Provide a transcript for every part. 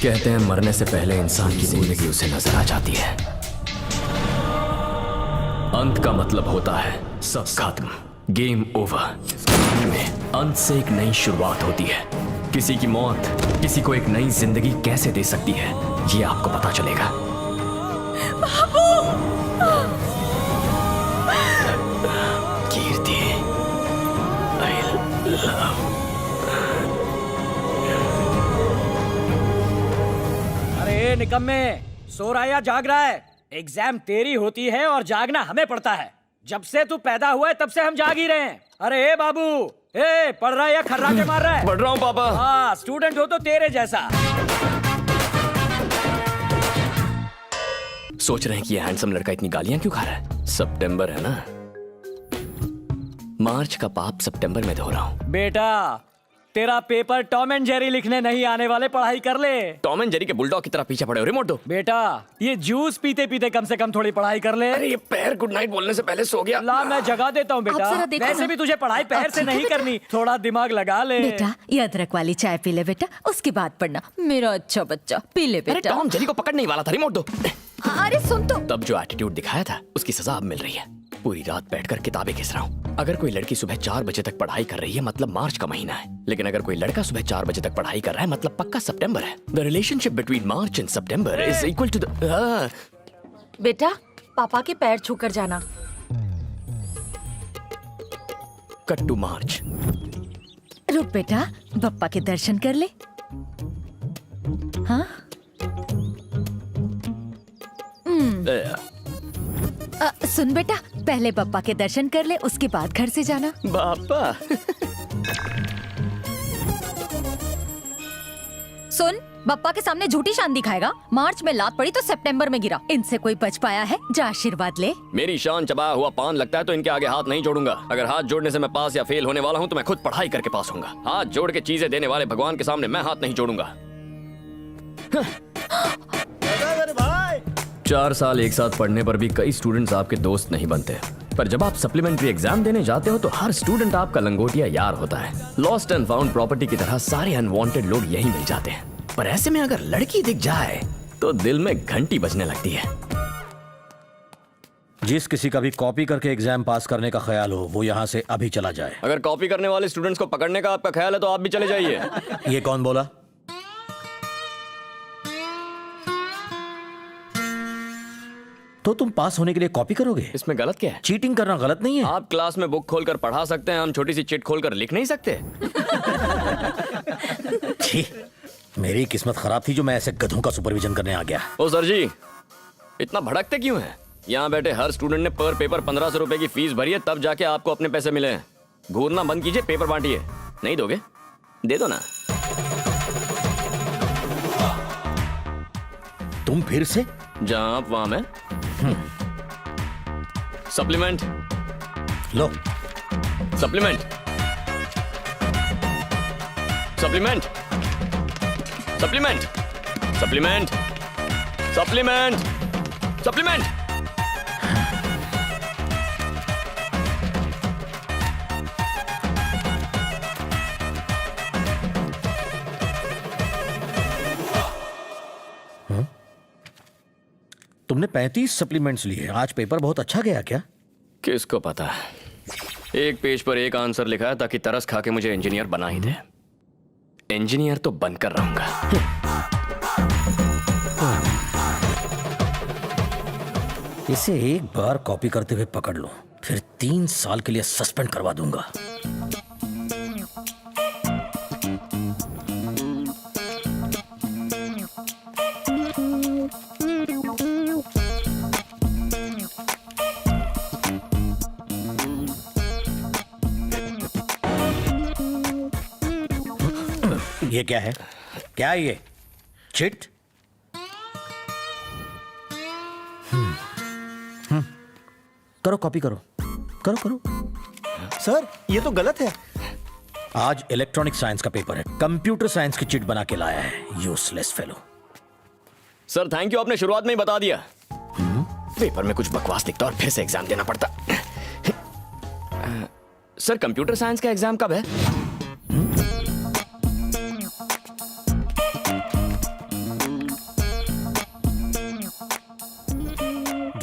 कहते हैं मरने से पहले इंसान की जिंदगी उसे नजर आ जाती है। अंत का मतलब होता है सब खत्म, गेम ओवर। इस कहानी में अंत से एक नई शुरुआत होती है। किसी की मौत किसी को एक नई जिंदगी कैसे दे सकती है, ये आपको पता चलेगा। कीर्ति, I love। अरे निकम्मे, सो रहा है या जाग रहा है? एग्जाम तेरी होती है और जागना हमें पड़ता है। जब से तू पैदा हुआ है तब से हम जाग ही रहे हैं। अरे ए बाबू, ए पढ़ रहा है या खर्राटे मार रहा है? पढ़ रहा हूँ पापा। हाँ, स्टूडेंट हो तो तेरे जैसा। सोच रहे हैं कि ये हैंडसम लड़का इतनी गालियां क्यों खा रहा है? सितंबर है ना, मार्च का पाप सितंबर में धो रहा हूँ। बेटा, तेरा पेपर टॉम एंड जेरी लिखने नहीं आने वाले, पढ़ाई कर ले। टॉम एंड जेरी के बुलडॉग की तरह पीछे पड़े हो, रिमोट दो। बेटा, ये जूस पीते पीते कम से कम थोड़ी पढ़ाई कर ले। अरे ये पैर गुड नाइट बोलने से पहले सो गया। ला, मैं जगा देता हूँ बेटा। आप जरा देखो वैसे ना। भी तुझे पढ़ाई पैर से नहीं करनी, थोड़ा दिमाग लगा ले। बेटा, ये अदरक वाली चाय पी ले बेटा, उसके बाद पढ़ना। मेरा अच्छा बच्चा, पी ले अरे बेटा। टॉम जेरी को पकड़ने ही वाला था, रिमोट दो। अरे सुन तो। तब जो एटीट्यूड दिखाया था उसकी सजा अब मिल रही है। पूरी रात बैठकर किताबें घिस रहा हूँ। अगर कोई लड़की सुबह 4 बजे तक पढ़ाई कर रही है मतलब मार्च का महीना है, लेकिन अगर कोई लड़का सुबह 4 बजे तक पढ़ाई कर रहा है मतलब पक्का सितंबर है। The relationship between March and September is equal to the. बेटा, पापा के पैर छूकर जाना। Cut to March. रुक बेटा, बप्पा के दर्शन कर ले। हाँ? सुन बेटा, पहले बप्पा के दर्शन कर ले, उसके बाद घर से जाना। बापा। सुन, बप्पा के सामने झूठी शान दिखाएगा। मार्च में लात पड़ी तो सितंबर में गिरा। इनसे कोई बच पाया है? जा आशीर्वाद ले। मेरी शान चबाया हुआ पान लगता है तो इनके आगे हाथ नहीं जोड़ूंगा। अगर हाथ जोड़ने से मैं पास या फेल होने वाला हूँ तो मैं खुद पढ़ाई करके पास होऊंगा। हाथ जोड़ के चीजें देने वाले भगवान के सामने मैं हाथ नहीं जोड़ूंगा। 4 साल एक साथ पढ़ने पर भी कई स्टूडेंट्स आपके दोस्त नहीं बनते, पर जब आप सप्लीमेंट्री एग्जाम देने जाते हो तो हर स्टूडेंट आपका लंगोटिया यार होता है। लॉस्ट एंड फाउंड प्रॉपर्टी की तरह सारे अनवांटेड लोग यही मिल जाते हैं, पर ऐसे में अगर लड़की दिख जाए तो दिल में घंटी बजने लगती है। जिस किसी का भी कॉपी करके एग्जाम पास करने का ख्याल हो वो यहाँ से अभी चला जाए। अगर कॉपी करने वाले स्टूडेंट्स को पकड़ने का आपका ख्याल है तो आप भी चले जाइए। ये कौन बोला? तो तुम पास होने के लिए कॉपी करोगे? इसमें गलत क्या है? चीटिंग करना गलत नहीं है। आप क्लास में बुक खोलकर पढ़ा सकते हैं, हम छोटी सी चिट खोलकर लिख नहीं सकते। छी, मेरी किस्मत खराब थी जो मैं ऐसे गधों का सुपरविजन करने आ गया। ओ सर जी, इतना भड़कते क्यों हैं? यहाँ बैठे हर स्टूडेंट ने पर पेपर 1500 रुपए की फीस भरी है, तब जाके आपको अपने पैसे मिले हैं। घूरना बंद कीजिए, पेपर बांटिए। नहीं दोगे? दे दो ना। तुम फिर से? जहाँ आप वहां मैं। सप्लीमेंट लो। Supplement supplement supplement supplement supplement supplement. तुमने 35 सप्लीमेंट्स लिए। आज पेपर बहुत अच्छा गया क्या? किसको पता। एक पेज पर एक आंसर लिखा है ताकि तरस खा के मुझे इंजीनियर बना ही दे। इंजीनियर तो बनकर रहूंगा। इसे एक बार कॉपी करते हुए पकड़ लो, फिर 3 साल के लिए सस्पेंड करवा दूंगा। ये क्या है? क्या है ये? चिट? करो, कॉपी करो, करो करो। सर, ये तो गलत है। आज इलेक्ट्रॉनिक साइंस का पेपर है, कंप्यूटर साइंस की चिट बना के लाया है। Useless fellow. Sir thank you, आपने शुरुआत में ही बता दिया। पेपर में कुछ बकवास दिखता और फिर से एग्जाम देना पड़ता। सर कंप्यूटर साइंस का एग्जाम कब है?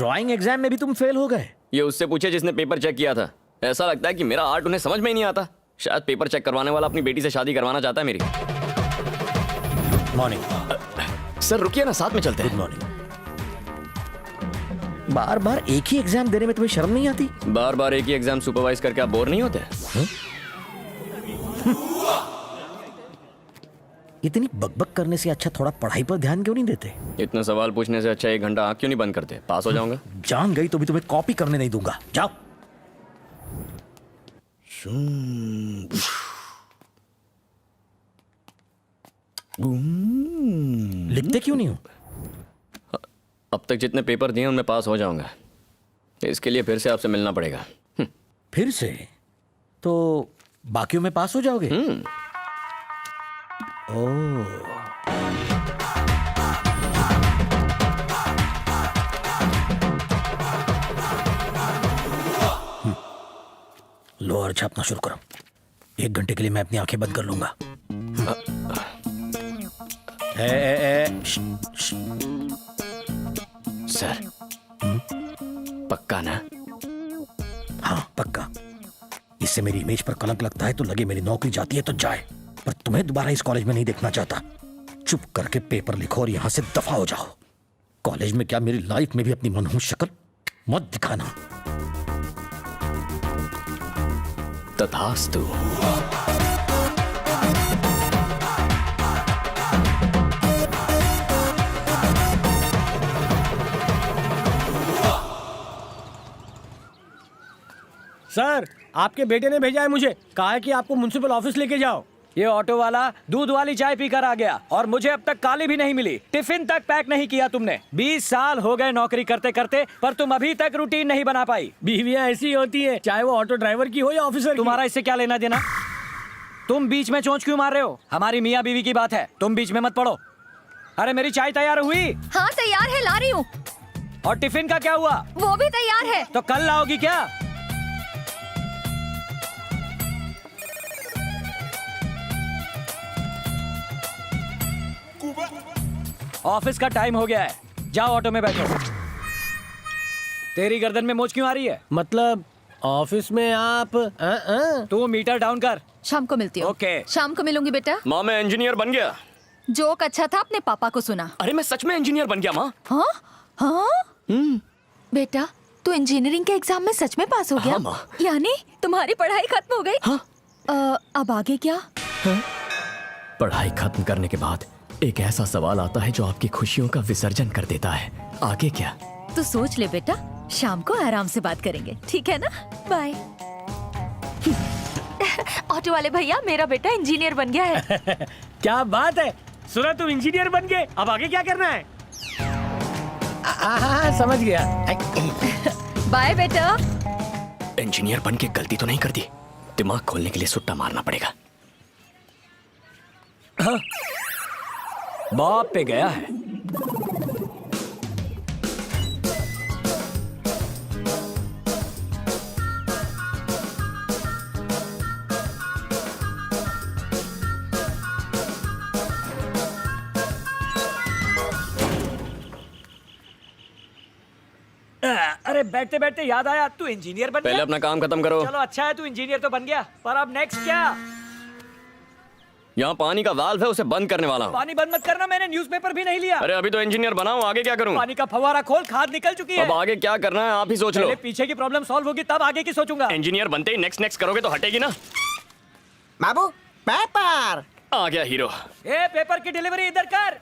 ड्राइंग एग्जाम में भी तुम फेल हो गए? ये उससे पूछे जिसने पेपर चेक किया था। ऐसा लगता है कि मेरा आर्ट उन्हें समझ में ही नहीं आता। शायद पेपर चेक करवाने वाला अपनी बेटी से शादी करवाना चाहता है मेरी। मॉर्निंग। सर रुकिए ना, साथ में चलते गुड हैं। मॉर्निंग। बार बार एक ही एग्जाम देने में तुम्हें शर्म नहीं आती? बार बार एक ही एग्जाम सुपरवाइज करके आप बोर नहीं होते? इतनी बकबक करने से अच्छा थोड़ा पढ़ाई पर ध्यान क्यों नहीं देते? इतने सवाल पूछने से अच्छा 1 घंटा आँख क्यों नहीं बंद करते? पास हो जाऊंगा। जान गई तो भी तुम्हें कॉपी करने नहीं दूंगा। जाओ। लिखते क्यों नहीं हो? अब तक जितने पेपर दिए उनमें पास हो जाऊंगा। इसके लिए फिर से आपसे मिलना पड़ेगा। फिर से? तो बाकियों में पास हो जाओगे? ओह। लो और छापना शुरू करो। 1 घंटे के लिए मैं अपनी आंखें बंद कर लूंगा। सर पक्का ना? हाँ पक्का। इससे मेरी इमेज पर कलंक लगता है तो लगे मेरी नौकरी जाती है तो जाए, पर तुम्हें दोबारा इस कॉलेज में नहीं देखना चाहता। चुप करके पेपर लिखो और यहां से दफा हो जाओ। कॉलेज में क्या मेरी लाइफ में भी अपनी मनहूस शक्ल मत दिखाना। तथास्तु। सर आपके बेटे ने भेजा है मुझे, कहा है कि आपको म्युनिसिपल ऑफिस लेके जाओ। ये ऑटो वाला दूध वाली चाय पीकर आ गया और मुझे अब तक काली भी नहीं मिली। टिफिन तक पैक नहीं किया तुमने। 20 साल हो गए नौकरी करते करते, पर तुम अभी तक रूटीन नहीं बना पाई। बीवियां ऐसी होती है, चाहे वो ऑटो ड्राइवर की हो या ऑफिसर। तुम्हारा इससे क्या लेना देना? तुम बीच में चोंच क्यों मार रहे हो? हमारी मियाँ बीवी की बात है, तुम बीच में मत पड़ो। अरे मेरी चाय तैयार हुई? हाँ तैयार है, ला रही हूँ। और टिफिन का क्या हुआ? वो भी तैयार है। तो कल लाओगी क्या? ऑफिस का टाइम हो गया है, जाओ ऑटो में बैठो। तेरी गर्दन में मोच क्यों आ रही है? मतलब ऑफिस में आप तू मीटर डाउन कर। शाम को मिलती हूँ। ओके। शाम को मिलूंगी बेटा। माँ मैं इंजीनियर बन गया। जोक अच्छा था, अपने पापा को सुना। अरे मैं सच में इंजीनियर बन गया माँ। हाँ हाँ बेटा, तू इंजीनियरिंग के एग्जाम में सच में पास हो गया? हाँ, माँ। यानी तुम्हारी पढ़ाई खत्म हो गई? हाँ। अब आगे क्या? पढ़ाई खत्म करने के बाद एक ऐसा सवाल आता है जो आपकी खुशियों का विसर्जन कर देता है। आगे क्या? तो सोच ले बेटा, शाम को आराम से बात करेंगे, ठीक है ना? बाय। ऑटो वाले भैया, मेरा बेटा इंजीनियर बन गया है। क्या बात है, सुना तुम इंजीनियर बन गए, अब आगे क्या करना है? हाँ समझ गया। बाय बेटा। इंजीनियर बन के गलती तो नहीं कर दी? दिमाग खोलने के लिए सुट्टा मारना पड़ेगा। बाप पे गया है। अरे बैठते बैठते याद आया, तू इंजीनियर बन पहले गया? अपना काम खत्म करो। चलो अच्छा है, तू इंजीनियर तो बन गया, पर अब नेक्स्ट क्या? यहाँ पानी का वाल्व है, उसे बंद करने वाला हूँ। पानी बंद मत करना, मैंने न्यूज़पेपर भी नहीं लिया। अरे अभी तो इंजीनियर बना हूँ, आगे क्या करूँ? पानी का फव्वारा खोल, खाद निकल चुकी है। अब आगे क्या करना है आप ही सोच लो। पहले पीछे की प्रॉब्लम सॉल्व होगी तब आगे की सोचूंगा। इंजीनियर बनते ही नेक्स्ट करोगे तो हटेगी ना। बाबू पेपर। आ गया हीरो। ए पेपर की डिलीवरी इधर कर।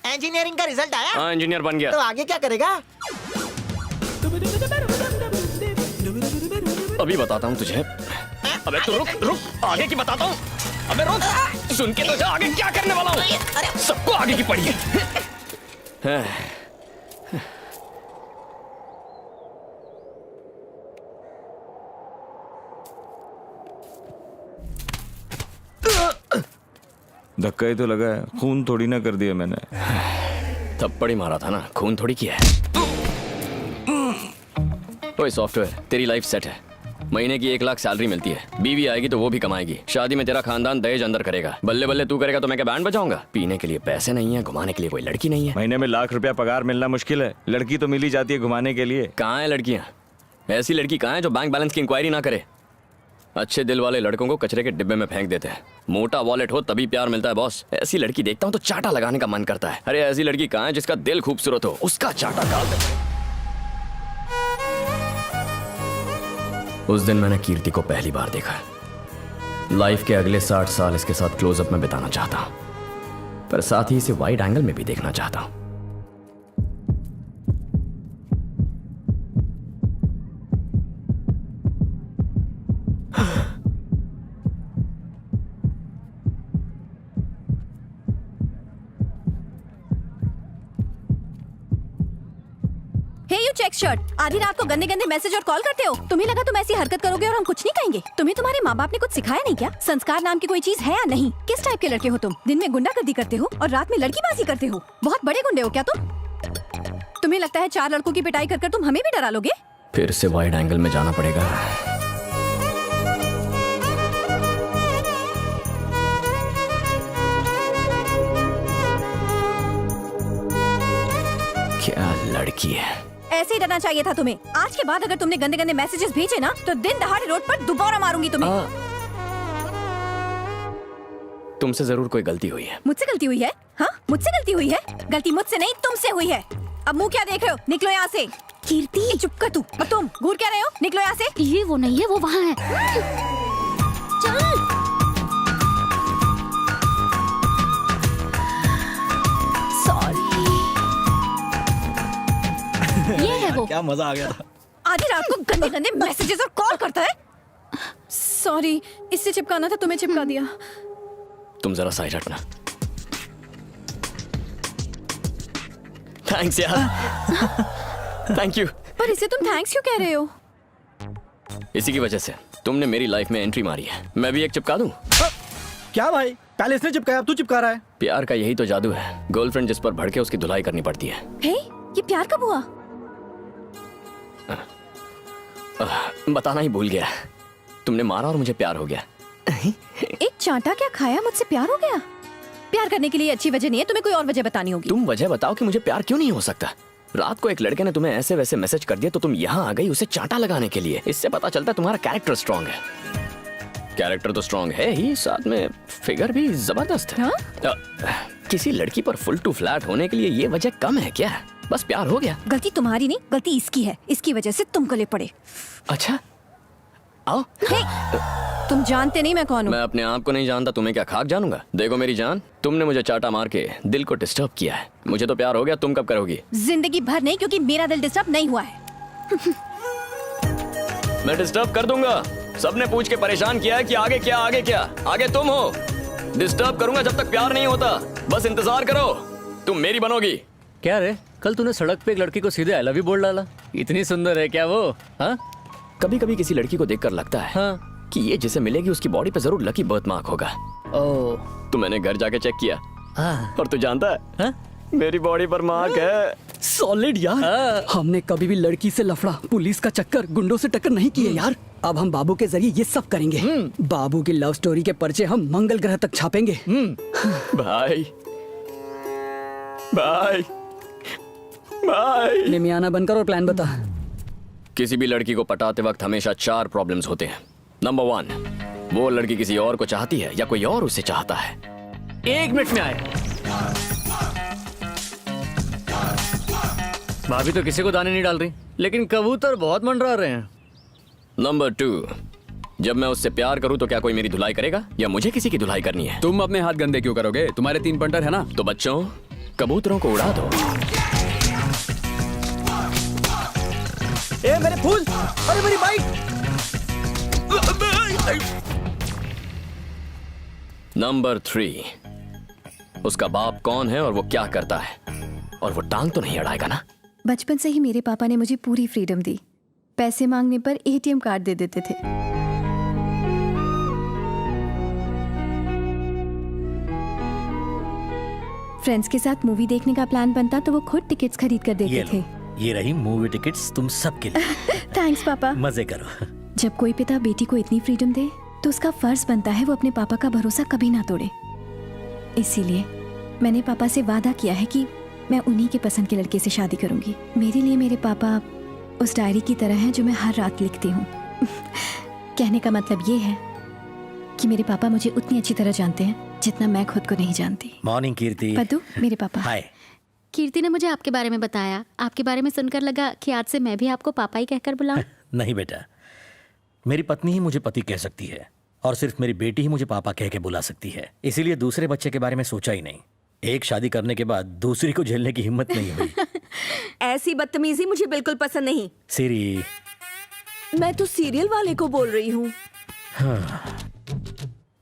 इंजीनियरिंग का रिजल्ट आया? हाँ इंजीनियर बन गया। तो आगे क्या करेगा? अभी बताता हूँ तुझे। अबे तू रुक रुक, आगे की बताता हूँ। अबे रुक, सुन के तो जा, आगे क्या करने वाला हूँ। सबको आगे की पड़ी है। धक्का ही तो लगा है, खून थोड़ी ना कर दिया मैंने। थप्पड़ ही मारा था ना, खून थोड़ी किया है। ओए सॉफ्टवेयर, तेरी लाइफ सेट है। महीने की 1 लाख सैलरी मिलती है, बीवी आएगी तो वो भी कमाएगी, शादी में तेरा खानदान दहेज अंदर करेगा, बल्ले बल्ले तू करेगा तो मैं क्या बैंड बजाऊंगा? पीने के लिए पैसे नहीं है, घुमाने के लिए कोई लड़की नहीं है। महीने में ₹1,00,000 पगार मिलना मुश्किल है, लड़की तो मिल ही जाती है घुमाने के लिए। कहाँ है लड़कियाँ? ऐसी लड़की कहाँ है जो बैंक बैलेंस की इंक्वायरी ना करे? अच्छे दिल वाले लड़कों को कचरे के डिब्बे में फेंक देते हैं। मोटा वॉलेट हो तभी प्यार मिलता है बॉस। ऐसी लड़की देखता हूँ तो चाटा लगाने का मन करता है। अरे ऐसी लड़की कहाँ है जिसका दिल खूबसूरत हो, उसका चाटा डाल दे। उस दिन मैंने कीर्ति को पहली बार देखा। लाइफ के अगले 60 साल इसके साथ क्लोजअप में बिताना चाहता हूं, पर साथ ही इसे वाइड एंगल में भी देखना चाहता हूं। हे यू चेक शर्ट, आधी रात को गंदे गंदे मैसेज और कॉल करते हो। तुम्हें लगा तुम ऐसी हरकत करोगे और हम कुछ नहीं कहेंगे? तुम्हें तुम्हारे माँ बाप ने कुछ सिखाया नहीं क्या? संस्कार नाम की कोई चीज है या नहीं? किस टाइप के लड़के हो तुम? दिन में गुंडागर्दी करते हो और रात में लड़कीबाजी करते हो। बहुत बड़े गुंडे हो क्या तुम? तुम्हें लगता है 4 लड़कों की पिटाई कर तुम हमें भी डरा लोगे? फिर से वाइड एंगल में जाना पड़ेगा। क्या लड़की है? ऐसे ही डरना चाहिए था तुम्हें। आज के बाद अगर तुमने गंदे गंदे मैसेजेस भेजे ना तो दिन दहाड़े रोड पर दोबारा मारूंगी तुम्हें। तुमसे जरूर कोई गलती हुई है। मुझसे गलती हुई है? हाँ, मुझसे गलती हुई है। गलती मुझसे नहीं तुमसे हुई है। अब मुंह क्या देख रहे हो? निकलो यहाँ से। कीर्ति चुप कर तू। और तुम घूर क्या रहे हो? निकलो यहाँ से। ये वो नहीं है, वो वहाँ है। चल। ये है वो। क्या मजा आ गया था। आधी रात को गंदे गंदे मैसेजेस और कॉल करता है। सॉरी, इससे चिपकाना था, तुम्हें चिपका दिया। तुम जरा साइड हटना। थैंक्स यार। Thank you. पर इसे तुम थैंक्स क्यों कह रहे हो? इसी की वजह से तुमने मेरी लाइफ में एंट्री मारी है। मैं भी एक चिपका दूं? क्या भाई, पहले इसने चिपकाया, अब तू चिपका रहा है। प्यार का यही तो जादू है। गर्लफ्रेंड जिस पर भड़के उसकी धुलाई करनी पड़ती है। हे, ये प्यार कब हुआ? बताना ही भूल गया। तुमने मारा और मुझे प्यार हो गया। एक चांटा क्या खाया, मुझसे प्यार हो गया? प्यार करने के लिए अच्छी वजह नहीं है, तुम्हें कोई और वजह बतानी होगी। तुम वजह बताओ कि मुझे प्यार क्यों नहीं हो सकता। रात को एक लड़के ने तुम्हें ऐसे वैसे मैसेज कर दिया तो तुम यहाँ आ गई उसे चांटा लगाने के लिए। इससे पता चलता है तुम्हारा कैरेक्टर स्ट्रांग है। कैरेक्टर तो स्ट्रांग है ही, साथ में फिगर भी जबरदस्त है। किसी लड़की पर फुल टू फ्लैट होने के लिए ये वजह कम है क्या? बस प्यार हो गया। गलती तुम्हारी नहीं, गलती इसकी है। इसकी वजह से तुम गले पड़े। अच्छा आओ। तुम जानते नहीं मैं कौन हूँ। मैं अपने आप को नहीं जानता, तुम्हें क्या खाक जानूंगा? देखो मेरी जान, तुमने मुझे चाटा मार के दिल को डिस्टर्ब किया है। मुझे तो प्यार हो गया, तुम कब करोगी? जिंदगी भर नहीं, क्योंकि मेरा दिल डिस्टर्ब नहीं हुआ है। मैं डिस्टर्ब कर दूंगा। सबने पूछ के परेशान किया है कि आगे क्या आगे क्या। आगे तुम हो। डिस्टर्ब करूंगा जब तक प्यार नहीं होता। बस इंतजार करो, तुम मेरी बनोगी। क्या रे, कल तूने सड़क पे एक लड़की को सीधे आई लव यू बोल डाला। इतनी सुंदर है क्या वो? हाँ, कभी कभी किसी लड़की को देखकर लगता है हाँ। कि ये जिसे मिलेगी उसकी बॉडी पे जरूर लकी बर्थ मार्क होगा। ओ, तो मैंने घर जाके चेक किया। हाँ। और तू जानता है हाँ? मेरी बॉडी पर मार्क है। सॉलिड यार। हमने कभी भी लड़की से लफड़ा, पुलिस का चक्कर, गुंडों से टक्कर नहीं किए यार। अब हम बाबू के जरिए ये सब करेंगे। बाबू की लव स्टोरी के पर्चे हम मंगल ग्रह तक छापेंगे। भाई भाई भाई। निमियाना बनकर और प्लान बता। किसी भी लड़की को पटाते वक्त हमेशा 4 प्रॉब्लम्स होते हैं। नंबर 1, वो लड़की किसी और को चाहती है या कोई और उसे चाहता है। 1 मिनट में आए। भाभी तो किसी को दाने नहीं डाल रही, लेकिन कबूतर बहुत मंडरा रहे हैं। नंबर 2, जब मैं उससे प्यार करूं तो क्या कोई मेरी धुलाई करेगा या मुझे किसी की धुलाई करनी है? तुम अपने हाथ गंदे क्यों करोगे? तुम्हारे 3 पंटर है ना। तो बच्चों, कबूतरों को उड़ा दो। ए मेरे फूल, अरे मेरी बाइक। नंबर 3, उसका बाप कौन है और वो क्या करता है, और वो टांग तो नहीं अड़ाएगा ना? बचपन से ही मेरे पापा ने मुझे पूरी फ्रीडम दी। पैसे मांगने पर एटीएम कार्ड दे देते थे। फ्रेंड्स के साथ मूवी देखने का प्लान बनता तो वो खुद टिकट्स खरीद कर देते थे। ये रही मूवी टिकट्स तुम सबके लिए। थैंक्स पापा। मजे करो। जब कोई पिता बेटी को इतनी फ्रीडम दे तो उसका फर्ज बनता है वो अपने पापा का भरोसा कभी ना तोड़े। इसीलिए मैंने पापा से वादा किया है कि मैं उन्हीं के पसंद के लड़के से शादी करूंगी। मेरे लिए मेरे पापा उस डायरी की तरह हैं जो मैं हर रात लिखती हूँ। कहने का मतलब ये है कि मेरे पापा मुझे उतनी अच्छी तरह जानते हैं जितना मैं खुद को नहीं जानती। मॉर्निंग कीर्ति। पद्दू, मेरे पापा। हाय। कीर्ति ने मुझे आपके बारे में बताया। आपके बारे में सुनकर लगा कि आज से मैं भी आपको पापा ही कहकर बुलाऊं। नहीं बेटा, मेरी पत्नी ही मुझे पति कह सकती है और सिर्फ मेरी बेटी ही मुझे पापा कह के बुला सकती है। इसीलिए दूसरे बच्चे के बारे में सोचा ही नहीं। एक शादी करने के बाद दूसरी को झेलने की हिम्मत नहीं हुई। ऐसी बदतमीजी मुझे बिल्कुल पसंद नहीं। सीरी, मैं तो सीरियल वाले को बोल रही हूँ।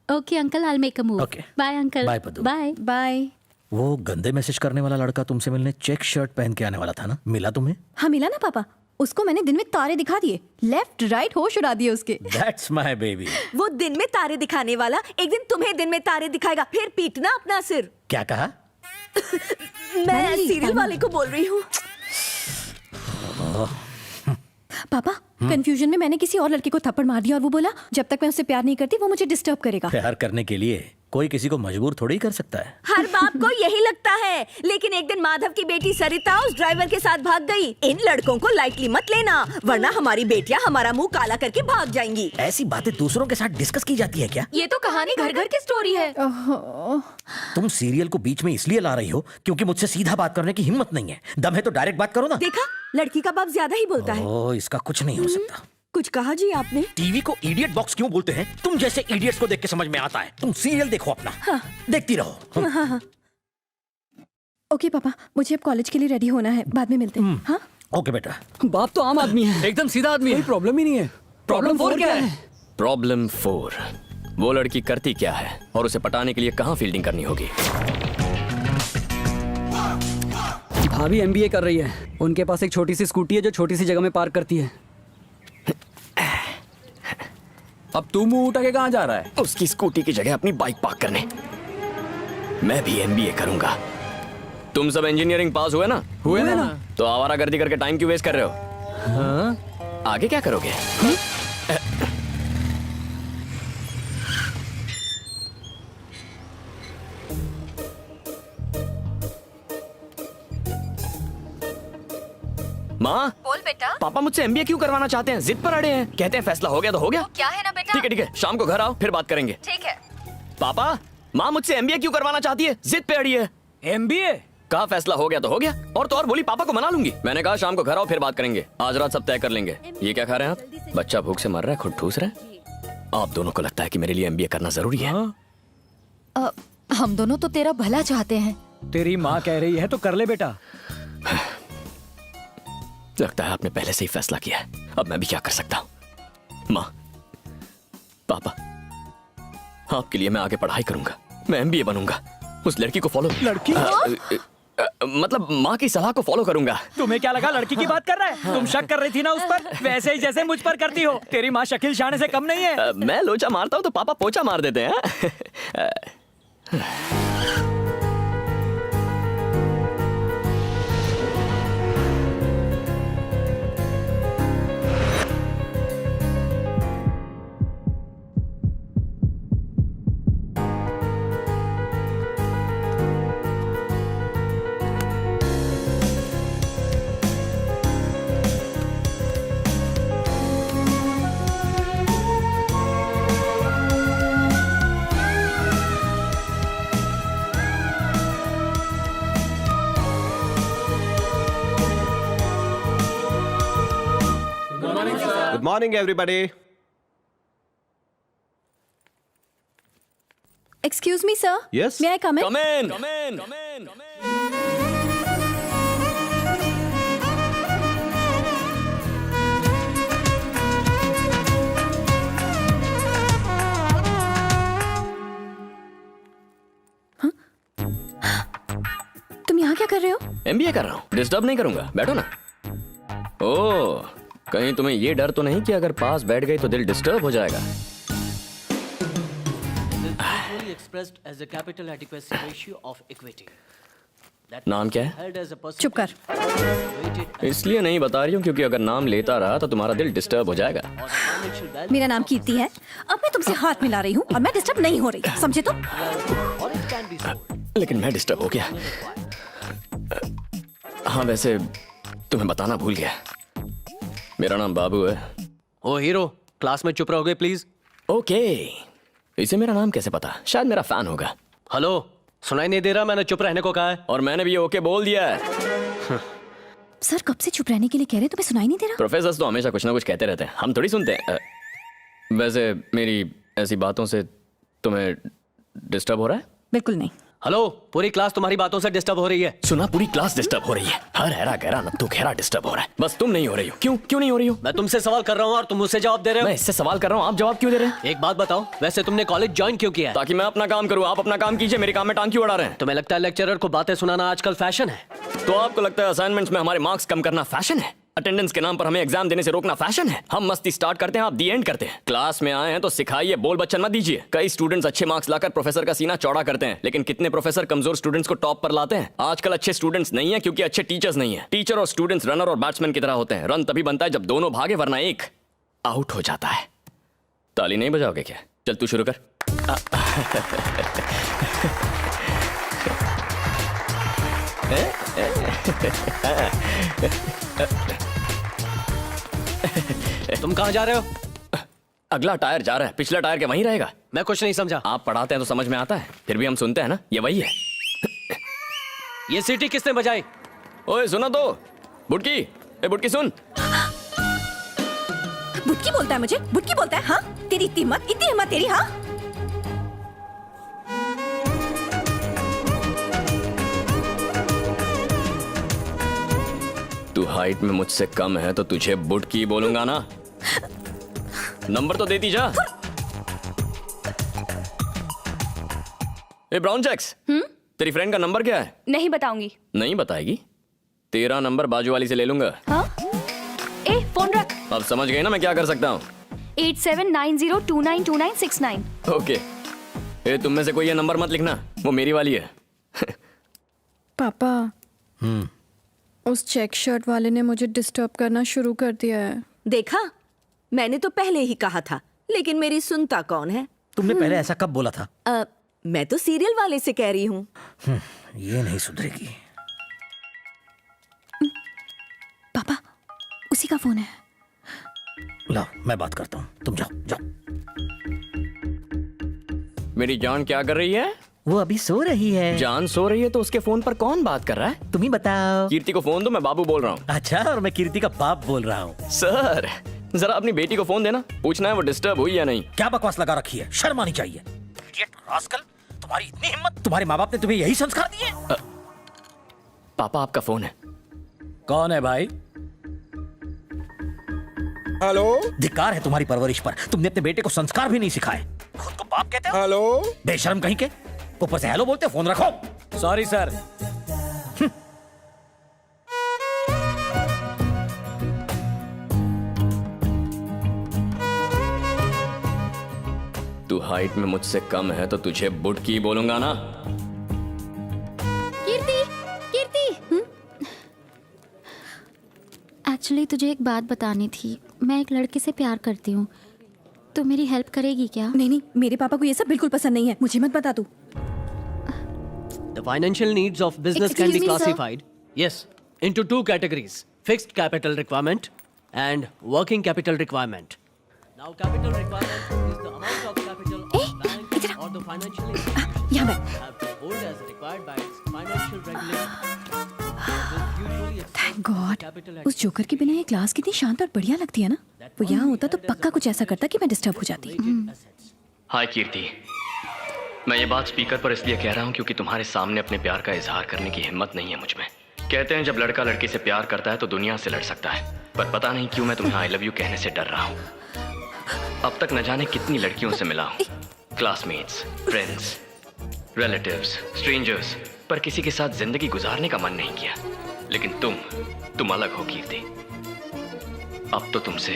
Okay uncle, I will make a move. Okay. Bye uncle. Bye, Paddu. Bye. Bye. वो गंदे मैसेज करने वाला लड़का तुमसे मिलने चेक शर्ट पहन के आने वाला था ना, मिला तुम्हें? हाँ मिला ना पापा। उसको मैंने दिन में तारे दिखा दिए, लेफ्ट राइट होश उड़ा दिए उसके। That's my baby। वो दिन में तारे दिखाने वाला एक दिन तुम्हें दिन में तारे दिखाएगा, फिर पीटना अपना सिर। क्या कहा? मैं सीरियल वाले को बोल रही हूँ। पापा, कंफ्यूजन में मैंने किसी और लड़के को थप्पड़ मार दिया और वो बोला जब तक मैं उससे प्यार नहीं करती वो मुझे डिस्टर्ब करेगा। प्यार करने के लिए कोई किसी को मजबूर थोड़ी कर सकता है। हर बाप को यही लगता है, लेकिन एक दिन माधव की बेटी सरिता उस ड्राइवर के साथ भाग गई। इन लड़कों को लाइटली मत लेना, वरना हमारी बेटियां हमारा मुंह काला करके भाग जाएंगी। ऐसी बातें दूसरों के साथ डिस्कस की जाती है क्या? ये तो कहानी घर घर की स्टोरी है। तुम सीरियल को बीच में इसलिए ला रही हो क्योंकि मुझसे सीधा बात करने की हिम्मत नहीं है। दम है तो डायरेक्ट बात करो ना। देखा, लड़की का बाप ज्यादा ही बोलता है। ओह, इसका कुछ नहीं हो सकता। कुछ कहा जी आपने? टीवी को इडियट बॉक्स क्यों बोलते हैं? तुम जैसे इडियट्स को देख के समझ में आता है। तुम सीरियल देखो अपना। देखती रहो। ओके पापा, मुझे अब कॉलेज के लिए रेडी होना है, बाद में मिलते हैं। हाँ ओके बेटा। बाप तो आम आदमी है, एकदम सीधा आदमी है, कोई प्रॉब्लम ही नहीं है। प्रॉब्लम 4 क्या है? प्रॉब्लम 4, वो लड़की करती क्या है और उसे पटाने के लिए कहाँ फील्डिंग करनी होगी। भाभी MBA कर रही है। उनके पास एक छोटी सी स्कूटी है जो छोटी सी जगह में पार्क करती है। अब तू मुंह उठा के कहाँ जा रहा है? उसकी स्कूटी की जगह अपनी बाइक पार्क करने। मैं भी MBA करूंगा। तुम सब इंजीनियरिंग पास हुए ना? हुए ना? तो आवारागर्दी करके टाइम क्यों वेस्ट कर रहे हो? हाँ? आगे क्या करोगे? माँ, बोल बेटा। पापा मुझसे MBA क्यों करवाना चाहते हैं? जिद पर अड़े हैं। कहते हैं फैसला हो गया तो हो गया। क्या है ना बेटा। ठीक है, शाम को घर आओ फिर बात करेंगे। ठीक है। पापा, माँ मुझसे MBA क्यों करवाना चाहती है? जिद पे अड़ी है। MBA? कहा फैसला हो गया तो हो गया। और तो और बोली पापा को मना लूंगी। मैंने कहा शाम को घर आओ फिर बात करेंगे। आज रात सब तय कर लेंगे। ये क्या खा रहे हैं आप? बच्चा भूख से मर रहा है, खुद ठूस रहा है। आप दोनों को लगता है कि मेरे लिए MBA करना जरूरी है? हम दोनों तो तेरा भला चाहते हैं। तेरी माँ कह रही है तो कर ले बेटा। लगता है आपने पहले से ही फैसला किया है। अब मैं भी क्या कर सकता हूँ? माँ, पापा, आपके लिए मैं आगे पढ़ाई करूंगा। मैं MBA बनूंगा। उस लड़की को फॉलो। लड़की? मतलब माँ की सलाह को फॉलो करूंगा। तुम्हें क्या लगा लड़की की बात कर रहा है? तुम शक कर रही थी ना उस पर, वैसे ही जैसे मुझ पर करती हो। तेरी माँ शकील शाने से कम नहीं है। मैं लोचा मारता हूँ तो पापा पोचा मार देते हैं। Good morning, everybody. Excuse me, sir. Yes? May I come in? Come in. Come in. Come in. Come in. तुम यहाँ क्या कर रहे हो? MBA कर रहा हूँ। डिस्टर्ब नहीं करूंगा, बैठो ना। ओह, कहीं तुम्हें ये डर तो नहीं कि अगर पास बैठ गई तो दिल डिस्टर्ब हो जाएगा? expressed as the capital adequacy ratio of equity. नाम क्या है? चुप कर। इसलिए नहीं बता रही हूँ क्योंकि अगर नाम लेता रहा तो तुम्हारा दिल डिस्टर्ब हो जाएगा। मेरा नाम कीर्ति है। अब मैं तुमसे हाथ मिला रही हूँ और मैं डिस्टर्ब नहीं हो रही, समझे तुम? लेकिन मैं डिस्टर्ब हो गया। हाँ वैसे तुम्हें बताना भूल गया, मेरा नाम बाबू है। ओ हीरो, क्लास में चुप रहोगे प्लीज। ओके, इसे मेरा नाम कैसे पता? शायद मेरा फैन होगा। हेलो, सुनाई नहीं दे रहा? मैंने चुप रहने को कहा है। और मैंने भी ये ओके बोल दिया है। सर कब से चुप रहने के लिए कह रहे, तुम्हें सुनाई नहीं दे रहा? प्रोफेसर तो हमेशा कुछ ना कुछ कहते रहते हैं, हम थोड़ी सुनते हैं। वैसे मेरी ऐसी बातों से तुम्हें डिस्टर्ब हो रहा है? बिल्कुल नहीं। हेलो, पूरी क्लास तुम्हारी बातों से डिस्टर्ब हो रही है। सुना, पूरी क्लास डिस्टर्ब हो रही है। हर हैरा गहरा नत्थु गहरा डिस्टर्ब हो रहा है, बस तुम नहीं हो रही हो। क्यों नहीं हो रही हो? मैं तुमसे सवाल कर रहा हूँ और तुम मुझसे जवाब दे रहे हो। मैं इससे सवाल कर रहा हूँ, आप जवाब क्यों दे रहे हैं? एक बात बताओ, वैसे तुमने कॉलेज ज्वाइन क्यों किया है? ताकि मैं अपना काम करूँ, आप अपना काम कीजिए, मेरे काम में टांग क्यों अड़ा रहे हैं? तुम्हें लगता है लेक्चरर को बातें सुनाना आजकल फैशन है? तो आपको लगता है असाइनमेंट्स में हमारे मार्क्स कम करना फैशन है? अटेंडेंस के नाम पर हमें एग्जाम देने से रोकना फैशन है? हम मस्ती स्टार्ट करते हैं, आप दी एंड करते हैं। क्लास में आए हैं तो सिखाइए, बोल बच्चन मत दीजिए। कई स्टूडेंट्स अच्छे मार्क्स लाकर प्रोफेसर का सीना चौड़ा करते हैं, लेकिन कितने प्रोफेसर कमजोर स्टूडेंट्स को टॉप पर लाते हैं? आजकल अच्छे स्टूडेंट्स नहीं है क्योंकि अच्छे टीचर्स नहीं है। टीचर और स्टूडेंट्स रनर और बैट्समैन की तरह होते हैं। रन तभी बनता है जब दोनों भागे, वरना एक आउट हो जाता है। ताली नहीं बजाओगे क्या? चल तू शुरू कर। तुम कहाँ जा रहे हो? अगला टायर जा रहा है, पिछला टायर क्या वहीं रहेगा? मैं कुछ नहीं समझा। आप पढ़ाते हैं तो समझ में आता है, फिर भी हम सुनते हैं ना, ये वही है। ये सीटी किसने बजाई? ओए सुना तो, बुटकी, ए बुटकी सुन। बुटकी बोलता है मुझे? बुटकी बोलता है? हाँ, तेरी इतनी हिम्मत तेरी? हाँ, तू हाइट में मुझसे कम है तो तुझे बुटकी बोलूंगा ना। नंबर तो देती जा। ए ब्राउन जैक्स, तेरी फ्रेंड का नंबर क्या है? नहीं बताऊंगी। नहीं बताएगी? तेरा नंबर बाजू वाली से ले लूंगा। हाँ? ए फोन रख। अब समझ गए ना मैं क्या कर सकता हूँ? 8790292969। ओके, ए तुम में से कोई ये नंबर मत लिखना, वो मेरी वाली है। पापा, उस चेक शर्ट वाले ने मुझे डिस्टर्ब करना शुरू कर दिया है। देखा, मैंने तो पहले ही कहा था, लेकिन मेरी सुनता कौन है? तुमने पहले ऐसा कब बोला था? मैं तो सीरियल वाले से कह रही हूँ। ये नहीं सुधरेगी। पापा, उसी का फोन है। लाओ, मैं बात करता हूँ, तुम जाओ जाओ। मेरी जान क्या कर रही है? वो अभी सो रही है। जान सो रही है तो उसके फोन पर कौन बात कर रहा है? तुम ही बताओ। कीर्ति को फोन दो, मैं बाबू बोल रहा हूँ। अच्छा, और मैं कीर्ति का बाप बोल रहा हूँ। सर जरा अपनी बेटी को फोन देना, पूछना है वो डिस्टर्ब हुई या नहीं। क्या बकवास लगा रखी है, शर्म आनी चाहिए। इडियट रास्कल, तुम्हारी इतनी हिम्मत, तुम्हारे माँ बाप ने तुम्हें यही संस्कार दिए? पापा आपका फोन है। कौन है भाई? हेलो, धिक्कार है तुम्हारी परवरिश पर, तुमने अपने बेटे को संस्कार भी नहीं सिखाए। खुद को बाप कहते हो? हेलो, बेशर्म कहीं के, ऊपर से हेलो बोलते हो। फोन रखो। Sorry sir. तू हाइट में मुझसे कम है तो तुझे बुटकी बोलूंगा ना। कीर्ति, कीर्ति। एक्चुअली तुझे एक बात बतानी थी। मैं एक लड़के से प्यार करती हूँ, तो मेरी हेल्प करेगी क्या? नहीं, मेरे पापा को ये सब बिल्कुल पसंद नहीं है, मुझे मत बता तू। The financial needs of business can be Excuse me, sir. classified, yes, into two categories: fixed capital requirement and working capital requirement. Now, capital requirement is the amount of capital of bank or the financial institution यहाँ बैठ। have to hold as required by its financial regulator. Thank God, उस joker के बिना ये class कितनी शांत और बढ़िया लगती है ना। वो यहाँ होता तो पक्का कुछ ऐसा करता कि मैं डिस्टर्ब हो जाती। हाय कीर्ति, मैं ये बात स्पीकर पर इसलिए कह रहा हूँ क्योंकि तुम्हारे सामने अपने प्यार का इजहार करने की हिम्मत नहीं है मुझ में। कहते हैं जब लड़का लड़की से प्यार करता है तो दुनिया से लड़ सकता है, पर पता नहीं क्यों मैं तुम्हें आई लव यू कहने से डर रहा हूँ। अब तक न जाने कितनी लड़कियों से मिला हूँ, क्लासमेट्स, फ्रेंड्स, रिलेटिव्स, स्ट्रेंजर्स, पर किसी के साथ जिंदगी गुजारने का मन नहीं किया। लेकिन तुम अलग हो कीर्ति। अब तो तुमसे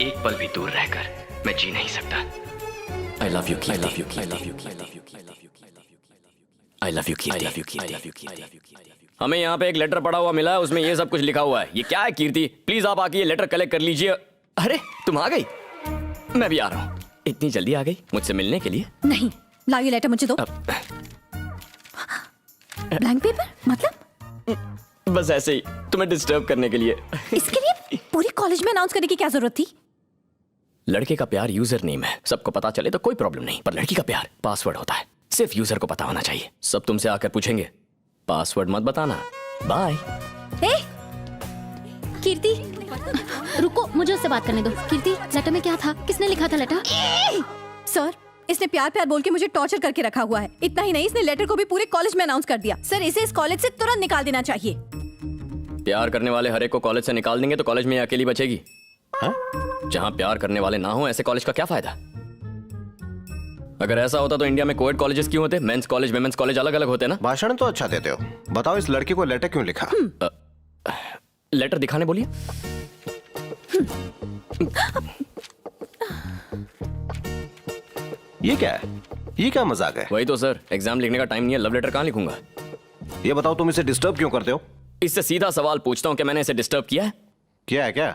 एक पल भी दूर रहकर मैं जी नहीं सकता। I love you, Kirti. I love you, Kirti. I love you, Kirti. I love you Kirti. हमें यहाँ पे एक लेटर पड़ा हुआ मिला है, उसमें ये सब कुछ लिखा हुआ है। ये क्या है कीर्ति? प्लीज आप आके ये लेटर कलेक्ट कर लीजिए। अरे तुम आ गई, मैं भी आ रहा हूँ। इतनी जल्दी आ गई मुझसे मिलने के लिए? नहीं, लाओ ये लेटर मुझे दो। ब्लैंक पेपर मतलब? बस ऐसे ही तुम्हें डिस्टर्ब करने के लिए। इसके लिए पूरी कॉलेज में अनाउंस करने की क्या जरूरत थी? लड़के का प्यार यूजर नेम है, सबको पता चले तो कोई प्रॉब्लम नहीं, पर लड़की का प्यार पासवर्ड होता है, सिर्फ यूजर को पता होना चाहिए। सब तुमसे आकर पूछेंगे, पासवर्ड मत बताना। बाय। कीर्ति रुको, मुझे उससे बात करने दो। कीर्ति, लेटर में क्या था? किसने लिखा था लेटर? सर, इसने प्यार प्यार बोल के मुझे टॉर्चर करके रखा हुआ है। इतना ही नहीं, इसने लेटर को भी पूरे कॉलेज में अनाउंस कर दिया। सर, इसे इस कॉलेज से तुरंत निकाल देना चाहिए। प्यार करने वाले हर एक को कॉलेज से निकाल देंगे तो कॉलेज में ये अकेली बचेगी। जहाँ प्यार करने वाले ना हो, ऐसे कॉलेज का क्या फायदा? अगर ऐसा होता तो इंडिया में कोएड कॉलेजेस क्यों होते? मेंस कॉलेज विमेंस कॉलेज अलग अलग होते ना। भाषण तो अच्छा देते हो, बताओ इस लड़की को लेटर क्यों लिखा? लेटर दिखाने बोलिए। ये क्या है? ये क्या मजाक है? वही तो सर, एग्जाम लिखने का टाइम नहीं है, लव लेटर कहाँ लिखूंगा? ये बताओ तुम इसे डिस्टर्ब क्यों करते हो? इससे सीधा सवाल पूछता हूँ कि मैंने इसे डिस्टर्ब किया है? क्या है क्या?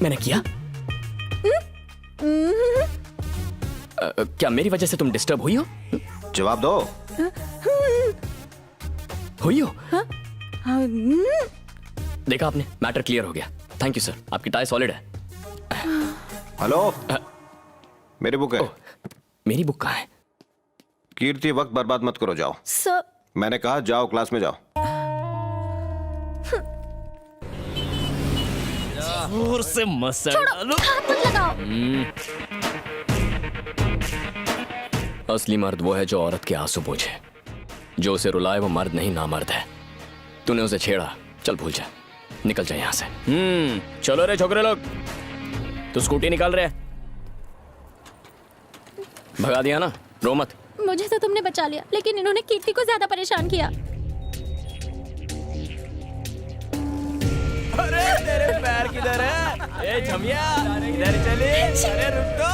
मैंने किया? क्या मेरी वजह से तुम डिस्टर्ब हुई हो? जवाब दो। हुई हो? देखा आपने, मैटर क्लियर हो गया। थैंक यू सर, आपकी टाई सॉलिड है। हेलो, मेरी बुक है। मेरी बुक कहाँ है? कीर्ति, वक्त बर्बाद मत करो, जाओ। सर, मैंने कहा जाओ, क्लास में जाओ। जोर से मसल डालो। हाथ मत लगाओ। असली मर्द वो है जो औरत के आंसू पोंछे। जो उसे रुलाए वो मर्द नहीं, नामर्द है। तूने उसे छेड़ा, चल भूल जा, निकल जा यहाँ से। चलो रे छोकरे लोग, तो स्कूटी निकाल रहे हैं। भगा दिया ना, रो मत। मुझे तो तुमने बचा लिया, लेकिन इन्होंने कीर्ति को ज्यादा परेशान किया। अरे तेरे पैर किधर है? ए झमिया, इधर चली। अरे रुक तो।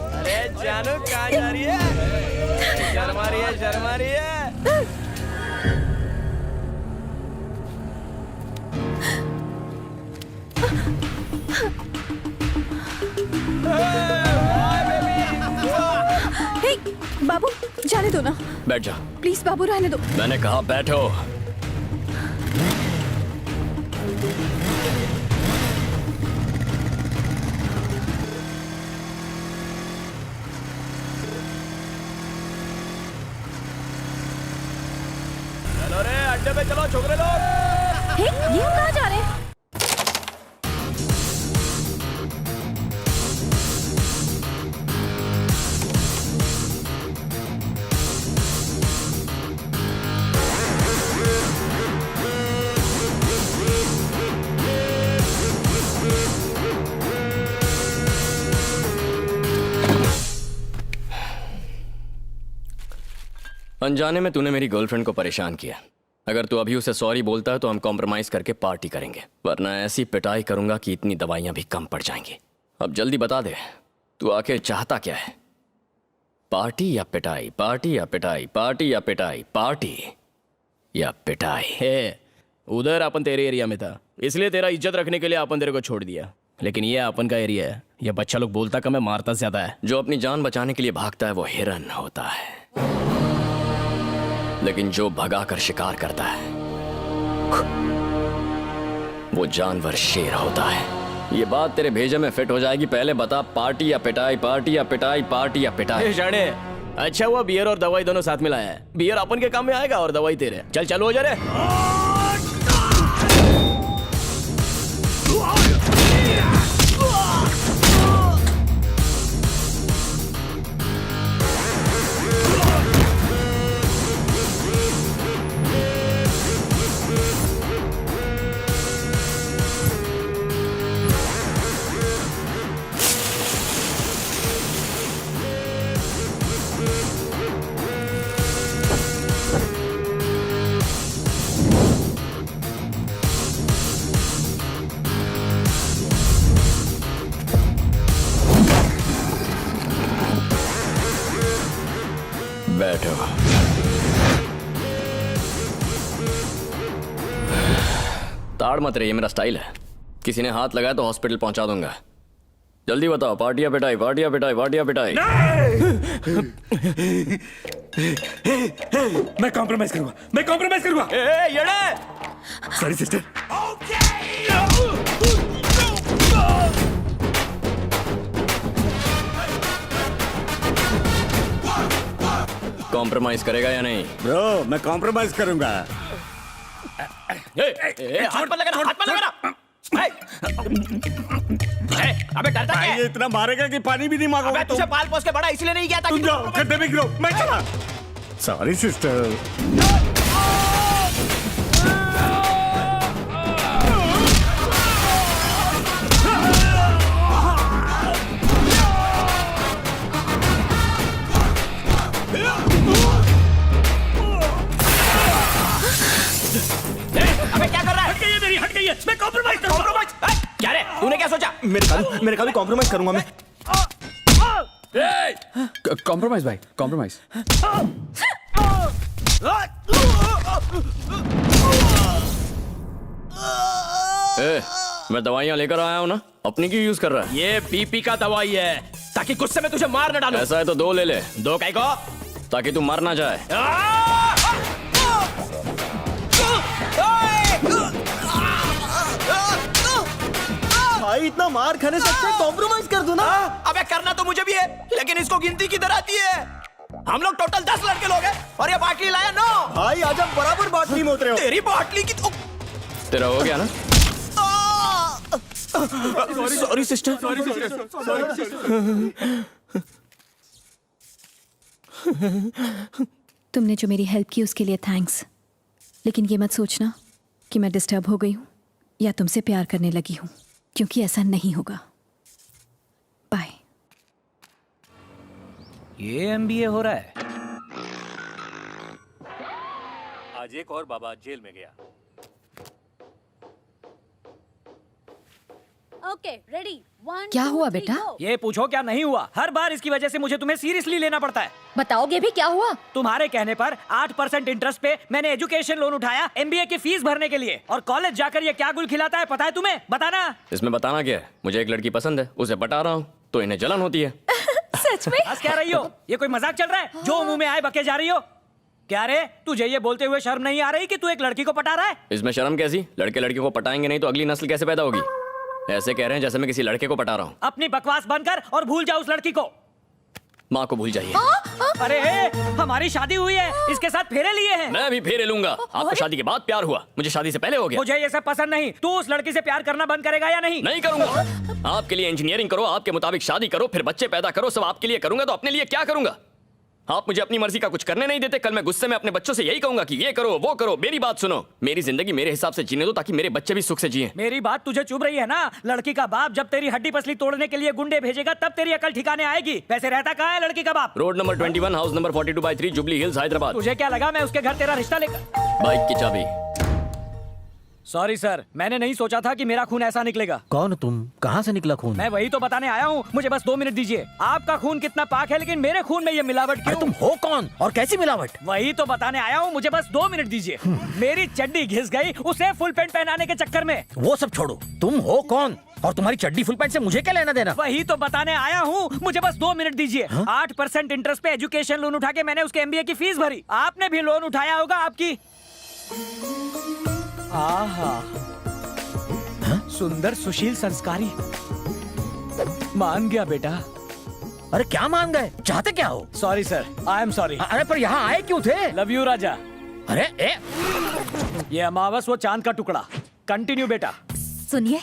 अरे जानू कहाँ जा रही है? शर्मा रही है, शर्मा रही है। हे, बाबू जाने दो ना। बैठ जा। प्लीज बाबू, रहने दो। मैंने कहा बैठो। चलो रे, अड्डे पे चलो छोकरे लोग। हे, ये हम कहाँ जा रहे हैं? अनजाने में तूने मेरी गर्लफ्रेंड को परेशान किया। अगर तू अभी उसे सॉरी बोलता है तो हम कॉम्प्रोमाइज करके पार्टी करेंगे, वरना ऐसी पिटाई करूंगा कि इतनी दवाइयां भी कम पड़ जाएंगी। अब जल्दी बता दे, तू आखिर चाहता क्या है? पार्टी या पिटाई? पार्टी या पिटाई? पार्टी या पिटाई? पार्टी या पिटाई? हे, उधर अपन तेरे एरिया में था, इसलिए तेरा इज्जत रखने के लिए अपन तेरे को छोड़ दिया, लेकिन ये अपन का एरिया है। ये बच्चा लोग बोलता कम है, मारता ज्यादा है। जो अपनी जान बचाने के लिए भागता है वो हिरन होता है, लेकिन जो भगा कर शिकार करता है वो जानवर शेर होता है। ये बात तेरे भेजे में फिट हो जाएगी। पहले बता, पार्टी या पिटाई? पार्टी या पिटाई? पार्टी या पिटाई? शाणे, अच्छा हुआ बियर और दवाई दोनों साथ में लाया है। बियर अपन के काम में आएगा और दवाई तेरे। चल चालू हो जा रे। ताड़ मत रही, ये मेरा स्टाइल है। किसी ने हाथ लगाया तो हॉस्पिटल पहुंचा दूंगा। जल्दी बताओ, पार्टियां पिटाई, पार्टियां पिटाई, पार्टियां पिटाई। मैं कॉम्प्रोमाइज करूंगा, मैं कॉम्प्रोमाइज करूंगा। Sorry sister. कॉम्प्रोमाइज करेगा या नहीं? ब्रो मैं कॉम्प्रोमाइज करूंगा। हाथ मत लगाना, हाथ मत लगाना। अबे डरता क्या है? ये इतना मारेगा कि पानी भी नहीं मांगोगा। तुझे पाल पोस के बड़ा इसलिए नहीं किया था। तुम जाओ, गड्ढे में गिरो, मैं चला। Sorry sister. अबे क्या कर रहा है? हट गई है मेरी, हट गई है। मैं कॉम्प्रोमाइज करूंगा। कॉम्प्रोमाइज? क्या रे? तूने क्या सोचा? मेरे का भी कॉम्प्रोमाइज करूंगा मैं। कॉम्प्रोमाइज भाई, कॉम्प्रोमाइज। मैं दवाइयाँ लेकर आया हूँ ना, अपनी क्यों यूज कर रहा है? ये बीपी का दवाई है, ताकि गुस्से में तुझे मार न डालूं। ऐसा है तो 2 ले ले। 2 काय को? ताकि तू मर ना जाए। भाई इतना मार खाने से अच्छा कॉम्प्रोमाइज कर दो ना। अबे करना तो मुझे भी है, लेकिन इसको गिनती किधर आती है? हम लोग टोटल 10 लड़के लोग हैं और ये बाटली लाया 9। भाई आज आप बराबर बाटली में उतरे हो। तेरी बाटली की तो तेरा हो गया ना? Sorry sister. तुमने जो मेरी हेल्प की उसके लिए थैंक्स, लेकिन ये मत सोचना कि मैं डिस्टर्ब हो गई हूँ या तुमसे प्यार करने लगी हूँ, क्योंकि ऐसा नहीं होगा। बाय। ये एमबीए हो रहा है। आज एक और बाबा जेल में गया। Okay ready. क्या हुआ बेटा? ये पूछो क्या नहीं हुआ। हर बार इसकी वजह से मुझे तुम्हें सीरियसली लेना पड़ता है। बताओगे भी क्या हुआ? तुम्हारे कहने पर 8% इंटरेस्ट पे मैंने एजुकेशन लोन उठाया एमबीए की फीस भरने के लिए, और कॉलेज जाकर ये क्या गुल खिलाता है पता है तुम्हें? बताना। इसमें बताना क्या है? मुझे एक लड़की पसंद है, उसे पटा रहा हूँ तो इन्हें जलन होती है। सच में? हंस क्या रही हो? ये कोई मजाक चल रहा है? जो मुंह में आए बके जा रही हो। क्या रे, तुझे ये बोलते हुए शर्म नहीं आ रही कि तू एक लड़की को पटा रहा है? इसमें शर्म कैसी? लड़के लड़कियों को पटाएंगे नहीं तो अगली नस्ल कैसे पैदा होगी? ऐसे कह रहे हैं जैसे मैं किसी लड़के को पटा रहा हूँ। अपनी बकवास बंद कर और भूल जा उस लड़की को। माँ को भूल जाइए। अरे हमारी शादी हुई है, इसके साथ फेरे लिए हैं। मैं भी फेरे लूंगा। आपको शादी के बाद प्यार हुआ, मुझे शादी से पहले हो गया। मुझे ये सब पसंद नहीं। तू उस लड़की से प्यार करना बंद करेगा या नहीं? नहीं करूंगा। आपके लिए इंजीनियरिंग करो, आपके मुताबिक शादी करो, फिर बच्चे पैदा करो, सब आपके लिए करूंगा तो अपने लिए क्या करूंगा? आप मुझे अपनी मर्जी का कुछ करने नहीं देते। कल मैं गुस्से में अपने बच्चों से यही कहूंगा कि ये करो वो करो। मेरी बात सुनो, मेरी जिंदगी मेरे हिसाब से जीने दो ताकि मेरे बच्चे भी सुख से जिएं। मेरी बात तुझे चुभ रही है ना? लड़की का बाप जब तेरी हड्डी पसली तोड़ने के लिए गुंडे भेजेगा तब तेरी अकल ठिकाने आएगी। वैसे रहता कहाँ है लड़की का बाप? Road number 21, house number 42/3, jubilee hills, Hyderabad. तुझे क्या लगा मैं उसके घर तेरा रिश्ता लेकर? बाइक की चाबी। सॉरी सर, मैंने नहीं सोचा था कि मेरा खून ऐसा निकलेगा। कौन तुम? कहाँ से निकला खून? मैं वही तो बताने आया हूँ। मुझे बस 2 मिनट दीजिए। आपका खून कितना पाक है, लेकिन मेरे खून में ये मिलावट क्यों? तुम हो कौन और कैसी मिलावट? वही तो बताने आया हूँ। मुझे बस 2 मिनट दीजिए। मेरी चड्डी घिस गई उसे फुल पैंट पहनाने के चक्कर में। वो सब छोड़ो, तुम हो कौन और तुम्हारी चड्डी फुल पैंट से मुझे क्या लेना देना? वही तो बताने आया हूँ। मुझे बस 2 मिनट दीजिए। 8% इंटरेस्ट पे एजुकेशन लोन उठा के मैंने उसके एमबीए की फीस भरी। आपने भी लोन उठाया होगा आपकी। आहा, सुंदर सुशील संस्कारी। मान गया बेटा। अरे क्या मान गए? चाहते क्या हो? Sorry sir, I am sorry. अरे पर यहाँ आए क्यों थे? लव यू राजा। अरे ये अमावस वो चांद का टुकड़ा। कंटिन्यू बेटा। सुनिए,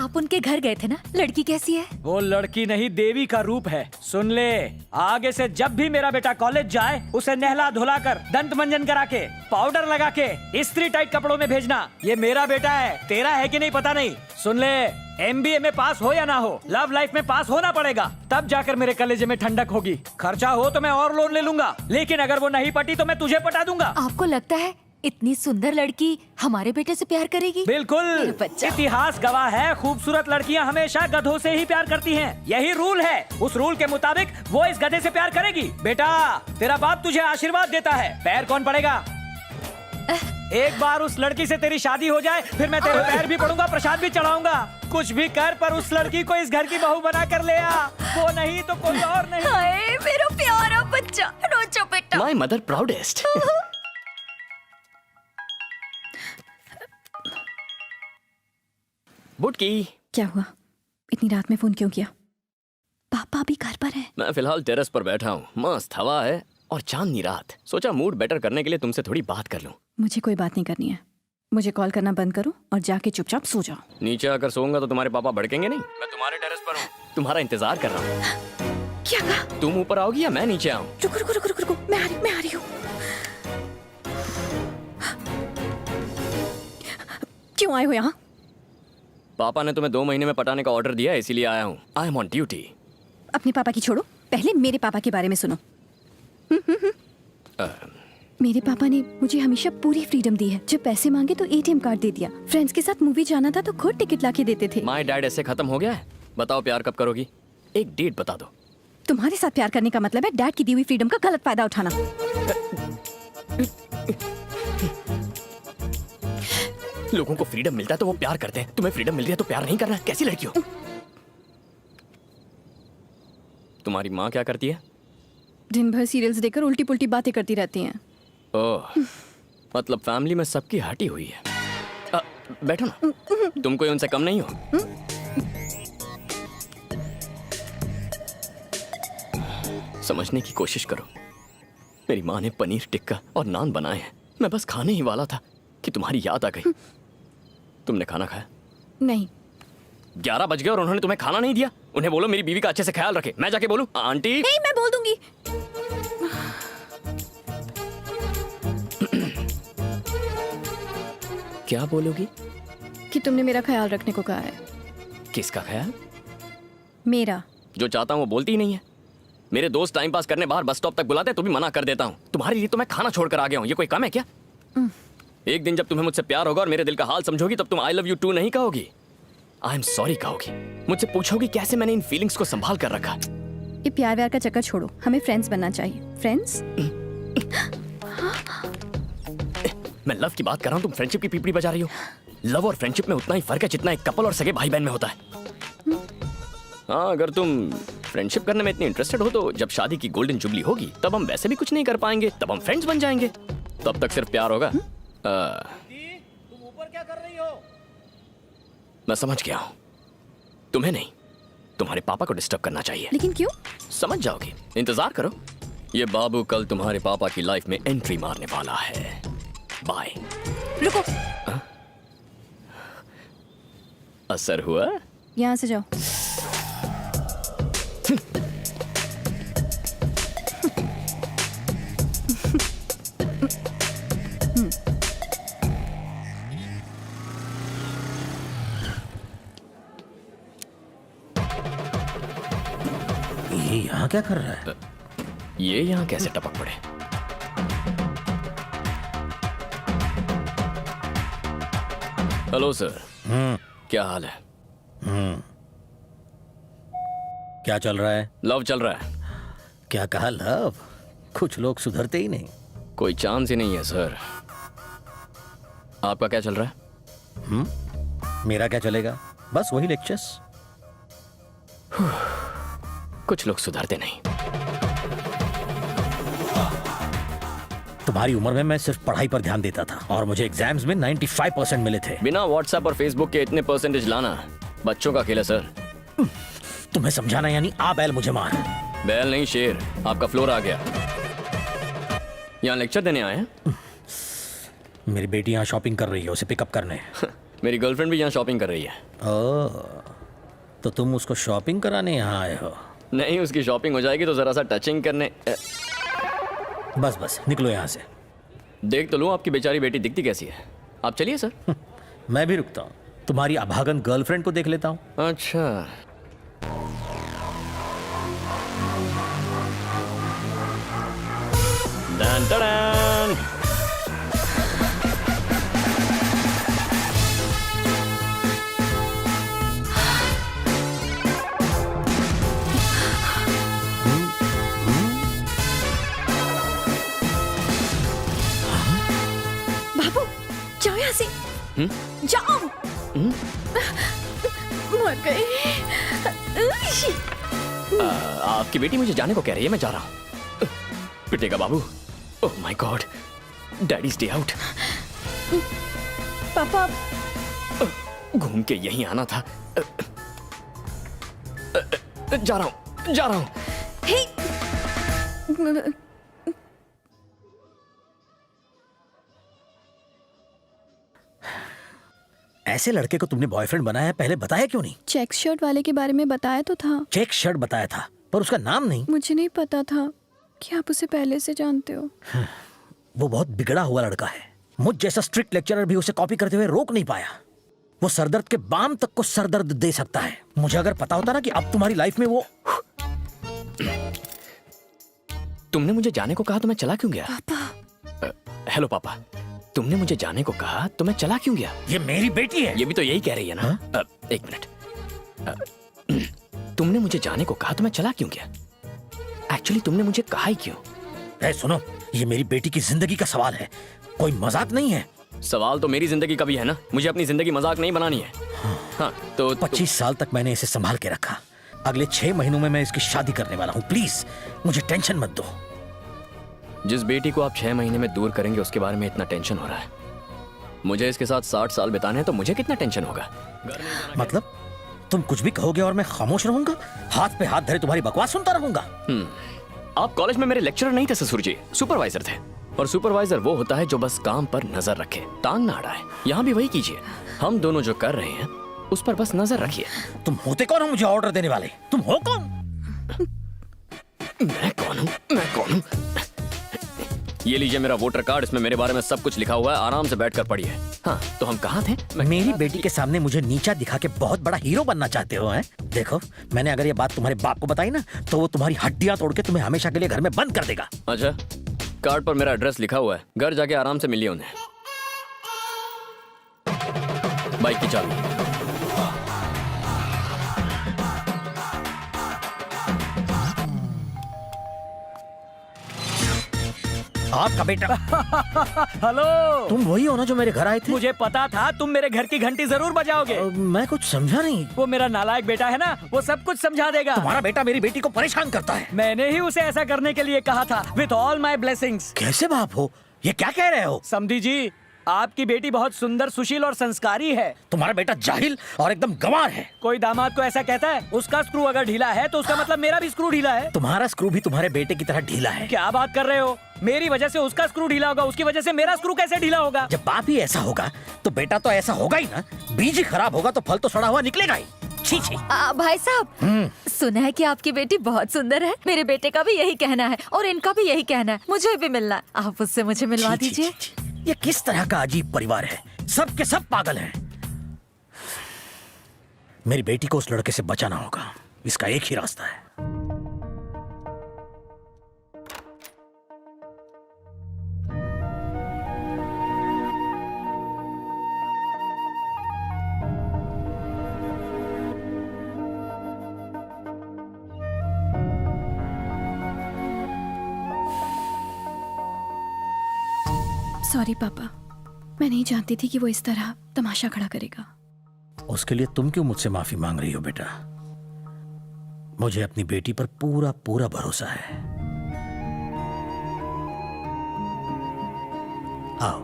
आप उनके घर गए थे ना? लड़की कैसी है? वो लड़की नहीं, देवी का रूप है। सुन ले, आगे से जब भी मेरा बेटा कॉलेज जाए उसे नहला धुला कर, दंत मंजन करा के, पाउडर लगा के, इस्त्री टाइट कपड़ों में भेजना। ये मेरा बेटा है, तेरा है कि नहीं पता नहीं। सुन ले, एमबीए में पास हो या ना हो, लव लाइफ में पास होना पड़ेगा, तब जाकर मेरे कलेजे में ठंडक होगी। खर्चा हो तो मैं और लोन ले लूंगा, लेकिन अगर वो नहीं पटी तो मैं तुझे पटा दूंगा। आपको लगता है इतनी सुंदर लड़की हमारे बेटे से प्यार करेगी? बिल्कुल। इतिहास गवाह है, खूबसूरत लड़कियां हमेशा गधों से ही प्यार करती हैं। यही रूल है। उस रूल के मुताबिक वो इस गधे से प्यार करेगी। बेटा, तेरा बाप तुझे आशीर्वाद देता है। पैर कौन पड़ेगा? एक बार उस लड़की से तेरी शादी हो जाए, फिर मैं तेरे पैर भी पड़ूंगा, प्रसाद भी चढ़ाऊंगा। कुछ भी कर, पर उस लड़की को इस घर की बहू बना कर ले आ। वो नहीं तो कोई और नहीं। हाय मेरा प्यारा बच्चा, रोचो बेटा। My mother proudest. बुटकी, क्या हुआ? इतनी रात में फोन क्यों किया? पापा भी घर पर है। मैं फिलहाल टेरेस पर बैठा हूँ, मस्त हवा है और चांदनी रात। सोचा मूड बेटर करने के लिए तुमसे थोड़ी बात कर लूं। मुझे कोई बात नहीं करनी है। मुझे कॉल करना बंद करो और जाके चुपचाप सो जाओ। नीचे आकर सोऊंगा तो तुम्हारे पापा भड़केंगे नहीं? मैं तुम्हारे टेरेस पर हूँ, तुम्हारा इंतजार कर रहा हूँ। क्या कहा? तुम ऊपर आओगी या मैं नीचे आऊँ? रुको रुको रुको रुको, मैं आ रही हूँ। क्यों आए हो यहाँ? पापा ने तुम्हें 2 महीने में पटाने का ऑर्डर दिया है, इसीलिए आया हूँ। I am on duty. अपने पापा की छोड़ो, पहले मेरे पापा के बारे में सुनो। मेरे पापा ने मुझे हमेशा पूरी फ्रीडम दी है। जब पैसे मांगे तो एटीएम कार्ड दे दिया। फ्रेंड्स के साथ मूवी जाना था तो खुद टिकट लाके देते थे। माय डैड ऐसे खत्म हो गया है? बताओ प्यार कब करोगी? एक डेट बता दो। तुम्हारे साथ प्यार करने का मतलब है डैड की दी हुई फ्रीडम का गलत फायदा उठाना। लोगों को फ्रीडम मिलता है तो वो प्यार करते हैं, तुम्हें फ्रीडम मिल रही है तो प्यार नहीं करना? कैसी लड़की हो? तुम्हारी माँ क्या करती है? दिन भर सीरियल्स देखकर उल्टी पुल्टी बातें करती रहती हैं। ओह, मतलब फैमिली में सबकी हटी हुई है। बैठो ना, तुम कोई उनसे कम नहीं हो। समझने की कोशिश करो। मेरी माँ ने पनीर टिक्का और नान बनाए हैं, मैं बस खाने ही वाला था कि तुम्हारी याद आ गई। तुमने खाना खाया? नहीं। 11 बज गए और उन्होंने तुम्हें खाना नहीं दिया। उन्हें बोलो मेरी बीवी का अच्छे से ख्याल रखे। मैं जाके बोलूं? आंटी नहीं, मैं बोल दूंगी। क्या बोलोगी? कि तुमने मेरा ख्याल रखने को कहा है। किसका ख्याल? मेरा। जो चाहता हूँ वो बोलती ही नहीं है। मेरे दोस्त टाइम पास करने बाहर बस स्टॉप तक बुलाते हैं तो भी मना कर देता हूँ। तुम्हारे लिए तो मैं खाना छोड़कर आ गया हूँ, ये कोई कम है क्या? एक दिन जब तुम्हें मुझसे प्यार होगा और मेरे दिल का हाल समझोगी तब तुम आई लव यू टू नहीं कहोगी, आई एम सॉरी कहोगी। मुझसे पूछोगी कैसे मैंने इन फीलिंग्स को संभाल कर रखा। ये प्यार व्यार का चक्कर छोड़ो, हमें फ्रेंड्स बनना चाहिए। फ्रेंड्स? मैं लव की बात कर रहा हूँ, तुम फ्रेंडशिप की पीपड़ी बजा रही हो। लव और फ्रेंडशिप में उतना ही फर्क है जितना एक कपल और सगे भाई बहन में होता है। हाँ, अगर तुम फ्रेंडशिप करने में इतनी इंटरेस्टेड हो तो जब शादी की गोल्डन जुबली होगी तब हम वैसे भी कुछ नहीं कर पाएंगे, तब हम फ्रेंड्स बन जाएंगे। तब तक सिर्फ प्यार होगा। तुम ऊपर क्या कर रही हो? मैं समझ गया हूँ, तुम्हें नहीं तुम्हारे पापा को डिस्टर्ब करना चाहिए। लेकिन क्यों? समझ जाओगी, इंतजार करो। ये बाबू कल तुम्हारे पापा की लाइफ में एंट्री मारने वाला है। बाय। रुको। असर हुआ? यहाँ से जाओ। ये यहाँ क्या कर रहा है? ये यहाँ कैसे टपक पड़े? Hello sir. क्या हाल है? क्या चल रहा है? लव चल रहा है। क्या कहा लव? कुछ लोग सुधरते ही नहीं। कोई चांस ही नहीं है सर। आपका क्या चल रहा है? मेरा क्या चलेगा? बस वही लेक्चर्स। कुछ लोग सुधरते नहीं। तुम्हारी उम्र में मैं सिर्फ पढ़ाई पर ध्यान देता था और मुझे एग्जाम्स में 95% मिले थे। बिना व्हाट्सएप और फेसबुक के इतने परसेंटेज लाना बच्चों का खेल है सर। तुम्हें समझाना यानी आ बैल मुझे मार। बैल नहीं शेर, आपका फ्लोर आ गया। यहाँ लेक्चर देने आए हैं? मेरी बेटी यहाँ शॉपिंग कर रही है, उसे पिकअप करने। मेरी गर्लफ्रेंड भी यहाँ शॉपिंग कर रही है। ओह, तो तुम उसको शॉपिंग कराने यहाँ आए हो? नहीं, उसकी शॉपिंग हो जाएगी तो जरा सा टचिंग करने। बस बस निकलो यहाँ से। देख तो लूं आपकी बेचारी बेटी दिखती कैसी है। आप चलिए सर। मैं भी रुकता हूँ, तुम्हारी अभागन गर्लफ्रेंड को देख लेता हूँ। अच्छा, डन डन। बाबू, जाओ यहाँ से। जाओ। मर गई। आपकी बेटी मुझे जाने को कह रही है, मैं जा रहा हूँ। पिटेगा बाबू। Oh my God, daddy stay out. पापा घूम के यहीं आना था। जा रहा हूँ, जा रहा हूँ। हे ऐसे लड़के को तुमने बॉयफ्रेंड बनाया है, पहले बताया क्यों नहीं? चेक शर्ट वाले के बारे में बताया तो था। चेक शर्ट बताया था पर उसका नाम नहीं। मुझे नहीं पता था कि आप उसे पहले से जानते हो। वो बहुत बिगड़ा हुआ लड़का है। मुझ जैसा स्ट्रिक्ट लेक्चरर भी उसे कॉपी करते हुए रोक नहीं पाया। वो सरदर्द के बाम तक को सरदर्द दे सकता है। मुझे अगर पता होता ना कि अब तुम्हारी लाइफ में वो। तुमने मुझे जाने को कहा तो मैं चला क्यों गया? पापा। हेलो पापा, तुमने मुझे जाने को कहा तो मैं चला क्यों गया? ये मेरी बेटी है। ये भी तो यही कह रही है ना? एक मिनट। तुमने मुझे जाने को कहा तो मैं चला क्यों गया? एक्चुअली तुमने मुझे कहा ही क्यों? सुनो, ये मेरी बेटी की जिंदगी का सवाल है, कोई मजाक नहीं है। सवाल तो मेरी जिंदगी का भी है ना। मुझे अपनी जिंदगी मजाक नहीं बनानी है। हाँ, तो 25 साल तक मैंने इसे संभाल के रखा। अगले 6 महीनों में मैं इसकी शादी करने वाला हूँ। प्लीज मुझे टेंशन मत दो। जिस बेटी को आप 6 महीने में दूर करेंगे उसके बारे में इतना टेंशन हो रहा है। मुझे इसके साथ 60 साल बिताने हैं तो मुझे कितना टेंशन होगा? मतलब तुम कुछ भी कहोगे और मैं खामोश रहूंगा? हाथ पे हाथ धरे तुम्हारी बकवास सुनता रहूंगा? आप कॉलेज में मेरे लेक्चरर नहीं थे ससुर जी, सुपरवाइजर थे। और सुपरवाइजर वो होता है जो बस काम पर नजर रखे, टांग ना अड़ाए। यहाँ भी वही कीजिए। हम दोनों जो कर रहे हैं उस पर बस नजर रखिए। तुम होते कौन हो मुझे ऑर्डर देने वाले? तुम हो कौन? मैं कौन हूँ? मैं कौन हूँ? ये लीजिए मेरा वोटर कार्ड, इसमें मेरे बारे में सब कुछ लिखा हुआ है। आराम से बैठकर पढ़िए। हाँ, तो हम कहाँ थे? मेरी बेटी के सामने मुझे नीचा दिखा के बहुत बड़ा हीरो बनना चाहते हो, हैं? देखो, मैंने अगर ये बात तुम्हारे बाप को बताई ना तो वो तुम्हारी हड्डियां तोड़ के तुम्हें हमेशा के लिए घर में बंद कर देगा। अच्छा, कार्ड पर मेरा एड्रेस लिखा हुआ है। घर जाके आराम से मिलिए उन्हें। बाइक की चाबी। आपका बेटा। हेलो, तुम वही हो ना जो मेरे घर आए थे? मुझे पता था तुम मेरे घर की घंटी जरूर बजाओगे। मैं कुछ समझा नहीं। वो मेरा नालायक बेटा है ना, वो सब कुछ समझा देगा। तुम्हारा बेटा मेरी बेटी को परेशान करता है। मैंने ही उसे ऐसा करने के लिए कहा था। With all my blessings. कैसे बाप हो? ये क्या कह रहे हो? समधी जी, आपकी बेटी बहुत सुंदर, सुशील और संस्कारी है। तुम्हारा बेटा जाहिल और एकदम गंवार है। कोई दामाद को ऐसा कहता है? उसका स्क्रू अगर ढीला है तो उसका मतलब मेरा भी स्क्रू ढीला है। तुम्हारा स्क्रू भी तुम्हारे बेटे की तरह ढीला है। क्या बात कर रहे हो? मेरी वजह से उसका स्क्रू ढीला होगा, उसकी वजह से मेरा स्क्रू कैसे ढीला होगा? जब बाप ही ऐसा होगा तो बेटा तो ऐसा होगा ही ना। बीज ही खराब होगा तो फल तो सड़ा हुआ निकलेगा ही। छी छी। भाई साहब, सुना है कि आपकी बेटी बहुत सुंदर है। मेरे बेटे का भी यही कहना है और इनका भी यही कहना है। मुझे भी मिलना है। आप उससे मुझे मिलवा दीजिए। ये किस तरह का अजीब परिवार है? सब के सब पागल हैं। मेरी बेटी को उस लड़के से बचाना होगा। इसका एक ही रास्ता है। सॉरी पापा, मैं नहीं जानती थी कि वो इस तरह तमाशा खड़ा करेगा। उसके लिए तुम क्यों मुझसे माफी मांग रही हो बेटा? मुझे अपनी बेटी पर पूरा पूरा भरोसा है। आओ,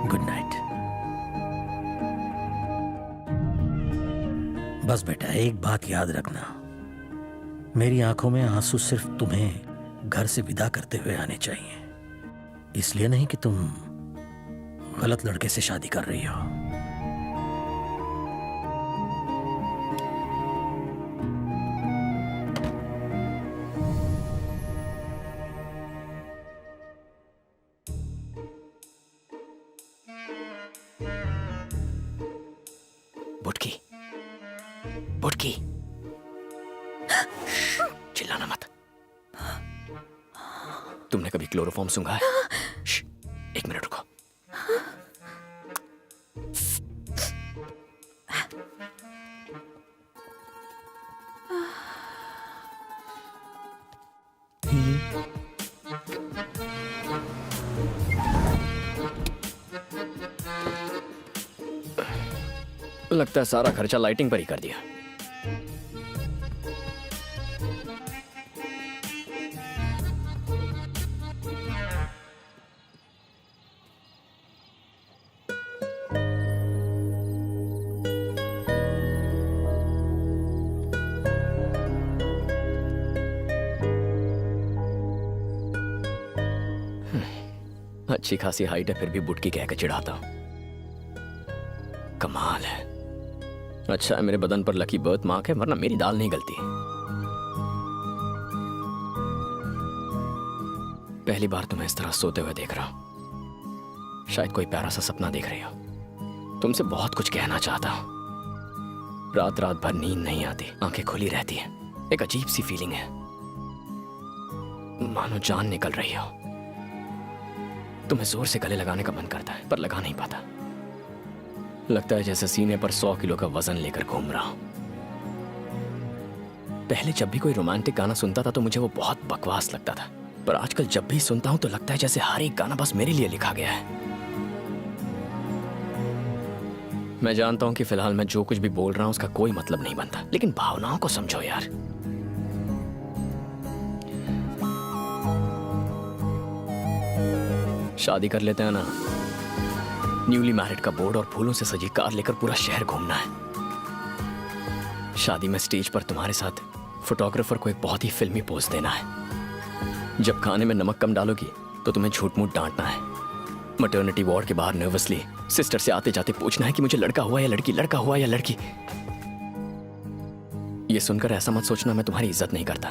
गुड नाइट। बस बेटा, एक बात याद रखना, मेरी आंखों में आंसू सिर्फ तुम्हें घर से विदा करते हुए आने चाहिए। इसलिए नहीं कि तुम गलत लड़के से शादी कर रही हो। बुटकी, बुटकी, चिल्लाना मत। तुमने कभी क्लोरोफॉर्म सूंघा है? एक मिनट रुको। लगता है सारा खर्चा लाइटिंग पर ही कर दिया। अच्छी खासी हाइट है फिर भी बुटकी कह के चिढ़ाता हूं। कमाल है। अच्छा है मेरे बदन पर लकी बर्थ मार्क है, वरना मेरी दाल नहीं गलती। पहली बार तुम्हें इस तरह सोते हुए देख रहा हूं। शायद कोई प्यारा सा सपना देख रही हो। तुमसे बहुत कुछ कहना चाहता हूं। रात रात भर नींद नहीं आती, आंखें खुली रहती हैं। एक अजीब सी फीलिंग है, मानो जान निकल रही हो। तुम्हें जोर से गले लगाने का मन करता है पर लगा नहीं पाता। लगता है जैसे सीने पर 100 किलो का वजन लेकर घूम रहा हूं। पहले जब भी कोई रोमांटिक गाना सुनता था तो मुझे वो बहुत बकवास लगता था, पर आजकल जब भी सुनता हूं तो लगता है जैसे हर एक गाना बस मेरे लिए लिखा गया है। मैं जानता हूं कि फिलहाल मैं जो कुछ भी बोल रहा हूं उसका कोई मतलब नहीं बनता, लेकिन भावनाओं को समझो यार। शादी कर लेते हैं ना। न्यूली मैरिड का बोर्ड और फूलों से सजी कार लेकर पूरा शहर घूमना है। शादी में स्टेज पर तुम्हारे साथ फोटोग्राफर को एक बहुत ही फिल्मी पोज देना है। जब खाने में नमक कम डालोगी तो तुम्हें झूठ मूठ डांटना है। मैटरनिटी वार्ड के बाहर नर्वसली सिस्टर से आते जाते पूछना है कि मुझे लड़का हुआ या लड़की, लड़का हुआ या लड़की। ये सुनकर ऐसा मत सोचना मैं तुम्हारी इज्जत नहीं करता।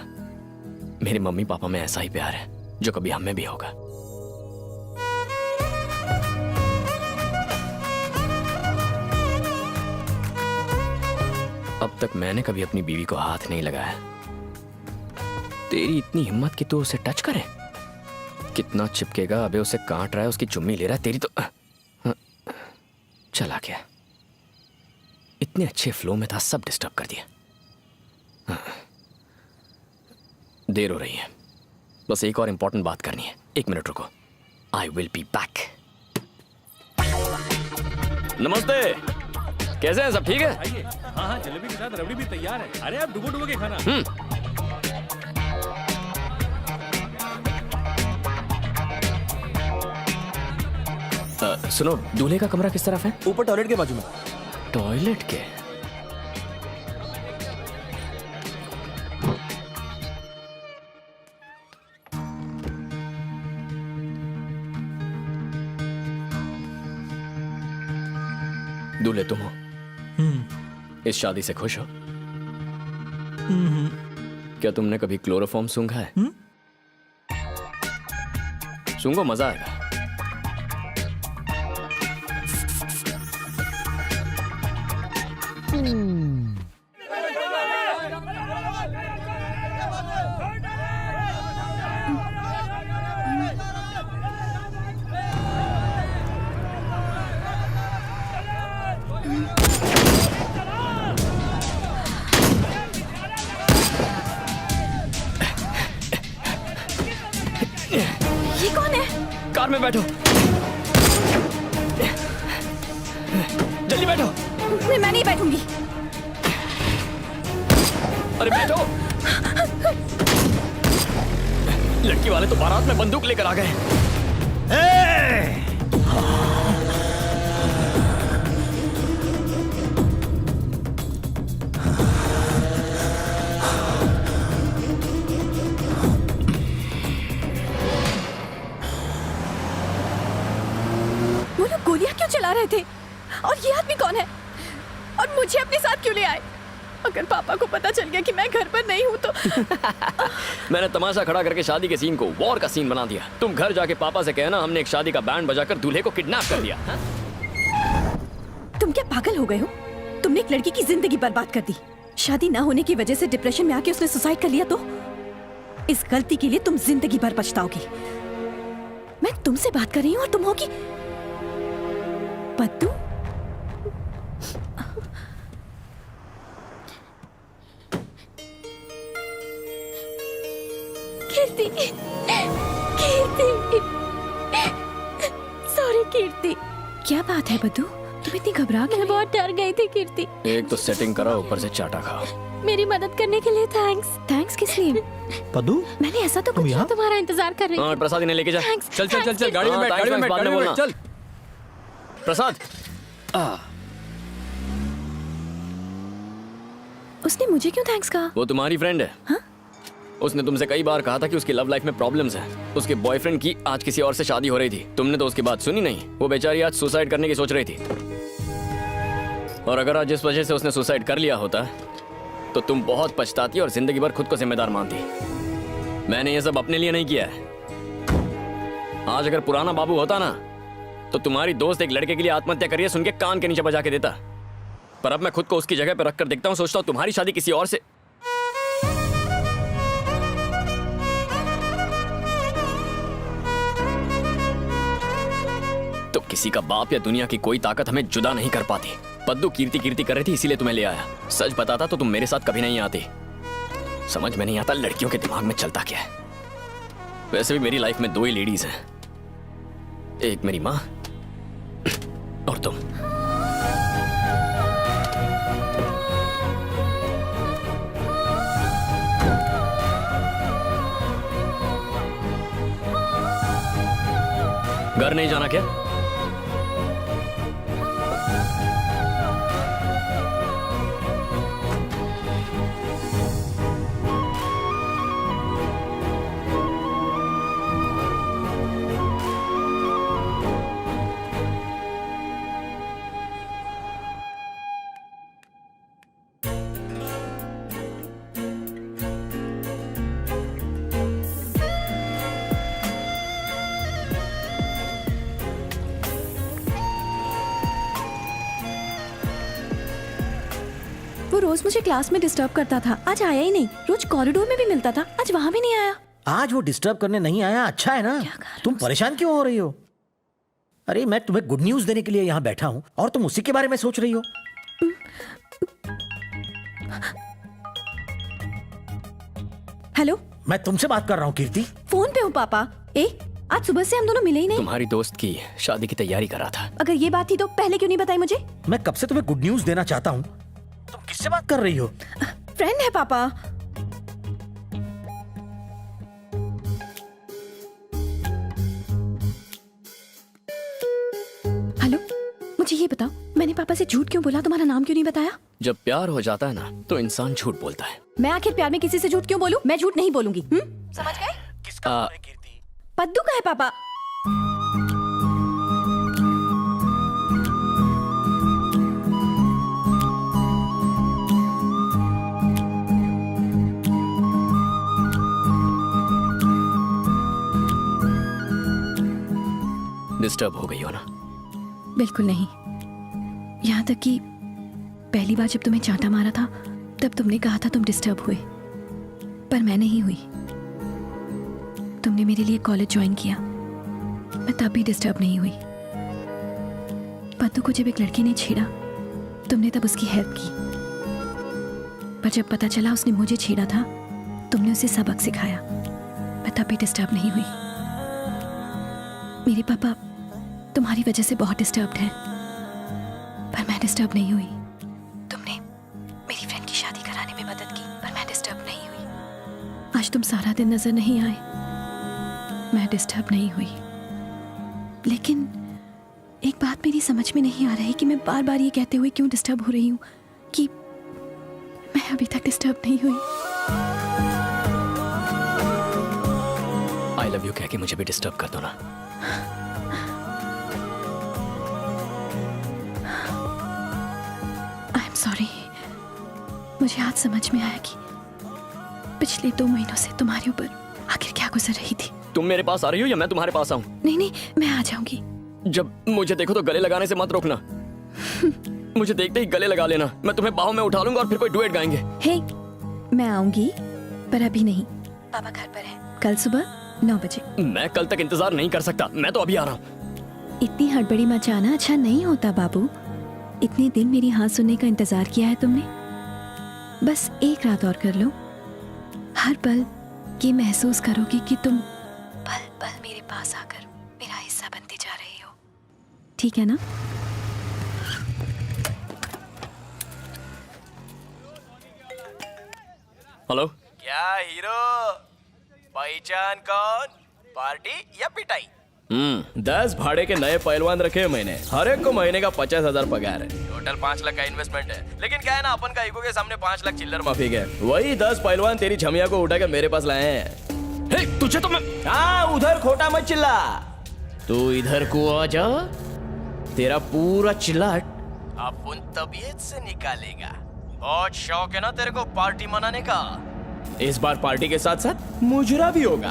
मेरे मम्मी पापा में ऐसा ही प्यार है जो कभी हमें भी होगा। अब तक मैंने कभी अपनी बीवी को हाथ नहीं लगाया। तेरी इतनी हिम्मत कि तू उसे टच करे? कितना चिपकेगा? अबे उसे काट रहा है, उसकी चुम्मी ले रहा है। तेरी तो चला गया। इतने अच्छे फ्लो में था, सब डिस्टर्ब कर दिया। देर हो रही है, बस एक और इंपॉर्टेंट बात करनी है। 1 मिनट रुको, आई विल बी बैक। नमस्ते, कैसे हैं? सब ठीक है? आइए। हाँ हाँ, जलेबी के साथ रबड़ी भी तैयार है। अरे आप डुबो डुबो के खाना। सुनो, दूल्हे का कमरा किस तरफ है? ऊपर टॉयलेट के बाजू में। टॉयलेट के? दूल्हे तुम हो? इस शादी से खुश हो? क्या तुमने कभी क्लोरोफॉर्म सूंघा है? सूंघो, मजा आएगा। ये कौन है? कार में बैठो, जल्दी बैठो। मैं नहीं बैठूंगी। अरे बैठो। लड़की वाले तो बारात में बंदूक लेकर आ गए। वो लोग गोलियां क्यों चला रहे थे? और ये आदमी कौन है? और मुझे अपने साथ क्यों ले आए? अगर पापा को पता चल गया कि मैं घर पर नहीं हूँ तो मैंने तमाशा खड़ा करके शादी के सीन को वॉर का सीन बना दिया। तुम घर जाके पापा से कहना हमने एक शादी का बैंड बजाकर दूल्हे को किडनैप कर दिया। तुम क्या पागल हो गए हो? तुमने एक लड़की की जिंदगी बर्बाद कर दी। शादी ना होने की वजह से डिप्रेशन में आके उसने सुसाइड कर लिया तो इस गलती के लिए तुम जिंदगी भर पछताओगी। मैं तुमसे बात कर रही हूँ और तुम होगी पद्दू। कीर्ति, कीर्ति, सॉरी कीर्ति। क्या बात है बद्दू? तुम इतनी घबरा मैं बहुत डर गई थी कीर्ति। एक तो सेटिंग करा, ऊपर से चाटा खाओ। मेरी मदद करने के लिए थैंक्स। थैंक्स किस लिए? पद्दू, मैंने ऐसा तो कुछ यहाँ? तुम्हारा इंतजार कर रही हाँ, हूँ। प्रसाद इन्हें लेके जा। Thanks, चल चल चल चल, गाड़ी में हाँ, बैठ, गाड़ी में बैठ, बाद में गाड़ी में बैठ, बोलना। चल। प्रसाद, उसने मुझे क्यों थैंक्स कहा? वो तुम्हारी फ्रेंड है। हाँ? उसने तुमसे कई बार कहा था कि उसकी लव लाइफ में प्रॉब्लम्स हैं। उसके बॉयफ्रेंड की आज किसी और से शादी हो रही थी। तुमने तो उसकी बात सुनी नहीं। वो बेचारी आज सुसाइड करने की सोच रही थी। और अगर आज जिस वजह से उसने सुसाइड कर लिया होता तो तुम बहुत पछताती और जिंदगी भर खुद को जिम्मेदार मानती। मैंने ये सब अपने लिए नहीं किया है। आज अगर पुराना बाबू होता ना तो तुम्हारी दोस्त एक लड़के के लिए आत्महत्या करिए सुन के कान के नीचे बजा के देता। पर अब मैं खुद को उसकी जगह पर रखकर देखता हूँ, सोचता हूँ तुम्हारी शादी किसी और से। तो किसी का बाप या दुनिया की कोई ताकत हमें जुदा नहीं कर पाती। पद्दू कीर्ति कीर्ति कर रही थी, इसीलिए तुम्हें ले आया। सच बताता तो तुम मेरे साथ कभी नहीं आती। समझ में नहीं आता लड़कियों के दिमाग में चलता क्या है। वैसे भी मेरी लाइफ में दो ही लेडीज हैं, एक मेरी माँ और तुम। घर नहीं जाना क्या? वो रोज मुझे क्लास में डिस्टर्ब करता था, आज आया ही नहीं। रोज कॉरिडोर में भी मिलता था, आज वहाँ भी नहीं आया। आज वो डिस्टर्ब करने नहीं आया, अच्छा है ना? तुम परेशान क्यों हो रही हो? अरे मैं तुम्हें गुड न्यूज देने के लिए यहाँ बैठा हूँ और तुम उसी के बारे में सोच रही हो। हेलो, मैं तुमसे बात कर रहा हूँ कीर्ति। फोन पे हूँ पापा। आज सुबह से हम दोनों मिले ही नहीं। तुम्हारी दोस्त की शादी की तैयारी कर रहा था। अगर ये बात थी तो पहले क्यों नहीं बताई मुझे? मैं कब से तुम्हें गुड न्यूज देना चाहता हूँ, तुम किससे बात कर रही हो? फ्रेंड है पापा। हेलो, मुझे ये बताओ, मैंने पापा से झूठ क्यों बोला? तुम्हारा नाम क्यों नहीं बताया? जब प्यार हो जाता है ना तो इंसान झूठ बोलता है। मैं आखिर प्यार में किसी से झूठ क्यों बोलूं? मैं झूठ नहीं बोलूंगी। समझ गए? किसका फोन है कीर्ति? पद्दू का है पापा। डिस्टर्ब हो गई हो ना? बिल्कुल नहीं। यहाँ तक कि पहली बार जब तुम्हें चांटा मारा था तब तुमने कहा था तुम डिस्टर्ब हुए, पर मैं नहीं हुई। तुमने मेरे लिए कॉलेज ज्वाइन किया, मैं तब भी डिस्टर्ब नहीं हुई। पद्दू को जब एक लड़की ने छेड़ा तुमने तब उसकी हेल्प की, पर जब पता चला उसने मुझे छेड़ा था तुमने उसे सबक सिखाया। मैं तब भी डिस्टर्ब नहीं हुई। मेरे पापा तुम्हारी वजह से बहुत डिस्टर्ब्ड हैं, पर मैं डिस्टर्ब नहीं हुई। तुमने मेरी फ्रेंड की शादी कराने में मदद की, पर मैं डिस्टर्ब नहीं हुई। आज तुम सारा दिन नजर नहीं आए, मैं डिस्टर्ब नहीं हुई। लेकिन एक बात मेरी समझ में नहीं आ रही कि मैं बार बार ये कहते हुए क्यों डिस्टर्ब हो रही हूँ कि मैं अभी तक डिस्टर्ब नहीं हुई। आई लव यू कह के मुझे भी डिस्टर्ब कर दो ना। I am sorry. मुझे आज समझ में आया कि पिछले 2 महीनों से तुम्हारे ऊपर आखिर क्या गुजर रही थी। तुम मेरे पास आ रही हो या मैं तुम्हारे पास आऊं? नहीं नहीं, मैं आ जाऊंगी। जब मुझे देखो तो गले लगाने से मत रोकना। मुझे देखते ही गले लगा लेना, मैं तुम्हें बाहों में उठा लूंगा और फिर कोई डुएट गाएंगे। हे, मैं आऊंगी पर अभी नहीं। पापा घर पर है, कल सुबह 9 बजे। मैं कल तक इंतजार नहीं कर सकता, मैं तो अभी आ रहा हूँ। इतनी हड़बड़ी मचाना अच्छा नहीं होता बाबू। इतने दिन मेरी हाँ सुनने का इंतजार किया है तुमने, बस एक रात और कर लो। हर पल ये महसूस करोगी कि तुम पल पल मेरे पास आकर मेरा हिस्सा बनते जा रही हो। ठीक है ना? हेलो। क्या हीरो, पहचान कौन, पार्टी या पिटाई? 10 भाड़े के नए पहलवान रखे हैं मैंने, हर एक को महीने का 50,000 पगार है। टोटल 5 लाख का इन्वेस्टमेंट है, लेकिन क्या है ना, अपन का ईगो के सामने 5 लाख चिल्लर माफी है, वही 10 पहलवान तेरी झमिया को उठा के मेरे पास लाए हैं। हे, तुझे तो मैं हाँ, उधर खोटा मत चिल्ला। तू इधर को आ जा, तेरा पूरा चिल्लाट अपन तबीयत से निकालेगा। बहुत शौक है ना तेरे को पार्टी मनाने का? इस बार पार्टी के साथ साथ मुजरा भी होगा।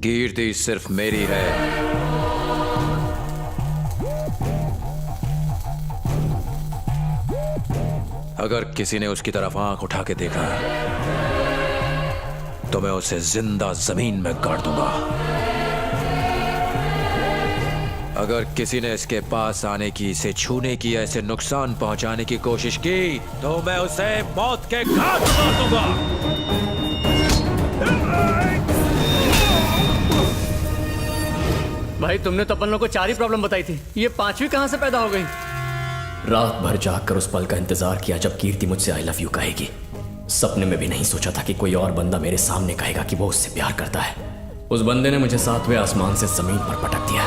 कीर्ति सिर्फ मेरी है। अगर किसी ने उसकी तरफ आंख उठा के देखा तो मैं उसे जिंदा जमीन में गाड़ दूंगा। अगर किसी ने इसके पास आने की, इसे छूने की, ऐसे नुकसान पहुंचाने की कोशिश की तो मैं उसे मौत के घाट उतार दूंगा। भाई तुमने तो अपन लोगों को 4 ही प्रॉब्लम बताई थी, ये 5वीं कहां से पैदा हो गई? रात भर जाग कर उस पल का इंतजार किया जब कीर्ति मुझसे आई लव यू कहेगी। सपने में भी नहीं सोचा था कि कोई और बंदा मेरे सामने कहेगा कि वो उससे प्यार करता है। उस बंदे ने मुझे 7वें आसमान से जमीन पर पटक दिया।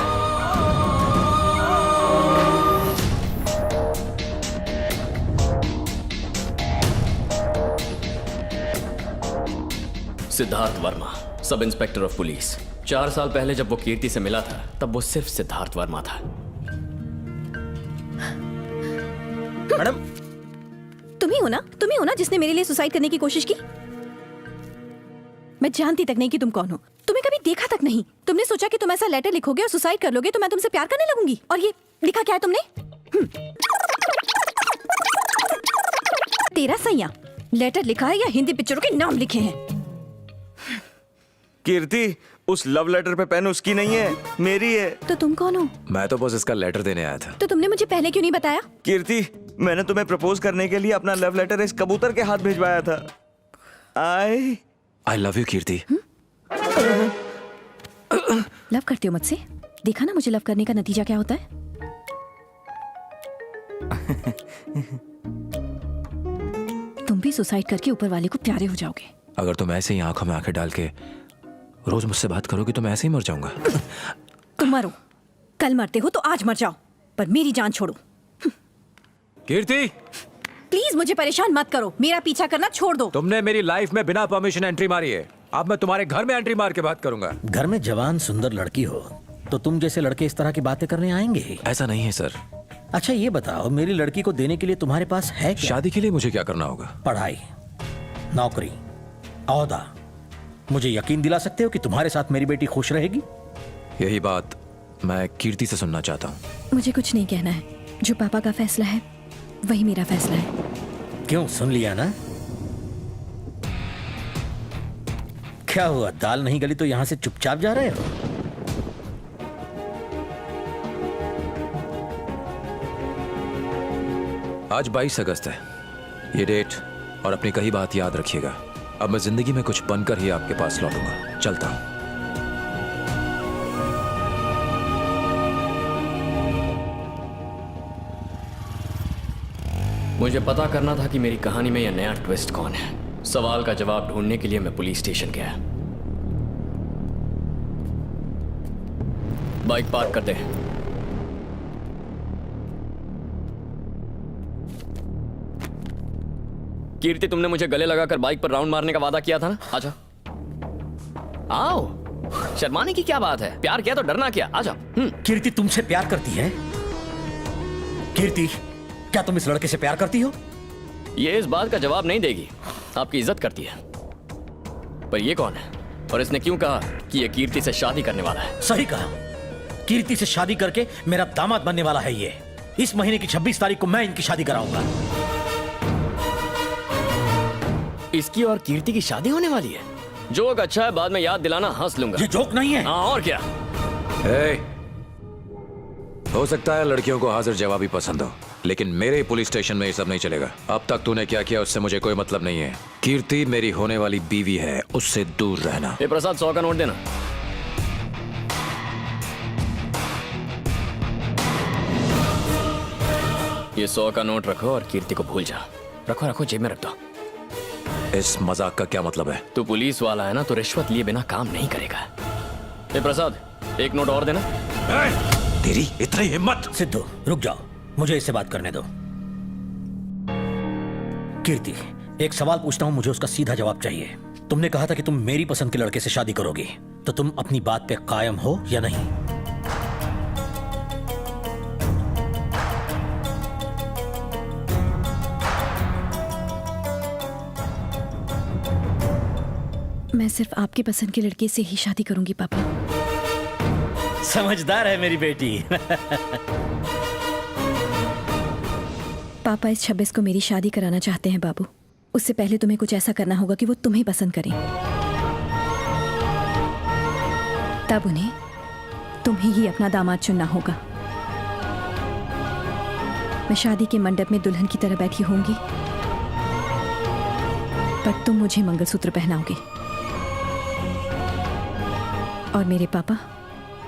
Siddharth Verma, sub inspector of police. 4 साल पहले जब वो कीर्ति से मिला था तब वो सिर्फ सिद्धार्थ वर्मा था। मैडम, तुम ही हो ना जिसने मेरे लिए सुसाइड करने की कोशिश की? मैं जानती तक नहीं कि तुम कौन हो, तुम्हें कभी देखा तक नहीं। तुमने सोचा कि तुम ऐसा लेटर लिखोगे और सुसाइड कर लोगे तो मैं तुमसे प्यार करने लगूंगी। और ये लिखा क्या है तुमने? तेरा सैया लेटर लिखा है या हिंदी पिक्चरों के नाम लिखे हैं? कीर्ति, उस लव लेटर पे पेन उसकी नहीं है, मेरी है। तो तुम कौन हो? मैं तो बस इसका लेटर देने आया था। तो तुमने मुझे पहले क्यों नहीं बताया? कीर्ति, मैंने तुम्हें प्रपोज करने के लिए अपना लव लेटर इस कबूतर के हाथ भिजवाया था। आई लव यू कीर्ति। लव करते हो मुझसे? देखा ना मुझे लव करने का नतीजा क्या होता है। तुम भी सुसाइड करके ऊपर वाले को प्यारे हो जाओगे। अगर तुम ऐसे ही आंखों में आंखें डाल के रोज मुझसे बात करोगी तो मैं ऐसे ही मर जाऊंगा। तुम मरो, कल मरते हो तो आज मर जाओ, पर मेरी जान छोड़ो। कीर्ति, प्लीज मुझे परेशान मत करो, मेरा पीछा करना छोड़ दो। तुमने मेरी लाइफ में बिना परमिशन एंट्री मारी है, अब मैं तुम्हारे घर में एंट्री मार के बात करूंगा। घर में जवान सुंदर लड़की हो तो तुम जैसे लड़के इस तरह की बातें करने आएंगे ही? ऐसा नहीं है सर। अच्छा ये बताओ, मेरी लड़की को देने के लिए तुम्हारे पास है क्या? शादी के लिए मुझे क्या करना होगा? पढ़ाई, नौकरी, औहदा। मुझे यकीन दिला सकते हो कि तुम्हारे साथ मेरी बेटी खुश रहेगी? यही बात मैं कीर्ति से सुनना चाहता हूँ। मुझे कुछ नहीं कहना है, जो पापा का फैसला है वही मेरा फैसला है। क्यों, सुन लिया ना? क्या हुआ, दाल नहीं गली तो यहां से चुपचाप जा रहे हो? आज 22 अगस्त है, ये डेट और अपनी कही बात याद रखिएगा। अब मैं जिंदगी में कुछ बनकर ही आपके पास लौटूंगा। चलता हूं। मुझे पता करना था कि मेरी कहानी में यह नया ट्विस्ट कौन है। सवाल का जवाब ढूंढने के लिए मैं पुलिस स्टेशन गया। बाइक पार्क कर दे। कीर्ति, तुमने मुझे गले लगाकर बाइक पर राउंड मारने का वादा किया था ना? आजा। आओ, शर्माने की क्या बात है? प्यार किया तो डरना क्या? आजा। कीर्ति तुमसे प्यार करती है? कीर्ति, क्या तुम इस लड़के से प्यार करती हो? ये इस बात का जवाब नहीं देगी। आपकी इज्जत करती है। पर ये कौन है और इसने क्यों कहा कि ये कीर्ति से शादी करने वाला है? सही कहा, कीर्ति से शादी करके मेरा दामाद बनने वाला है ये। इस महीने की 26 तारीख को मैं इनकी शादी कराऊंगा। इसकी और कीर्ति की शादी होने वाली है। जोक अच्छा है, बाद में याद दिलाना, हंस लूंगा। ये जोक नहीं है। हाँ, और क्या? हो सकता है लड़कियों को हाजिर जवाबी पसंद हो, लेकिन मेरे पुलिस स्टेशन में ये सब नहीं चलेगा। अब तक तूने क्या किया उससे मुझे कोई मतलब नहीं है। कीर्ति मेरी होने वाली बीवी है, उससे दूर रहना। ये प्रसाद, 100 का नोट देना। ये 100 का नोट रखो और कीर्ति को भूल जा। रखो रखो, जेब में रख दो। इस मजाक का क्या मतलब है? तू पुलिस वाला है ना, तो रिश्वत लिए बिना काम नहीं करेगा। ये प्रसाद, एक नोट और देना। तेरी इतनी हिम्मत! सिद्धू रुक जाओ, मुझे इससे बात करने दो। कीर्ति, एक सवाल पूछता हूं, मुझे उसका सीधा जवाब चाहिए। तुमने कहा था कि तुम मेरी पसंद के लड़के से शादी करोगी, तो तुम अपनी बात पे कायम हो या नहीं? मैं सिर्फ आपकी पसंद के लड़के से ही शादी करूंगी पापा। समझदार है मेरी बेटी। पापा इस 26 को मेरी शादी कराना चाहते हैं बाबू। उससे पहले तुम्हें कुछ ऐसा करना होगा कि वो तुम्हें पसंद करें। तब उन्हें तुम्हें ही अपना दामाद चुनना होगा। मैं शादी के मंडप में दुल्हन की तरह बैठी होंगी, पर तुम मुझे मंगलसूत्र पहनाओगे और मेरे पापा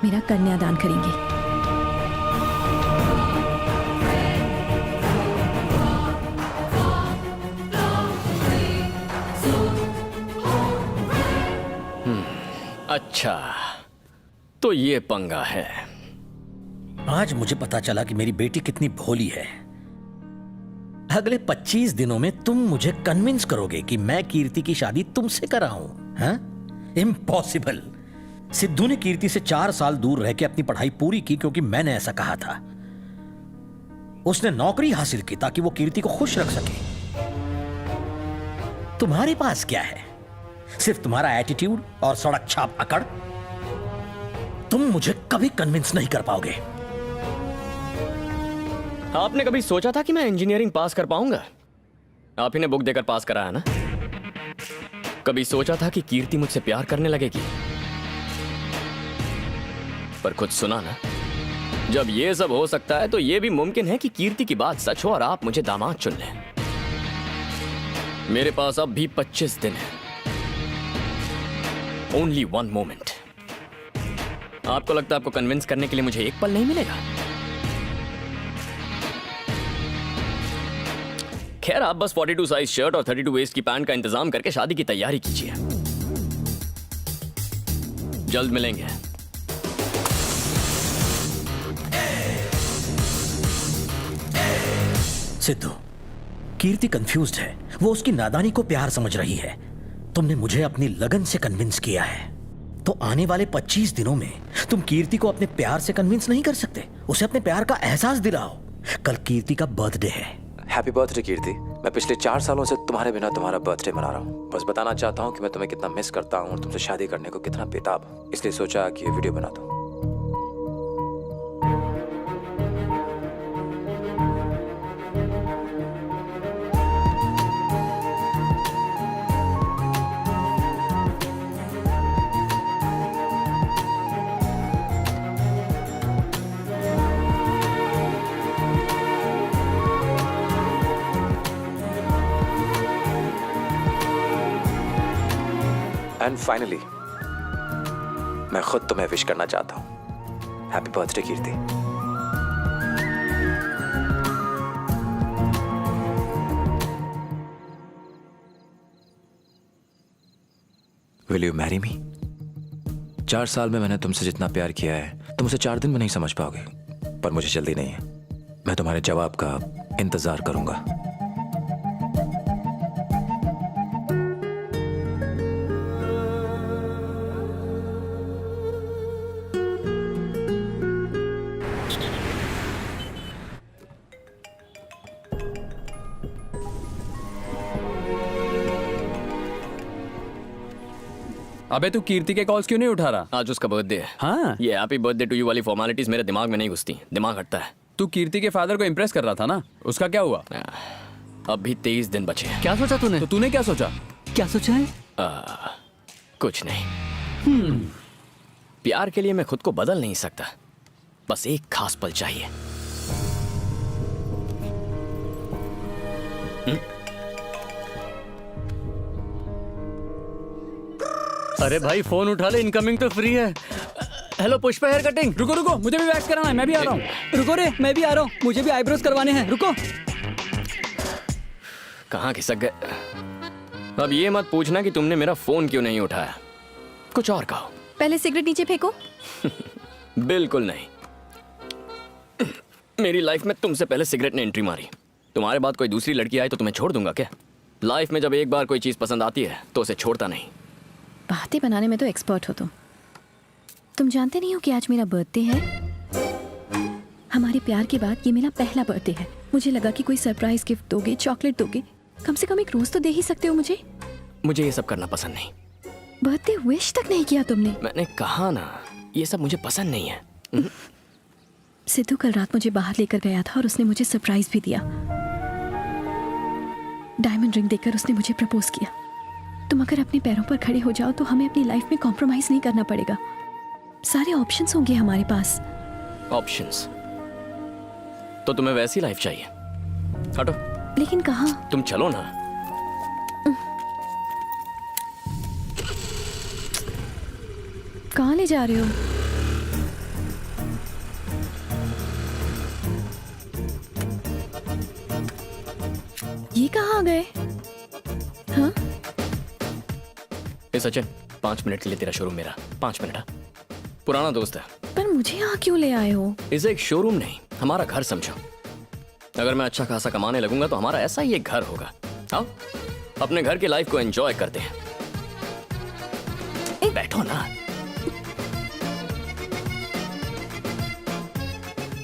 मेरा कन्यादान करेंगे। अच्छा, तो ये पंगा है। आज मुझे पता चला कि मेरी बेटी कितनी भोली है। अगले 25 दिनों में तुम मुझे कन्विंस करोगे कि मैं कीर्ति की शादी तुमसे कराऊं? हाँ? इम्पॉसिबल। सिद्धू ने कीर्ति से 4 साल दूर रह के अपनी पढ़ाई पूरी की क्योंकि मैंने ऐसा कहा था। उसने नौकरी हासिल की ताकि वो कीर्ति को खुश रख सके। तुम्हारे पास क्या है? सिर्फ तुम्हारा एटीट्यूड और सड़क छाप अकड़। तुम मुझे कभी कन्विंस नहीं कर पाओगे। आपने कभी सोचा था कि मैं इंजीनियरिंग पास कर पाऊंगा? आप ही ने बुक देकर पास कराया ना। कभी सोचा था कि कीर्ति मुझसे प्यार करने लगेगी? पर कुछ सुना ना। जब ये सब हो सकता है तो ये भी मुमकिन है कि कीर्ति की बात सच हो और आप मुझे दामाद चुन लें। मेरे पास अब भी 25 दिन है। Only 1 moment. आपको लगता है आपको कन्विंस करने के लिए मुझे एक पल नहीं मिलेगा? खैर, आप बस 42 साइज शर्ट और 32 वेस्ट की पैंट का इंतजाम करके शादी की तैयारी कीजिए। जल्द मिलेंगे। सिद्धू, कीर्ति कंफ्यूज्ड है। वो उसकी नादानी को प्यार समझ रही है। तुमने मुझे अपनी लगन से कन्विंस किया है, तो आने वाले 25 दिनों में तुम कीर्ति को अपने प्यार से कन्विंस नहीं कर सकते? उसे अपने प्यार का एहसास दिलाओ। कल कीर्ति का बर्थडे है। हैप्पी बर्थडे कीर्ति। मैं पिछले 4 सालों से तुम्हारे बिना तुम्हारा बर्थडे मना रहा हूँ। बस बताना चाहता हूँ कि मैं तुम्हें कितना मिस करता हूँ और तुमसे शादी करने को कितना बेताब हूँ। इसलिए सोचा कि ये वीडियो बना दूँ। एंड फाइनली मैं खुद तुम्हें विश करना चाहता हूं। Happy birthday Kirti. Will you marry me? 4 साल में मैंने तुमसे जितना प्यार किया है तुम उसे 4 दिन में नहीं समझ पाओगे, पर मुझे जल्दी नहीं है। मैं तुम्हारे जवाब का इंतजार करूंगा। अबे तू कीर्ति के कॉल्स क्यों नहीं उठा रहा? आज उसका बर्थडे है। हाँ, ये हैप्पी बर्थडे टू यू वाली फॉर्मेलिटीज मेरे दिमाग में नहीं घुसती, दिमाग हटता है। तू कीर्ति के फादर को इम्प्रेस कर रहा था ना, उसका क्या हुआ? अभी 23 दिन बचे हैं। क्या सोचा तूने? तो तूने क्या सोचा? क्या सोचा है? कुछ नहीं। प्यार के लिए मैं खुद को बदल नहीं सकता, बस एक खास पल चाहिए। अरे भाई फोन उठा ले, इनकमिंग तो फ्री है। Hello Pushpa hair cutting. रुको रुको, मुझे भी वैक्स कराना है, मैं भी आ रहा हूँ। रुको रे, मैं भी आ रहा हूँ, मुझे भी आईब्रोज करवाने हैं, रुको। कहाँ खिसक गए? अब ये मत पूछना कि तुमने मेरा फोन क्यों नहीं उठाया, कुछ और कहो। पहले सिगरेट नीचे फेंको। बिल्कुल नहीं। मेरी लाइफ में तुमसे पहले सिगरेट ने एंट्री मारी। तुम्हारे बाद कोई दूसरी लड़की आए तो तुम्हें छोड़ दूंगा क्या? लाइफ में जब एक बार कोई चीज पसंद आती है तो उसे छोड़ता नहीं। बातें बनाने में तो एक्सपर्ट हो तुम जानते नहीं हो कि आज मेरा बर्थडे है? हमारे प्यार के बाद ये मेरा पहला बर्थडे है। मुझे लगा कि कोई सरप्राइज गिफ्ट दोगे, चॉकलेट दोगे, कम से कम एक रोज तो दे ही सकते हो मुझे। मुझे ये सब करना पसंद नहीं। बर्थडे विश तक नहीं किया तुमने। मैंने कहा ना, ये सब मुझे पसंद नहीं है। सिद्धू कल रात मुझे बाहर लेकर गया था और उसने मुझे सरप्राइज भी दिया। डायमंड रिंग देकर उसने मुझे प्रपोज किया। तुम अगर अपने पैरों पर खड़े हो जाओ तो हमें अपनी लाइफ में कॉम्प्रोमाइज नहीं करना पड़ेगा। सारे ऑप्शंस होंगे हमारे पास। ऑप्शंस? तो तुम्हें वैसी लाइफ चाहिए? हटो। लेकिन कहाँ? तुम चलो ना। कहाँ ले जा रहे हो? ये कहाँ आ गए? हाँ? सचिन, 5 मिनट के लिए तेरा शोरूम मेरा। 5 मिनट। पुराना दोस्त है। पर मुझे यहाँ क्यों ले आए हो? इसे एक शोरूम नहीं, हमारा घर समझो। अगर मैं अच्छा खासा कमाने लगूंगा तो हमारा ऐसा ही एक घर होगा। आओ अपने घर की लाइफ को एंजॉय करते हैं। बैठो ना।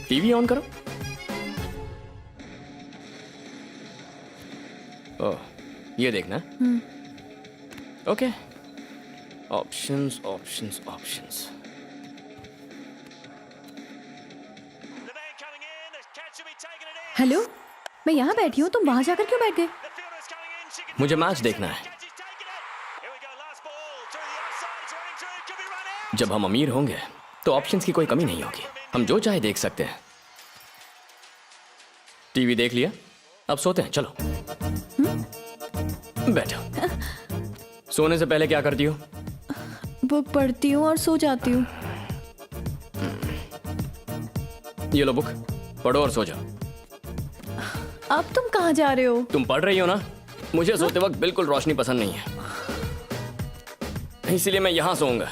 टीवी ऑन करो। ओह, ये देखना। Okay. Options options options. Hello, मैं यहाँ बैठी हूँ, तुम वहां जाकर क्यों बैठ गए? मुझे मैच देखना है। जब हम अमीर होंगे तो ऑप्शंस की कोई कमी नहीं होगी, हम जो चाहे देख सकते हैं। टीवी देख लिया, अब सोते हैं। चलो बैठो। सोने से पहले क्या करती हो? बुक पढ़ती हूँ और सो जाती हूँ। ये लो बुक, पढ़ो और सो जाओ। अब तुम कहाँ जा रहे हो? तुम पढ़ रही हो ना? मुझे सोते वक्त बिल्कुल रोशनी पसंद नहीं है, इसीलिए मैं यहाँ सोऊंगा।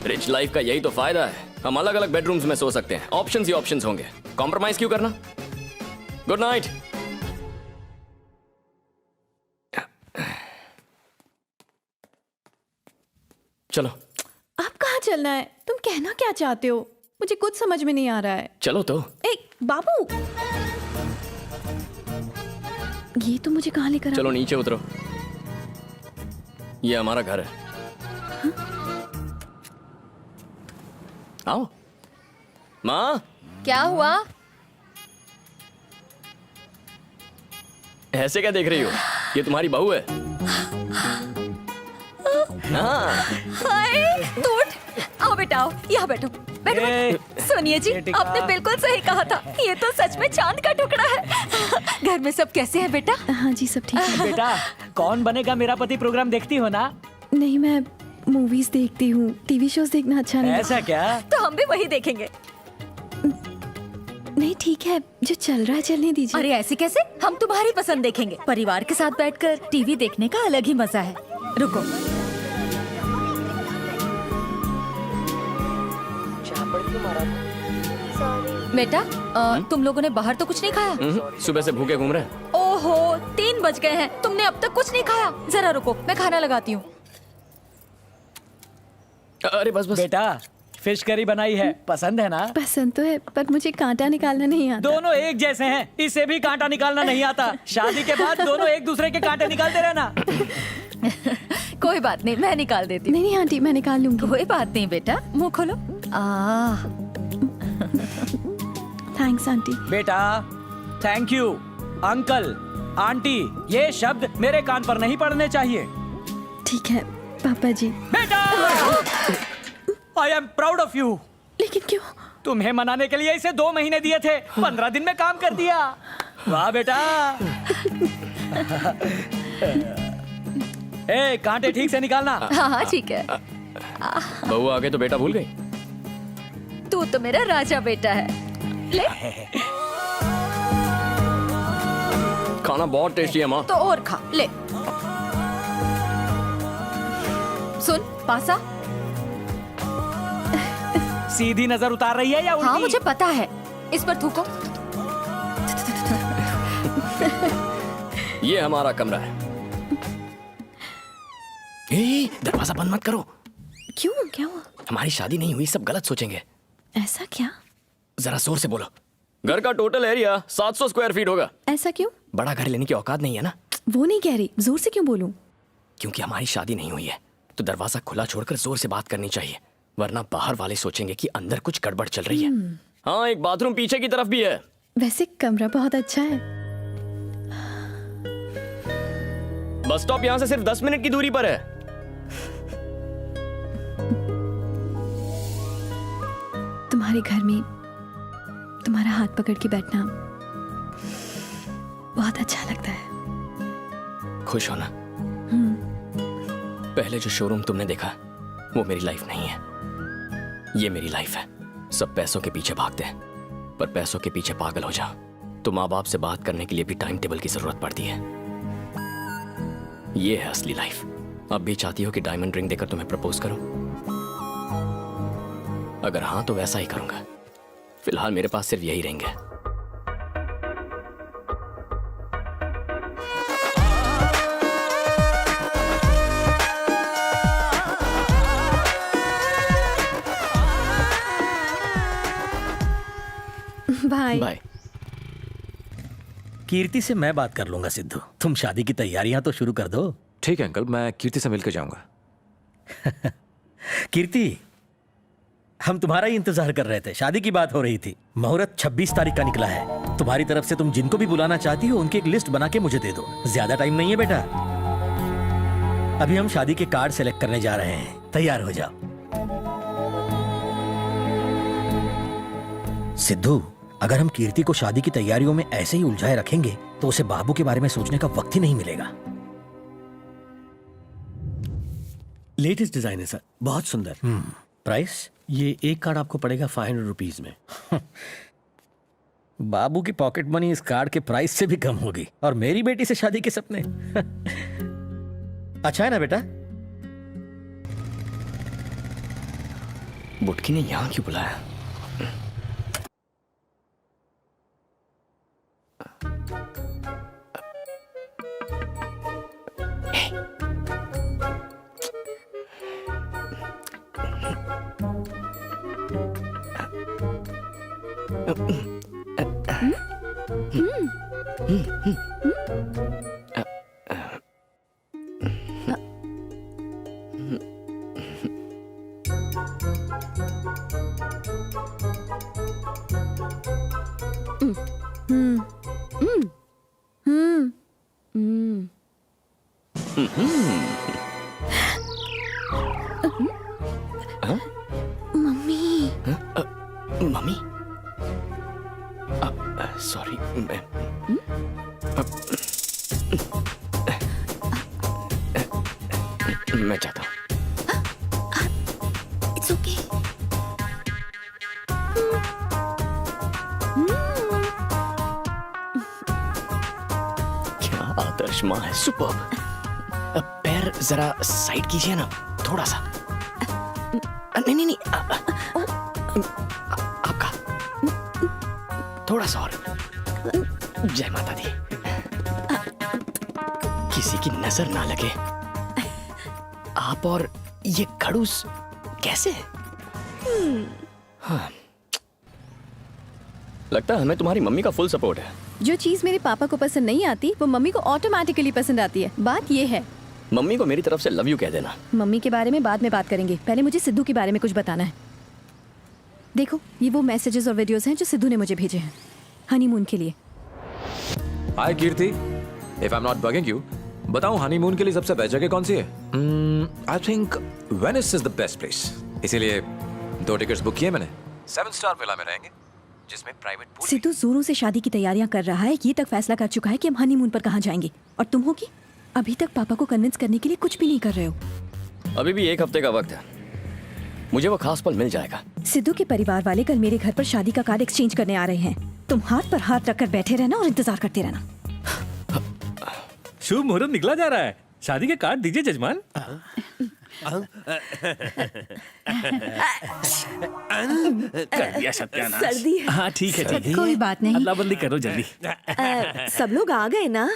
रिच लाइफ का यही तो फायदा है, हम अलग अलग बेडरूम्स में सो सकते हैं। ऑप्शंस ही ऑप्शंस होंगे, कॉम्प्रोमाइज क्यों करना? Good night. चलो। अब कहाँ चलना है? तुम कहना क्या चाहते हो? मुझे कुछ समझ में नहीं आ रहा है। चलो तो। बाबू, ये तो मुझे कहाँ लेकर? चलो नीचे उतरो, ये हमारा घर है। आओ। माँ, क्या हुआ? ऐसे क्या देख रही हो? ये तुम्हारी बहू है। हाँ। हाय, तू उठ। आओ बेटा, आओ, यहाँ बैठो। बैठो। सुनिए जी, आपने बिल्कुल सही कहा था, ये तो सच में चांद का टुकड़ा है। घर में सब कैसे हैं बेटा? हाँ जी, सब ठीक है। बेटा, कौन बनेगा मेरा पति प्रोग्राम देखती हो ना? नहीं, मैं मूवीज देखती हूँ, टीवी शोज देखना अच्छा नहीं। ऐसा क्या? तो हम भी वही देखेंगे। नहीं ठीक है, जो चल रहा है चलने दीजिए। अरे ऐसे कैसे? हम तुम्हारी पसंद देखेंगे। परिवार के साथ बैठकर टीवी देखने का अलग ही मजा है। रुको। बेटा तुम लोगों ने बाहर तो कुछ नहीं खाया? सुबह से भूखे घूम रहे हैं। ओहो 3 बज गए हैं, तुमने अब तक कुछ नहीं खाया? जरा रुको, मैं खाना लगाती हूँ। अरे बस बेटा फिश करी बनाई है, पसंद है ना? पसंद तो है पर मुझे कांटा निकालना नहीं आता। दोनों एक जैसे हैं, इसे भी कांटा निकालना नहीं आता। शादी के बाद दोनों एक दूसरे के कांटे निकालते रहना। कोई बात नहीं, मैं निकाल देती हूँ। नहीं आंटी, मैं निकाल लूंगी। कोई बात नहीं बेटा, मुंह खोलो। Thanks aunty. बेटा थैंक यू, अंकल, आंटी, ये शब्द मेरे कान पर नहीं पड़ने चाहिए। ठीक है पापा जी। बेटा I am proud of you. लेकिन क्यों? तुम्हें मनाने के लिए इसे 2 महीने दिए थे, 15 दिन में काम कर दिया। वाह बेटा। ए कांटे ठीक से निकालना। हाँ ठीक है। बहू आ गए तो बेटा भूल गई। तू तो मेरा राजा बेटा है। ले खाना बहुत टेस्टी है माँ। तो और खा ले। सुन पासा। सीधी नजर उतार रही है या उल्टी? हाँ मुझे पता है, इस पर थूको। ये हमारा कमरा है। दरवाजा बंद मत करो। क्यों, क्या हुआ? हमारी शादी नहीं हुई, सब गलत सोचेंगे। ऐसा क्या? जरा जोर से बोलो। घर का टोटल एरिया 700 स्क्वायर फीट होगा। ऐसा क्यों? बड़ा घर लेने की औकात नहीं है ना। वो नहीं कह रही, जोर से क्यों बोलूं? क्योंकि हमारी शादी नहीं हुई है, तो दरवाजा खुला छोड़कर जोर से बात करनी चाहिए, वरना बाहर वाले सोचेंगे कि अंदर कुछ गड़बड़ चल रही है। हाँ, एक बाथरूम पीछे की तरफ भी है। वैसे कमरा बहुत अच्छा है। बस स्टॉप यहाँ से सिर्फ 10 मिनट की दूरी पर है। तुम्हारे घर में तुम्हारा हाथ पकड़ के बैठना बहुत अच्छा लगता है। खुश हो ना? पहले जो शोरूम तुमने देखा वो मेरी लाइफ नहीं है, ये मेरी लाइफ है। सब पैसों के पीछे भागते हैं, पर पैसों के पीछे पागल हो जाओ तो माँ बाप से बात करने के लिए भी टाइम टेबल की जरूरत पड़ती है। ये है असली लाइफ। अब भी चाहती हो कि डायमंड रिंग देकर तुम्हें प्रपोज करूं? अगर हाँ तो वैसा ही करूंगा। फिलहाल मेरे पास सिर्फ यही रिंग है। बाय। बाय। कीर्ति से मैं बात कर लूंगा सिद्धू, तुम शादी की तैयारियां तो शुरू कर दो। ठीक है अंकल, मैं कीर्ति से मिलकर जाऊंगा। कीर्ति, हम तुम्हारा ही इंतजार कर रहे थे। शादी की बात हो रही थी। मुहूर्त 26 तारीख का निकला है। तुम्हारी तरफ से तुम जिनको भी बुलाना चाहती हो उनकी एक लिस्ट बना के मुझे दे दो। ज्यादा टाइम नहीं है बेटा। अभी हम शादी के कार्ड सेलेक्ट करने जा रहे हैं, तैयार हो जाओ। सिद्धू, अगर हम कीर्ति को शादी की तैयारियों में ऐसे ही उलझाए रखेंगे तो उसे बाबू के बारे में सोचने का वक्त ही नहीं मिलेगा। लेटेस्ट डिजाइन है सर, बहुत सुंदर। प्राइस? ये एक कार्ड आपको पड़ेगा 500 रुपीज में। बाबू की पॉकेट मनी इस कार्ड के प्राइस से भी कम होगी, और मेरी बेटी से शादी के सपने। अच्छा है ना बेटा? बुटकी ने यहाँ क्यों बुलाया? मम्मी। मम्मी? सॉरी, मैं चाहता हूँ। It's okay. क्या आदर्श माँ है, सुपर्ब। पैर जरा साइड कीजिए ना, थोड़ा सा। नहीं नहीं नहीं। थोड़ा सा और। जय माता दी। किसी की नजर ना लगे। आप और ये खड़ूस कैसे? हाँ। लगता है हमें तुम्हारी मम्मी का फुल सपोर्ट है। जो चीज मेरे पापा को पसंद नहीं आती वो मम्मी को ऑटोमेटिकली पसंद आती है। बात ये है। मम्मी को मेरी तरफ से लव यू कह देना। मम्मी के बारे में बाद में बात करेंगे, पहले मुझे सिद्धू के बारे में कुछ बताना है। देखो ये वो मैसेजेस और वीडियोस हैं जो सिद्धू ने मुझे भेजे हैं हनीमून के लिए। Hi Kirti, if I am not bugging you, बताऊं हनीमून के लिए सबसे बेस्ट जगह कौन सी है? I think Venice is the best place. इसीलिए 2 टिकट्स बुक किए मैंने। 7 स्टार विला में रहेंगे जिसमें प्राइवेट पूल। सिद्धू जोरों से शादी की तैयारियां कर रहा है, ये तक फैसला कर चुका है कि हम हनीमून पर कहाँ जाएंगे। और तुम हो कि अभी तक पापा को कन्विंस करने के लिए कुछ भी नहीं कर रहे हो। अभी भी 1 हफ्ते का वक्त है, मुझे वो खास पल मिल जाएगा। सिद्धू के परिवार वाले कल मेरे घर पर शादी का कार्ड एक्सचेंज करने आ रहे हैं। तुम हाथ पर हाथ रखकर बैठे रहना और इंतजार करते रहना। शुभ मुहूर्त निकला जा रहा है, शादी के कार्ड दीजिए जजमान। कर दिया सत्यानाश। सर्दी है। हाँ ठीक है ठीक है, कोई बात नहीं। अदला बदली करो जल्दी। सब लोग आ गए ना?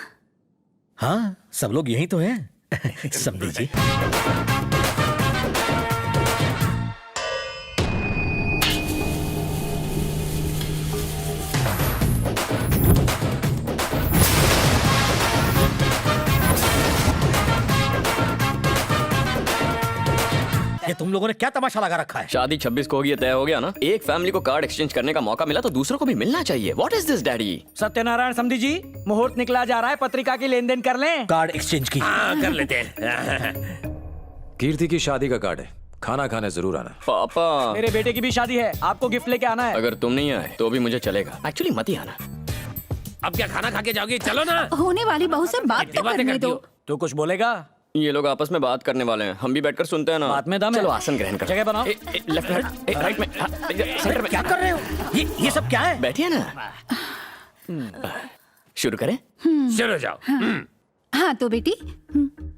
हाँ सब लोग यहीं तो हैं। समझी जी। ये तुम लोगों ने क्या तमाशा लगा रखा है? शादी 26 को होगी, ये तय हो गया ना। एक फैमिली को कार्ड एक्सचेंज करने का मौका मिला तो दूसरों को भी मिलना चाहिए। What is this daddy? Satyanarayan समधी जी, मुहूर्त निकला जा रहा है, पत्रिका की लेन देन कर लें। कार्ड एक्सचेंज की। हाँ कर लेते हैं। कीर्ति की शादी का कार्ड है, खाना खाने जरूर आना। पापा मेरे बेटे की भी शादी है, आपको गिफ्ट लेके आना है। अगर तुम नहीं आए तो भी मुझे चलेगा। एक्चुअली मत ही आना। अब क्या खाना खा के जाओगे? चलो ना। होने वाली बहू से बात तो करने दो। तू कुछ बोलेगा? ये लोग आपस में बात करने वाले हैं, हम भी बैठकर सुनते हैं ना। बात में दम है। चलो आसन ग्रहण करो। जगह बनाओ। लेफ्ट राइट में, सेंटर में। क्या कर रहे हो? ये सब क्या है? बैठिए ना। शुरू करें? चलो जाओ। हाँ तो बेटी,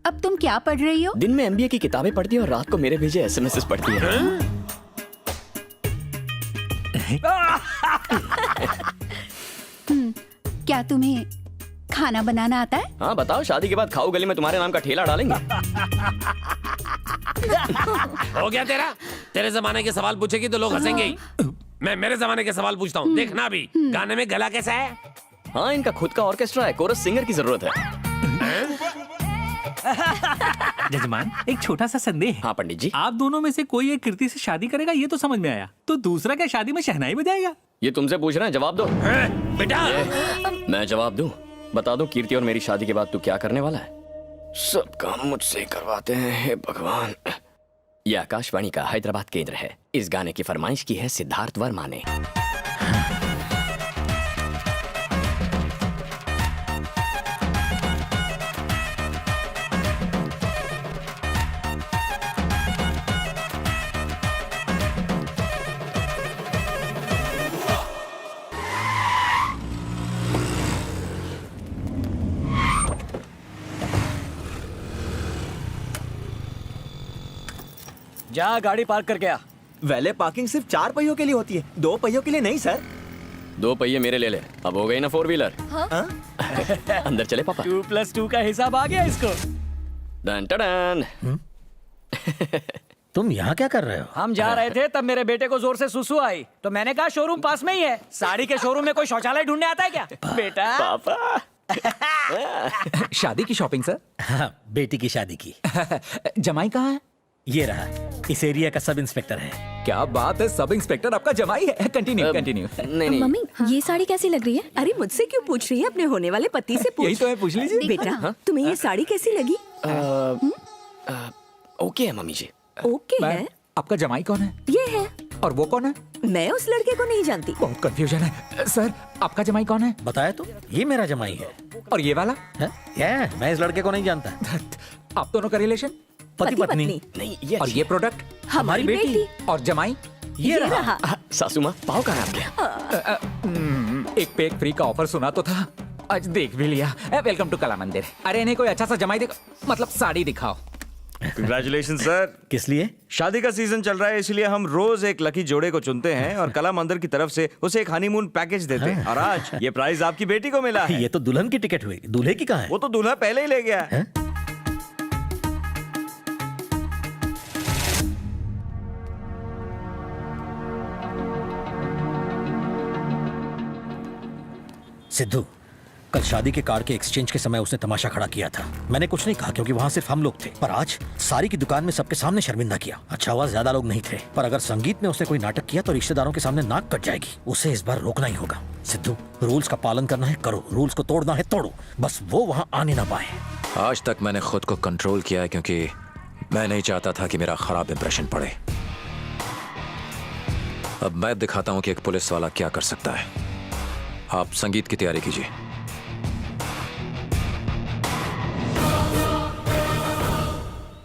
अब तुम क्या पढ़ रही हो? दिन में एमबीए की किताबें पढ़ती है और रात को मेरे भेजे एसएमएस पढ़ती है। क्या तुम्हें खाना बनाना आता है? हाँ बताओ, शादी के बाद खाऊ गली में तुम्हारे नाम का ठेला डालेंगे। हो गया तेरा? तेरे जमाने के सवाल पूछेगी तो लोग हंसेंगे ही। मैं मेरे जमाने के सवाल पूछता हूँ, देखना भी। गाने में गला कैसा है? हाँ इनका खुद का ऑर्केस्ट्रा है, कोरस सिंगर की जरूरत है। जजमान एक छोटा सा संदेह। हाँ पंडित जी। आप दोनों में से कोई एक कीर्ति से शादी करेगा ये तो समझ में आया, तो दूसरा क्या शादी में शहनाई बजाएगा? ये तुमसे पूछ रहे हैं, जवाब दो। बेटा मैं जवाब दूं? बता दो कीर्ति और मेरी शादी के बाद तू क्या करने वाला है? सब काम मुझसे करवाते हैं, हे भगवान। यह आकाशवाणी का हैदराबाद केंद्र है। इस गाने की फरमाइश की है सिद्धार्थ वर्मा ने। जा गाड़ी पार्क करके आ। वैले पार्किंग सिर्फ 4 पहियों के लिए होती है, 2 पहियों के लिए नहीं सर। 2 पहिए मेरे ले ले। अब हो गई ना 4 व्हीलर। अंदर चले पापा। 2+2 का हिसाब आ गया इसको। डन टडन। तुम यहाँ क्या कर रहे हो? हम जा रहे थे तब मेरे बेटे को जोर से सुसु आई, तो मैंने कहा शोरूम पास में ही है। साड़ी के शोरूम में कोई शौचालय ढूंढने आता है क्या? बेटा पापा शादी की शॉपिंग सर। हाँ, बेटी की शादी की। जमाई कहाँ है? ये रहा, इस एरिया का सब इंस्पेक्टर है। क्या बात है, सब इंस्पेक्टर आपका जमाई है। Continue continue. नहीं मम्मी ये साड़ी कैसी लग रही है? अरे मुझसे क्यों पूछ रही है? अपने होने वाले पति से पूछ। यही तो है, पूछ लीजिए। बेटा तुम्हें ये साड़ी कैसी लगी? ओके है मम्मी जी। ओके है। आपका जमाई कौन है? ये है। और वो कौन है? मैं उस लड़के को नहीं जानती। बहुत कंफ्यूजन है सर। आपका जमाई कौन है? बताया तो, ये मेरा जमाई है। और ये वाला? मैं इस लड़के को नहीं जानता। आप दोनों का रिलेशन? पति पत्नी। नहीं ये और ये प्रोडक्ट? हमारी बेटी। और जमाई? ये रहा। सासू माँ पाव कहाँ है आपके? एक पे एक फ्री का ऑफर सुना तो था, आज देख भी लिया। वेलकम टू कला मंदिर। अरे इन्हें कोई अच्छा सा जमाई दिखाओ, मतलब साड़ी दिखाओ। Congratulation sir. किस लिए? शादी का सीजन चल रहा है, इसलिए हम रोज एक लकी जोड़े को चुनते हैं और कला मंदिर की तरफ से उसे एक हनीमून पैकेज देते हैं। और आज ये प्राइज आपकी बेटी को मिला है। ये तो दुल्हन की टिकट हुई, दूल्हे की कहाँ है? वो तो दूल्हा पहले ही ले गया है। सिद्धू, कल शादी के कार्ड के एक्सचेंज के समय उसने तमाशा खड़ा किया था। मैंने कुछ नहीं कहा क्योंकि वहाँ सिर्फ हम लोग थे, पर आज सारी की दुकान में सबके सामने शर्मिंदा किया। अच्छा हुआ ज्यादा लोग नहीं थे, पर अगर संगीत में उसने कोई नाटक किया तो रिश्तेदारों के सामने नाक कट जाएगी। उसे इस बार रोकना ही होगा। सिद्धू, रूल्स का पालन करना है करो, रूल्स को तोड़ना है तोड़ो, बस वो वहाँ आने ना पाए। आज तक मैंने खुद को कंट्रोल किया है क्योंकि मैं नहीं चाहता था कि मेरा खराब इंप्रेशन पड़े। अब मैं दिखाता हूं कि एक पुलिस वाला क्या कर सकता है। आप संगीत की तैयारी कीजिए।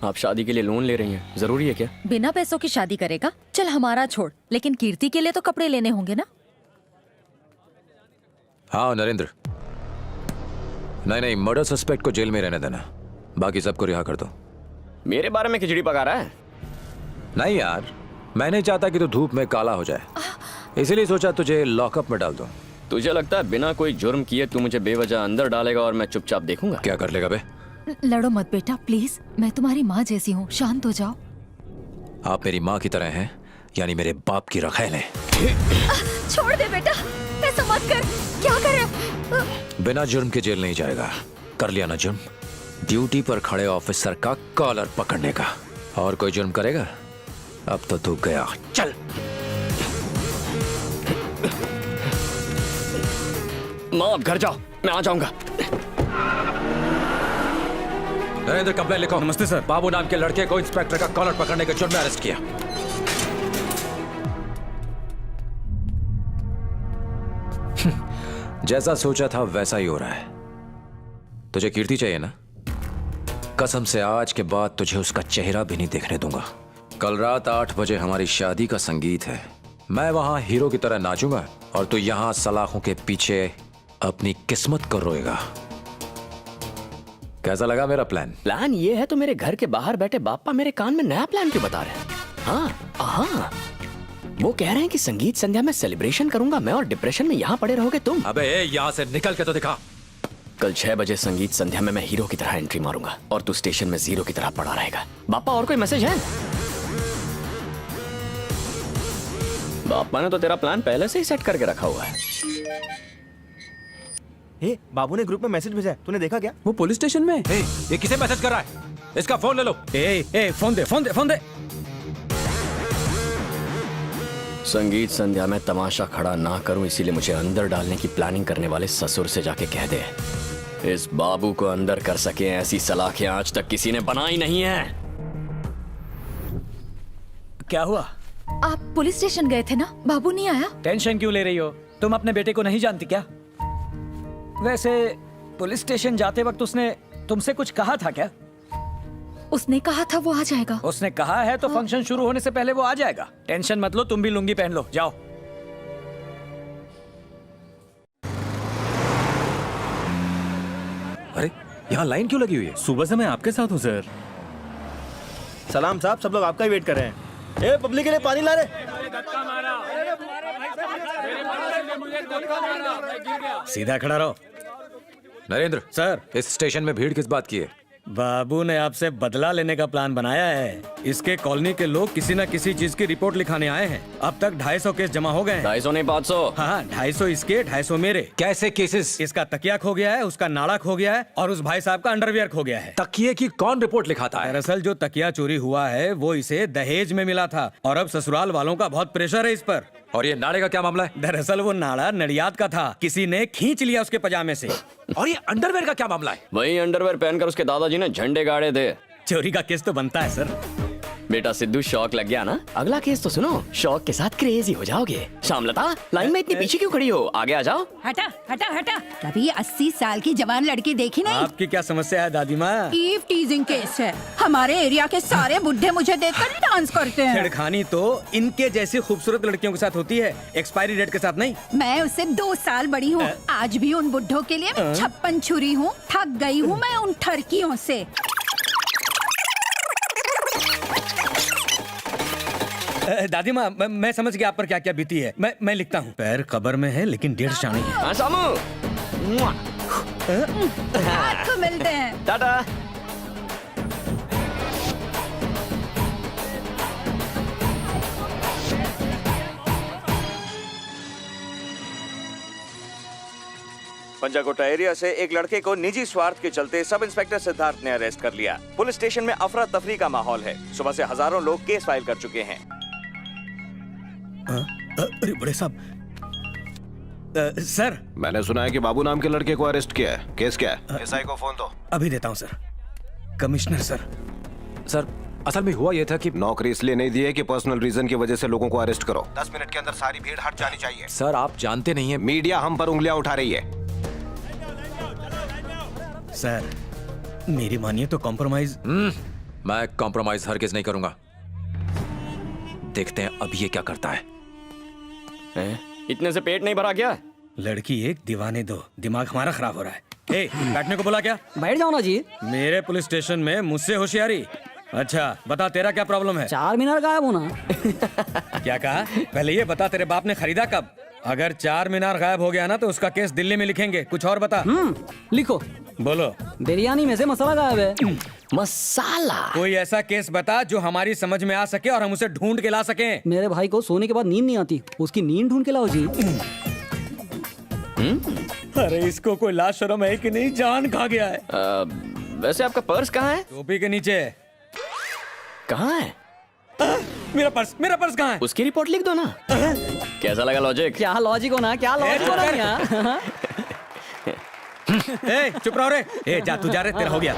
आप शादी के लिए लोन ले रही हैं, जरूरी है क्या? बिना पैसों की शादी करेगा? चल हमारा छोड़, लेकिन कीर्ति के लिए तो कपड़े लेने होंगे ना? हाँ नरेंद्र, नहीं, मर्डर सस्पेक्ट को जेल में रहने देना, बाकी सबको रिहा कर दो। मेरे बारे में खिचड़ी पका रहा है? नहीं यार, मैं नहीं चाहता कि तू धूप में काला हो जाए, इसीलिए सोचा तुझे लॉकअप में डाल दूं। तुझे लगता है बिना कोई जुर्म किए तू मुझे बेवजह अंदर डालेगा और मैं चुपचाप देखूंगा? क्या कर लेगा बे? लड़ो मत बेटा प्लीज, मैं तुम्हारी माँ जैसी हूँ, शांत हो जाओ। आप मेरी माँ की तरह हैं, यानी मेरे बाप की रखैल हैं। छोड़ दे बेटा, ऐसा मत कर। क्या कर रहे? बिना जुर्म के जेल नहीं जाएगा। कर लिया ना जुर्म, ड्यूटी पर खड़े ऑफिसर का कॉलर पकड़ने का। और कोई जुर्म करेगा? अब तो तू गया। चल। माँ आप घर जाओ, मैं आ जाऊंगा। नरेंद्र कंप्लेन लिखो। नमस्ते सर। बाबू नाम के लड़के को इंस्पेक्टर का कॉलर पकड़ने के जुर्म में अरेस्ट किया। जैसा सोचा था वैसा ही हो रहा है। तुझे कीर्ति चाहिए ना? कसम से आज के बाद तुझे उसका चेहरा भी नहीं देखने दूंगा। कल रात 8 बजे हमारी शादी का संगीत है। मैं वहां हीरो की तरह नाचूंगा और तू यहां सलाखों के पीछे अपनी किस्मत को रोएगा। कैसा लगा मेरा प्लान? प्लान ये है तो मेरे घर के बाहर बैठे बापा मेरे कान में नया प्लान क्यों बता रहे हैं? हाँ, वो कह रहे हैं कि संगीत संध्या में सेलिब्रेशन करूंगा मैं और डिप्रेशन में यहाँ पड़े रहोगे तुम। अबे यहाँ से निकल के तो दिखा। कल 6 बजे संगीत संध्या में मैं हीरो की तरह एंट्री मारूंगा और तू स्टेशन में जीरो की तरह पड़ा रहेगा। बापा और कोई मैसेज है? बापा ने तो तेरा प्लान पहले से ही सेट करके रखा हुआ है। बाबू ने ग्रुप में मैसेज भेजा है, तूने देखा क्या? वो पुलिस स्टेशन में। ये किसे मैसेज कर रहा है? इसका फोन ले लो। फोन दे। संगीत संध्या में तमाशा खड़ा ना करूं, इसीलिए मुझे अंदर डालने की प्लानिंग करने वाले ससुर से जाके कह दे, इस बाबू को अंदर कर सके ऐसी सलाखें आज तक किसी ने बनाई नहीं है। क्या हुआ? आप पुलिस स्टेशन गए थे ना, बाबू नहीं आया? टेंशन क्यों ले रही हो? तुम अपने बेटे को नहीं जानती क्या? वैसे पुलिस स्टेशन जाते वक्त उसने तुमसे कुछ कहा था क्या? उसने कहा था वो आ जाएगा। उसने कहा है तो फंक्शन शुरू होने से पहले वो आ जाएगा। टेंशन मत लो, तुम भी लुंगी पहन लो, जाओ। अरे यहाँ लाइन क्यों लगी हुई है? सुबह से मैं आपके साथ हूँ सर। सलाम साहब, सब लोग आपका ही वेट कर रहे हैं। ए पब्लिक के लिए पानी ला रहे। सीधा खड़ा रहो। नरेंद्र सर, इस स्टेशन में भीड़ किस बात की है? बाबू ने आपसे बदला लेने का प्लान बनाया है। इसके कॉलोनी के लोग किसी न किसी चीज की रिपोर्ट लिखाने आए हैं। अब तक 250 केस जमा हो गए हैं। 250 नहीं 500। हाँ, 250 इसके, 250 मेरे। कैसे केसेस? इसका तकिया खो गया है, उसका नाड़ा खो गया है और उस भाई साहब का अंडरवियर खो गया है। तकिए की कौन रिपोर्ट लिखाता है? दरअसल जो तकिया चोरी हुआ है वो इसे दहेज में मिला था और अब ससुराल वालों का बहुत प्रेशर है इस पर। और ये नाड़े का क्या मामला है? दरअसल वो नाड़ा नडियाद का था, किसी ने खींच लिया उसके पजामे से। और ये अंडरवेयर का क्या मामला है? वही अंडरवेयर पहनकर उसके दादाजी ने झंडे गाड़े थे। चोरी का केस तो बनता है सर। बेटा सिद्धू, शौक लग गया ना? अगला केस तो सुनो, शौक के साथ क्रेजी हो जाओगे। शामलता, लाइन में इतनी पीछे क्यों खड़ी हो? आगे आ जाओ। हटा हटा हटा, कभी 80 साल की जवान लड़की देखी नहीं? आपकी क्या समस्या है दादी माँ? ईव टीजिंग केस है। हमारे एरिया के सारे बुढ़े मुझे देखकर डांस करते हैं। छेड़खानी तो इनके जैसी खूबसूरत लड़कियों के साथ होती है, एक्सपायरी डेट के साथ नहीं। मैं उससे 2 साल बड़ी हूँ। आज भी उन बुढ़ों के लिए मैं 56 छुरी हूँ। थक गई हूँ मैं उन ठरकियों से। दादी माँ मैं समझ गया आप पर क्या क्या बीती है। मैं लिखता हूँ। पैर कब्र में है लेकिन 1.5 शानी है। हाँ सामू, रात को मिलते हैं। टाटा। पंजाकोटा एरिया से एक लड़के को निजी स्वार्थ के चलते सब इंस्पेक्टर सिद्धार्थ ने अरेस्ट कर लिया। पुलिस स्टेशन में अफरा तफरी का माहौल है। सुबह से हजारों लोग केस फाइल कर चुके हैं। अरे बड़े साहब, सर मैंने सुना है कि बाबू नाम के लड़के को अरेस्ट किया है। केस क्या है? एसआई को फोन दो। अभी देता हूँ सर। Commissioner sir. सर असल में हुआ यह था कि नौकरी इसलिए नहीं दी है कि पर्सनल रीजन की वजह से लोगों को अरेस्ट करो। 10 मिनट के अंदर सारी भीड़ हट जानी चाहिए। सर आप जानते नहीं है, मीडिया हम पर उंगलियां उठा रही है। सर मेरी मानिए तो कॉम्प्रोमाइज। मैं कॉम्प्रोमाइज हरगिज नहीं करूंगा। देखते हैं अब ये क्या करता है। इतने से पेट नहीं भरा क्या? लड़की एक दीवाने दो, दिमाग हमारा खराब हो रहा है। बैठने को बोला क्या? बैठ जाओ ना जी। मेरे पुलिस स्टेशन में मुझसे होशियारी। अच्छा बता तेरा क्या प्रॉब्लम है? 4 मीनार गायब होना। क्या कहा? पहले ये बता तेरे बाप ने खरीदा कब? अगर 4 मीनार गायब हो गया ना तो उसका केस दिल्ली में लिखेंगे। कुछ और बता। लिखो। बोलो। बिरयानी में से मसाला गायब है। मसाला? कोई ऐसा केस बता जो हमारी समझ में आ सके और हम उसे ढूंढ के ला सकें। मेरे भाई को सोने के बाद नींद नहीं आती, उसकी नींद ढूंढ के लाओ जी। अरे इसको कोई लाज शर्म है कि नहीं? जान खा गया है। वैसे आपका पर्स कहाँ है? टोपी के नीचे। कहाँ है? मेरा पर्स कहाँ है? उसकी रिपोर्ट लिख दो ना। कैसा लगा लॉजिक? क्या लॉजिक होना, क्या लॉजिक हो रहा है? चुप रहो रे। जा तू जा रे, तेरा हो गया।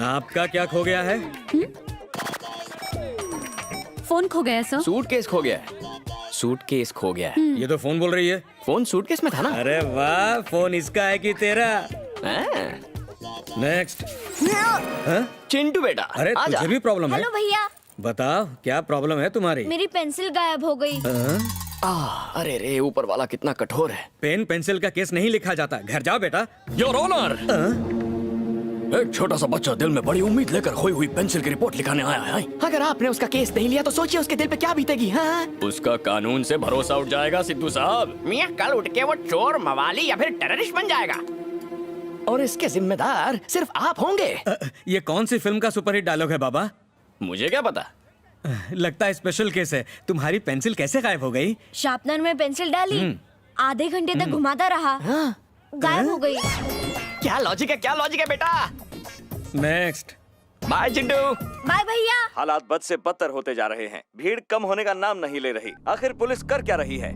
आपका क्या खो गया है? फोन खो गया सर। सूटकेस खो गया है। सूटकेस खो गया है। ये तो फोन बोल रही है। फोन सूटकेस में था ना? अरे वाह, फोन इसका है कि तेरा? नेक्स्ट। चिंटू बेटा, अरे तुझे भी प्रॉब्लम है? हेलो भैया। बताओ क्या प्रॉब्लम है तुम्हारी? मेरी पेंसिल गायब हो गई। अरे रे, ऊपर वाला कितना कठोर है। पेन पेंसिल का केस नहीं लिखा जाता। घर जाओ बेटा। योर ऑनर, एक छोटा सा बच्चा दिल में बड़ी उम्मीद लेकर खोई हुई पेंसिल की रिपोर्ट लिखाने आया है। अगर आपने उसका केस नहीं लिया तो सोचिए उसके दिल पे क्या बीतेगी। हाँ? उसका कानून से भरोसा उठ जाएगा सिद्धू साहब। मियाँ कल उठ के वो चोर, मवाली या फिर टेररिस्ट बन जाएगा। और इसके जिम्मेदार सिर्फ आप होंगे। ये कौन सी फिल्म का सुपरहिट डायलॉग है बाबा? मुझे क्या पता। लगता है स्पेशल केस है। तुम्हारी पेंसिल कैसे गायब हो गई? शार्पनर में पेंसिल डाली, आधे घंटे तक घुमाता रहा, गायब हो गई। क्या लॉजिक है बेटा? नेक्स्ट। बाय चिंटू। बाय भैया। हालात बद से बदतर होते जा रहे हैं। भीड़ कम होने का नाम नहीं ले रही। आखिर पुलिस कर क्या रही है?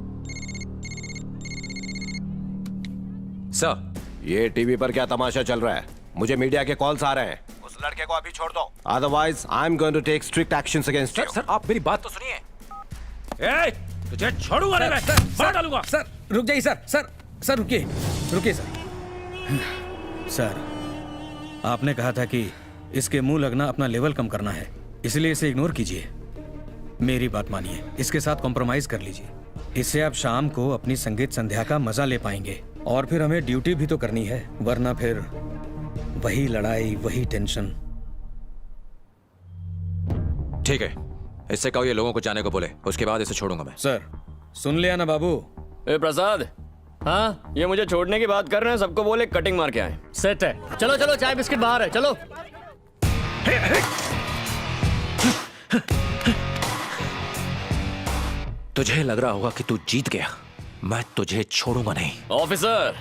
सर, ये टीवी पर क्या तमाशा चल रहा है? मुझे मीडिया के कॉल्स आ रहे हैं। उस लड़के को अभी छोड़ दो, otherwise I am going to take strict actions against you. Sir आप मेरी बात तो सुनिए। तुझे छोड़ूंगा नहीं मैं, मार डालूंगा। सर रुक जाइए। सर रुकिए सर, आपने कहा था कि इसके मुंह लगना अपना लेवल कम करना है, इसलिए इसे इग्नोर कीजिए। मेरी बात मानिए, इसके साथ कॉम्प्रोमाइज कर लीजिए। इससे आप शाम को अपनी संगीत संध्या का मजा ले पाएंगे। और फिर हमें ड्यूटी भी तो करनी है, वरना फिर वही लड़ाई, वही टेंशन। ठीक है, इससे कहो ये लोगों को जाने को बोले, उसके बाद इसे छोड़ूंगा मैं। सर सुन लिया ना बाबू? ए प्रसाद, हाँ ये मुझे छोड़ने की बात कर रहे हैं, सबको बोले कटिंग मार के आए। सेट है। चलो चलो, चाय बिस्किट बाहर है, चलो। तुझे लग रहा होगा कि तू जीत गया, मैं तुझे छोड़ूंगा नहीं। Officer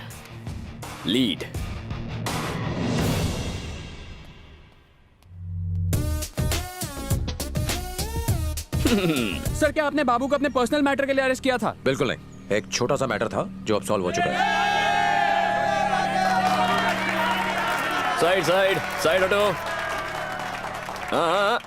lead. सर क्या आपने बाबू को अपने पर्सनल मैटर के लिए अरेस्ट किया था? बिल्कुल नहीं, एक छोटा सा मैटर था जो अब सॉल्व हो चुका है। साइड हटो। हाँ।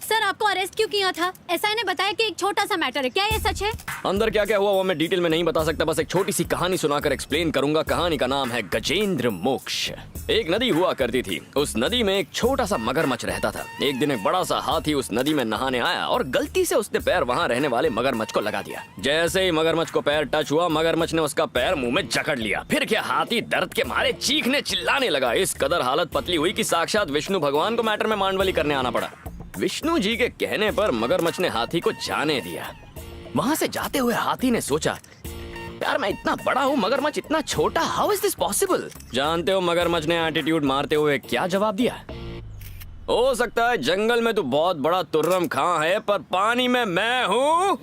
सर आपको अरेस्ट क्यों किया था? एसआई ने बताया कि एक छोटा सा मैटर है, क्या ये सच है? अंदर क्या क्या हुआ वो मैं डिटेल में नहीं बता सकता, बस एक छोटी सी कहानी सुनाकर एक्सप्लेन करूंगा। कहानी का नाम है गजेंद्र मोक्ष। एक नदी हुआ करती थी, उस नदी में एक छोटा सा मगरमच्छ रहता था। एक दिन एक बड़ा सा हाथी उस नदी में नहाने आया और गलती से उसने पैर वहाँ रहने वाले मगरमच्छ को लगा दिया। जैसे ही मगरमच्छ को पैर टच हुआ, मगरमच्छ ने उसका पैर मुंह में जकड़ लिया। फिर क्या, हाथी दर्द के मारे चीखने चिल्लाने लगा। इस कदर हालत पतली हुई कि साक्षात विष्णु भगवान को मैटर में मांडवली करने आना पड़ा। विष्णु जी के कहने पर मगरमच्छ ने हाथी को जाने दिया। वहां से जाते हुए हाथी ने सोचा, यार मैं इतना बड़ा हूँ, मगरमच्छ इतना छोटा, हाउ इज दिस पॉसिबल? जानते हो मगरमच्छ ने एटीट्यूड मारते हुए क्या जवाब दिया? हो सकता है जंगल में तू बहुत बड़ा तुर्रम खां है, पर पानी में मैं हूँ।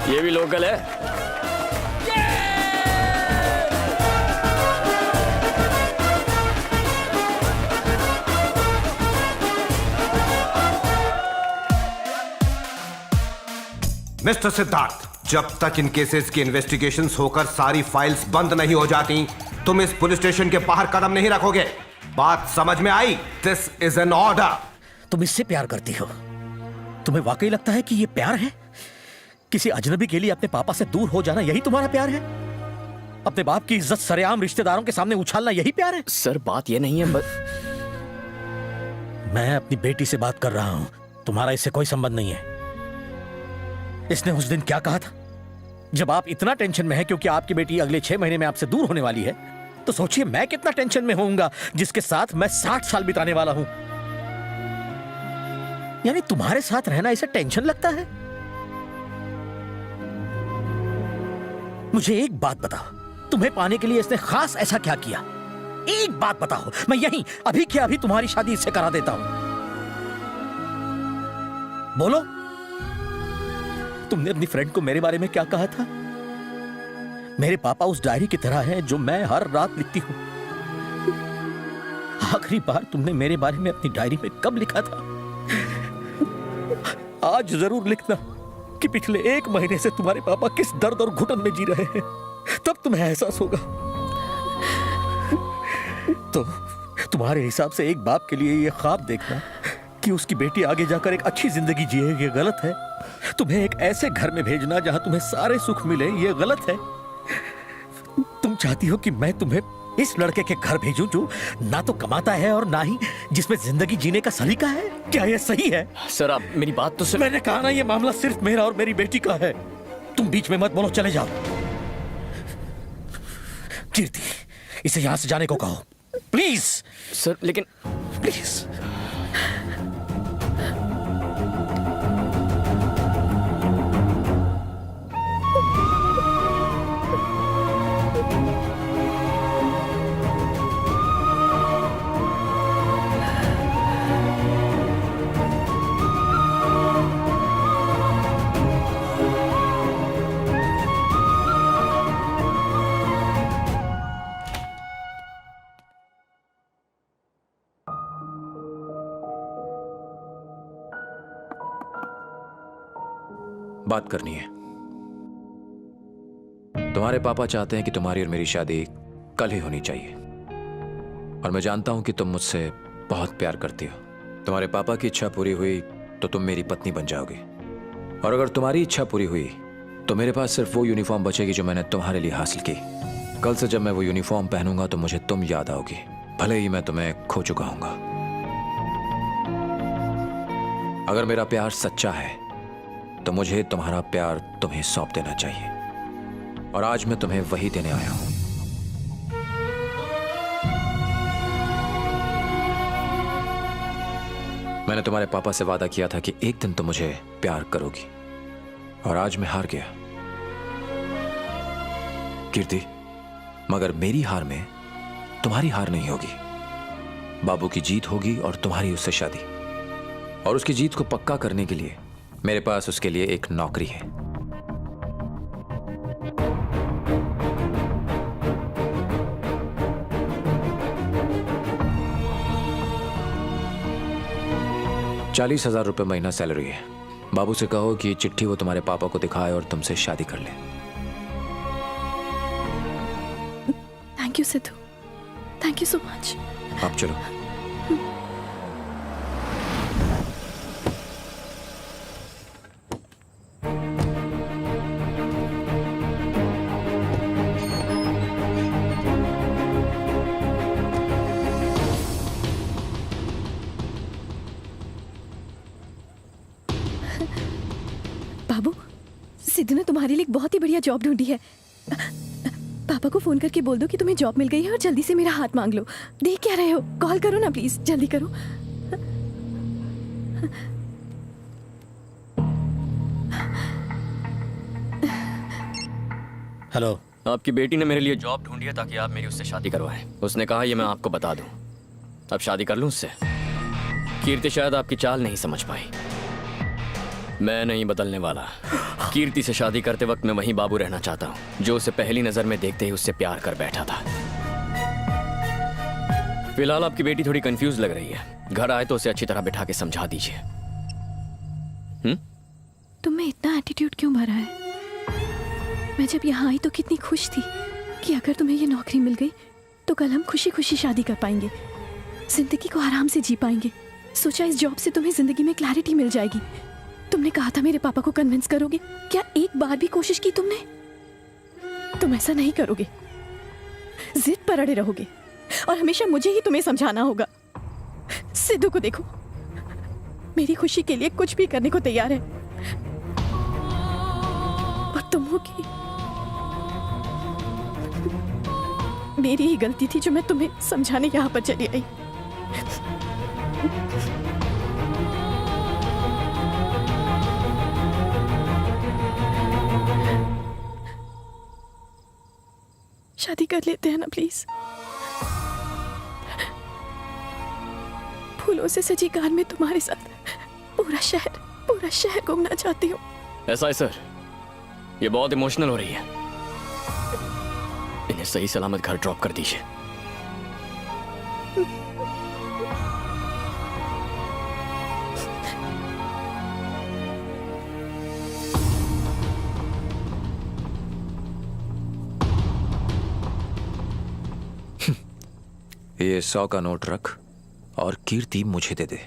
ये भी लोकल है। मिस्टर सिद्धार्थ, जब तक इन केसेस की इन्वेस्टिगेशंस होकर सारी फाइल्स बंद नहीं हो जाती, तुम इस पुलिस स्टेशन के बाहर कदम नहीं रखोगे। बात समझ में आई? This is an order. तुम इससे प्यार करती हो? तुम्हें वाकई लगता है कि ये प्यार है? किसी अजनबी के लिए अपने पापा से दूर हो जाना यही तुम्हारा प्यार है? अपने बाप की इज्जत सरेआम रिश्तेदारों के सामने उछालना यही प्यार है? सर बात ये नहीं है, मैं अपनी बेटी से बात कर रहा हूं, तुम्हारा इससे कोई संबंध नहीं है। इसने उस दिन क्या कहा था? जब आप इतना टेंशन में हैं क्योंकि आपकी बेटी अगले 6 महीने में आपसे दूर होने वाली है, तो सोचिए मैं कितना टेंशन में होऊंगा जिसके साथ मैं 60 साल बिताने वाला हूं। यानी तुम्हारे साथ रहना इसे टेंशन लगता है? मुझे एक बात बताओ, तुम्हें पाने के लिए इसने खास ऐसा क्या किया? एक बात बताओ, मैं यहीं अभी के अभी तुम्हारी शादी इससे करा देता हूं। बोलो, तुमने अपनी फ्रेंड को मेरे बारे में क्या कहा था? मेरे पापा उस डायरी की तरह हैं जो मैं हर रात लिखती हूं। आखिरी बार तुमने मेरे बारे में अपनी डायरी में कब लिखा था? आज जरूर लिखना कि पिछले 1 महीने से तुम्हारे पापा किस दर्द और घुटन में जी रहे हैं, तब तुम्हें एहसास होगा। तो तुम्हारे हिसाब से एक बाप के लिए यह ख्वाब देखना कि उसकी बेटी आगे जाकर एक अच्छी जिंदगी जिए, ये गलत है। तुम्हें एक ऐसे घर में भेजना जहां तुम्हें सारे सुख मिले, ये गलत है। तुम चाहती हो कि मैं तुम्हें इस लड़के के घर भेजूं जो ना तो कमाता है और ना ही जिसमें जिंदगी जीने का सलीका है? क्या यह सही है? सर आप मेरी बात तो सुन। मैंने कहा ना, यह मामला सिर्फ मेरा और मेरी बेटी का है। तुम बीच में मत बोलो, चले जाओ। कीर्ति, इसे यहां से जाने को कहो प्लीज। सर लेकिन प्लीज। बात करनी है। तुम्हारे पापा चाहते हैं कि तुम्हारी और मेरी शादी कल ही होनी चाहिए, और मैं जानता हूं कि तुम मुझसे बहुत प्यार करती हो। तुम्हारे पापा की इच्छा पूरी हुई तो तुम मेरी पत्नी बन जाओगी, और अगर तुम्हारी इच्छा पूरी हुई तो मेरे पास सिर्फ वो यूनिफॉर्म बचेगी जो मैंने तुम्हारे लिए हासिल की। कल से जब मैं वो यूनिफॉर्म पहनूंगा तो मुझे तुम याद आओगी, भले ही मैं तुम्हें खो चुका हूंगा। अगर मेरा प्यार सच्चा है तो मुझे तुम्हारा प्यार तुम्हें सौंप देना चाहिए, और आज मैं तुम्हें वही देने आया हूं। मैंने तुम्हारे पापा से वादा किया था कि एक दिन तुम मुझे प्यार करोगी, और आज मैं हार गया कीर्ति। मगर मेरी हार में तुम्हारी हार नहीं होगी। बाबू की जीत होगी और तुम्हारी उससे शादी, और उसकी जीत को पक्का करने के लिए मेरे पास उसके लिए एक नौकरी है। ₹40,000 महीना सैलरी है। बाबू से कहो कि चिट्ठी वो तुम्हारे पापा को दिखाए और तुमसे शादी कर ले। Thank you Sidhu, thank you so much. आप चलो। बाबू, सिद्धू ने तुम्हारे लिए एक बहुत ही बढ़िया जॉब ढूंढी है। पापा पापा को फोन करके बोल दो कि तुम्हें जॉब मिल गई है और जल्दी से मेरा हाथ मांग लो। देख क्या रहे हो, कॉल करो ना प्लीज, जल्दी करो। हेलो। आपकी बेटी ने मेरे लिए जॉब ढूंढी है ताकि आप मेरी उससे शादी करवाएं। उसने कहा ये मैं आपको बता दूं। अब शादी कर लूं उससे? कीर्ति शायद आपकी चाल नहीं समझ पाई। मैं नहीं बदलने वाला। कीर्ति से शादी करते वक्त मैं वहीं बाबू रहना चाहता हूं जो उसे पहली नजर में देखते ही उससे प्यार कर बैठा था। फिलहाल आपकी बेटी थोड़ी कंफ्यूज लग रही है। घर आए तो उसे अच्छी तरह बिठा के समझा दीजिए। तुम में इतना एटीट्यूड क्यों भरा है? मैं जब यहाँ आई तो कितनी खुश थी कि अगर तुम्हें ये नौकरी मिल गई तो कल हम खुशी खुशी शादी कर पाएंगे, जिंदगी को आराम से जी पाएंगे। सोचा इस जॉब से तुम्हें जिंदगी में क्लैरिटी मिल जाएगी। तुमने कहा था मेरे पापा को कन्विंस करोगे। क्या एक बार भी कोशिश की तुमने? तुम ऐसा नहीं करोगे, जिद पर अड़े रहोगे और हमेशा मुझे ही तुम्हें समझाना होगा। सिद्धू को देखो, मेरी खुशी के लिए कुछ भी करने को तैयार है। और तुम होगी, मेरी ही गलती थी जो मैं तुम्हें समझाने यहाँ पर चली आई। शादी कर लेते हैं ना प्लीज। फूलों से सजी कार में तुम्हारे साथ पूरा शहर घूमना चाहती हूँ। ऐसा है सर, ये बहुत इमोशनल हो रही है। इन्हें सही सलामत घर ड्रॉप कर दीजिए। ये 100 का नोट रख और कीर्ति मुझे दे दे।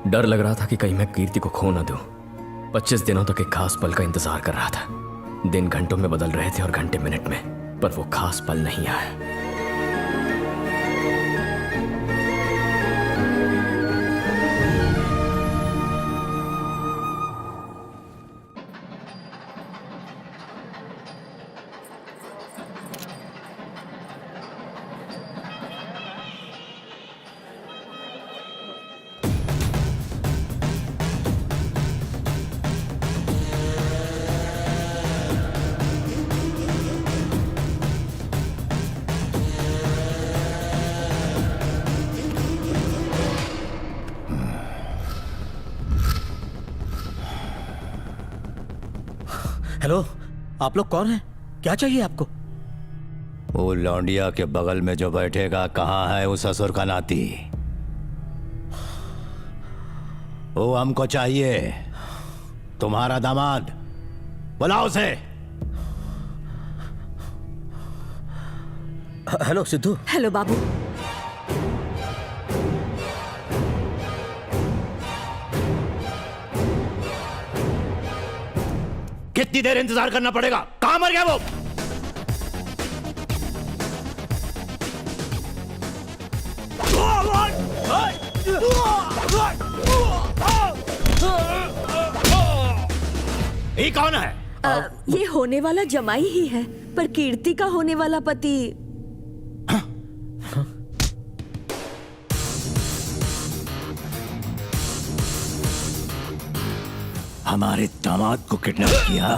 डर लग रहा था कि कहीं मैं कीर्ति को खो ना दूं। 25 दिनों तक एक खास पल का इंतजार कर रहा था। दिन घंटों में बदल रहे थे और घंटे मिनट में, पर वो खास पल नहीं आया। हेलो, आप लोग कौन हैं? क्या चाहिए आपको? वो लौंडिया के बगल में जो बैठेगा कहाँ है उस ससुर का नाती? वो हमको चाहिए, तुम्हारा दामाद। बुलाओ उसे। हेलो सिद्धू। हेलो बाबू। कितनी देर इंतजार करना पड़ेगा? कहां मर गया वो? ये कौन है? ये होने वाला जमाई ही है, पर कीर्ति का होने वाला पति। हमारे दामाद को किडनैप किया।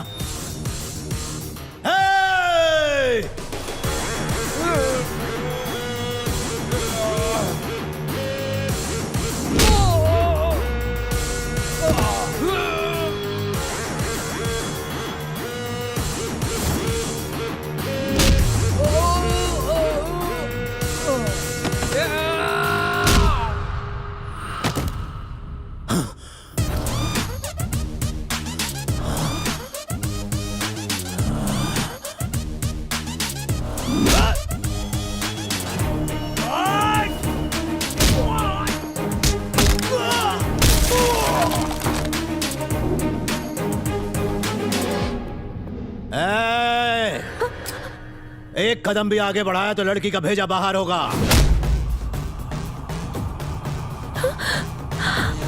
एक कदम भी आगे बढ़ाया तो लड़की का भेजा बाहर होगा।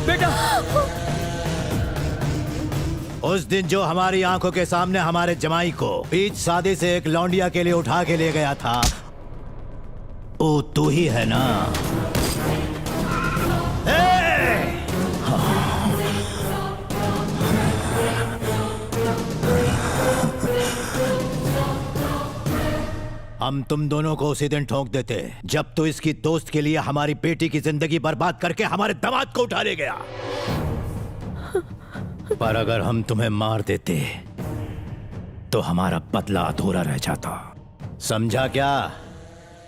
बेटा, उस दिन जो हमारी आंखों के सामने हमारे जमाई को बीच शादी से एक लौंडिया के लिए उठा के ले गया था, वो तू ही है ना? हम तुम दोनों को उसी दिन ठोक देते जब तो इसकी दोस्त के लिए हमारी बेटी की जिंदगी बर्बाद करके हमारे दामाद को उठा ले गया। पर अगर हम तुम्हें मार देते तो हमारा बदला अधूरा रह जाता। समझा क्या?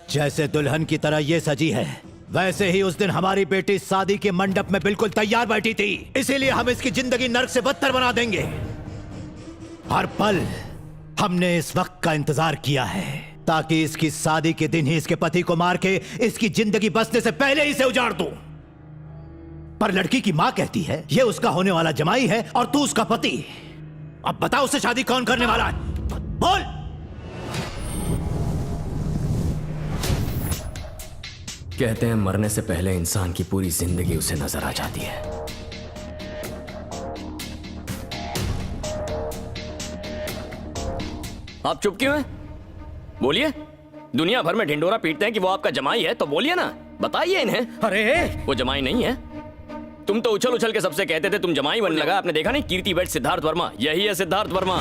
जैसे दुल्हन की तरह ये सजी है, वैसे ही उस दिन हमारी बेटी शादी के मंडप में बिल्कुल तैयार बैठी थी। इसीलिए हम इसकी जिंदगी नर्क से बदतर बना देंगे। हर पल हमने इस वक्त का इंतजार किया है ताकि इसकी शादी के दिन ही इसके पति को मार के इसकी जिंदगी बसने से पहले ही इसे उजाड़ दूं। पर लड़की की मां कहती है ये उसका होने वाला जमाई है और तू उसका पति। अब बता उससे शादी कौन करने वाला है? बोल। कहते हैं मरने से पहले इंसान की पूरी जिंदगी उसे नजर आ जाती है। आप चुप क्यों हैं? बोलिए। दुनिया भर में ढिंडोरा पीटते हैं कि वो आपका जमाई है, तो बोलिए ना, बताइए इन्हें। अरे वो जमाई नहीं है। तुम तो उछल उछल के सबसे कहते थे तुम जमाई बनने लगा। आपने देखा नहीं कीर्ति वेड सिद्धार्थ वर्मा? यही है सिद्धार्थ वर्मा।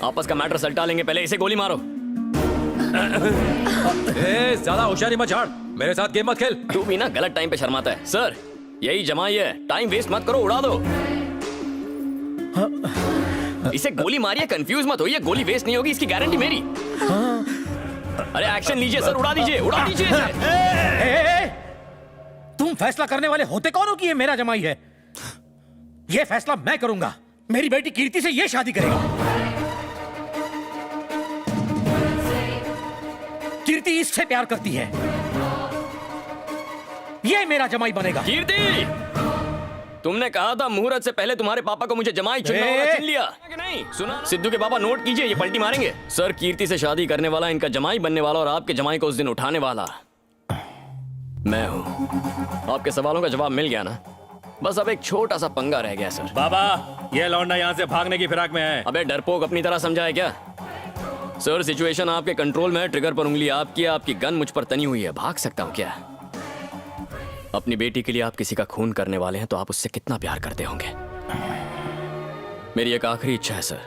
आपस का मैटर सलटा लेंगे, पहले इसे गोली मारो। ज्यादा होशियारी मत झाड़, मेरे साथ गेम मत खेल। तू भी ना गलत टाइम पे शर्माता है। सर यही जमाई है, टाइम वेस्ट मत करो, उड़ा दो इसे। गोली मारिए, कंफ्यूज मत होइए, गोली वेस्ट नहीं होगी, इसकी गारंटी मेरी। अरे एक्शन लीजिए सर, उड़ा दीजिए, उड़ा दीजिए इसे। तुम फैसला करने वाले होते कौन हो कि ये मेरा जमाई है? ये फैसला मैं करूंगा। मेरी बेटी कीर्ति से ये शादी करेगा। कीर्ति इससे प्यार करती है, ये मेरा जमाई बनेगा। कीर्ति, तुमने कहा था मुहूर्त से पहले तुम्हारे पापा को मुझे जमाई चुनना होगा, चुन लिया कि नहीं? सुना सिद्धू के पापा, नोट कीजिए, ये पलटी मारेंगे। सर कीर्ति से शादी करने वाला, इनका जमाई बनने वाला और आपके जमाई को उस दिन उठाने वाला मैं हूं। आपके सवालों का जवाब मिल गया ना? बस अब एक छोटा सा पंगा रह गया सर। बाबा, ये लौंडा यहाँ से भागने की फिराक में है। अबे डरपोक, अपनी तरह समझा है क्या? सर सिचुएशन आपके कंट्रोल में है, ट्रिगर पर उंगली आपकी, आपकी गन मुझ पर तनी हुई है। भाग सकता हूं क्या? अपनी बेटी के लिए आप किसी का खून करने वाले हैं तो आप उससे कितना प्यार करते होंगे। मेरी एक आखिरी इच्छा है सर,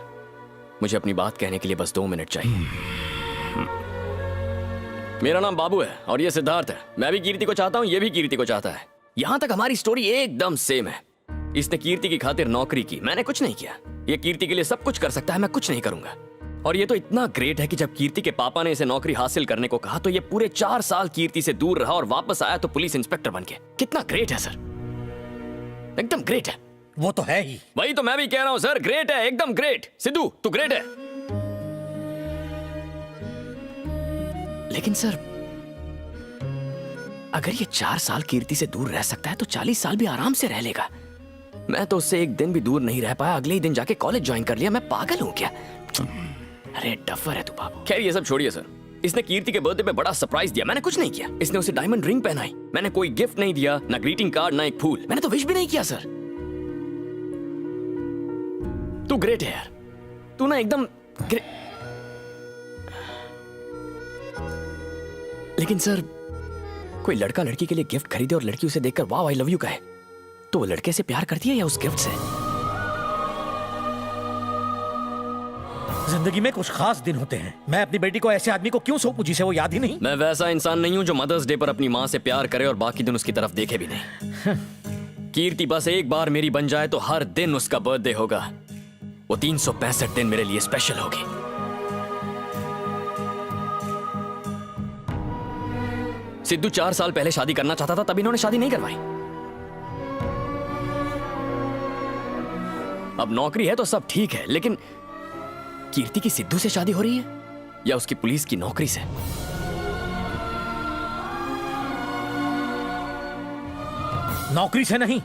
मुझे अपनी बात कहने के लिए बस 2 मिनट चाहिए। मेरा नाम बाबू है और ये सिद्धार्थ है। मैं भी कीर्ति को चाहता हूं, ये भी कीर्ति को चाहता है। यहां तक हमारी स्टोरी एकदम सेम है। इसने कीर्ति की खातिर नौकरी की, मैंने कुछ नहीं किया। ये कीर्ति के लिए सब कुछ कर सकता है, मैं कुछ नहीं करूंगा। और ये तो इतना ग्रेट है कि जब कीर्ति के पापा ने इसे नौकरी हासिल करने को कहा तो ये पूरे 4 साल कीर्ति से दूर रहा और वापस आया तो पुलिस इंस्पेक्टर बन के। कितना ग्रेट है सर, एकदम ग्रेट है। वो तो है ही। वही तो मैं भी कह रहा हूं सर, ग्रेट है, एकदम ग्रेट। सिद्धू तू ग्रेट है। लेकिन सर अगर ये 4 साल कीर्ति से दूर रह सकता है तो 40 साल भी आराम से रह लेगा। मैं तो उससे एक दिन भी दूर नहीं रह पाया, अगले ही दिन जाके कॉलेज ज्वाइन कर लिया। मैं पागल हूं क्या? अरे डफर है तू बाबू। खैर ये सब छोड़िए सर, इसने कीर्ति के बर्थडे पे बड़ा सरप्राइज दिया, मैंने कुछ नहीं किया। इसने उसे डायमंड रिंग पहनाई, मैंने कोई गिफ्ट नहीं दिया, ना ग्रीटिंग कार्ड, ना एक फूल। मैंने तो विश भी नहीं किया सर। तू ग्रेट है यार, तू ना एकदम ग्रेट। लेकिन सर कोई लड़का लड़की के लिए गिफ्ट खरीदे और लड़की उसे देखकर वाह आई लव यू कहे तो वो लड़के से प्यार करती है या उस गिफ्ट से? जिंदगी में कुछ खास दिन होते हैं। मैं अपनी बेटी को ऐसे आदमी को क्यों सौंपूं जिसे वो याद ही नहीं। मैं वैसा इंसान नहीं हूं जो मदर्स डे पर अपनी मां से प्यार करे और बाकी दिन उसकी तरफ देखे भी नहीं। कीर्ति बस एक बार मेरी बन जाए तो हर दिन उसका बर्थडे होगा। वो 365 दिन मेरे लिए स्पेशल होगी। सिद्धू 4 साल पहले शादी करना चाहता था, तब इन्होंने शादी नहीं करवाई। अब नौकरी है तो सब ठीक है, लेकिन कीर्ति की सिद्धू से शादी हो रही है या उसकी पुलिस की नौकरी से? नौकरी से नहीं,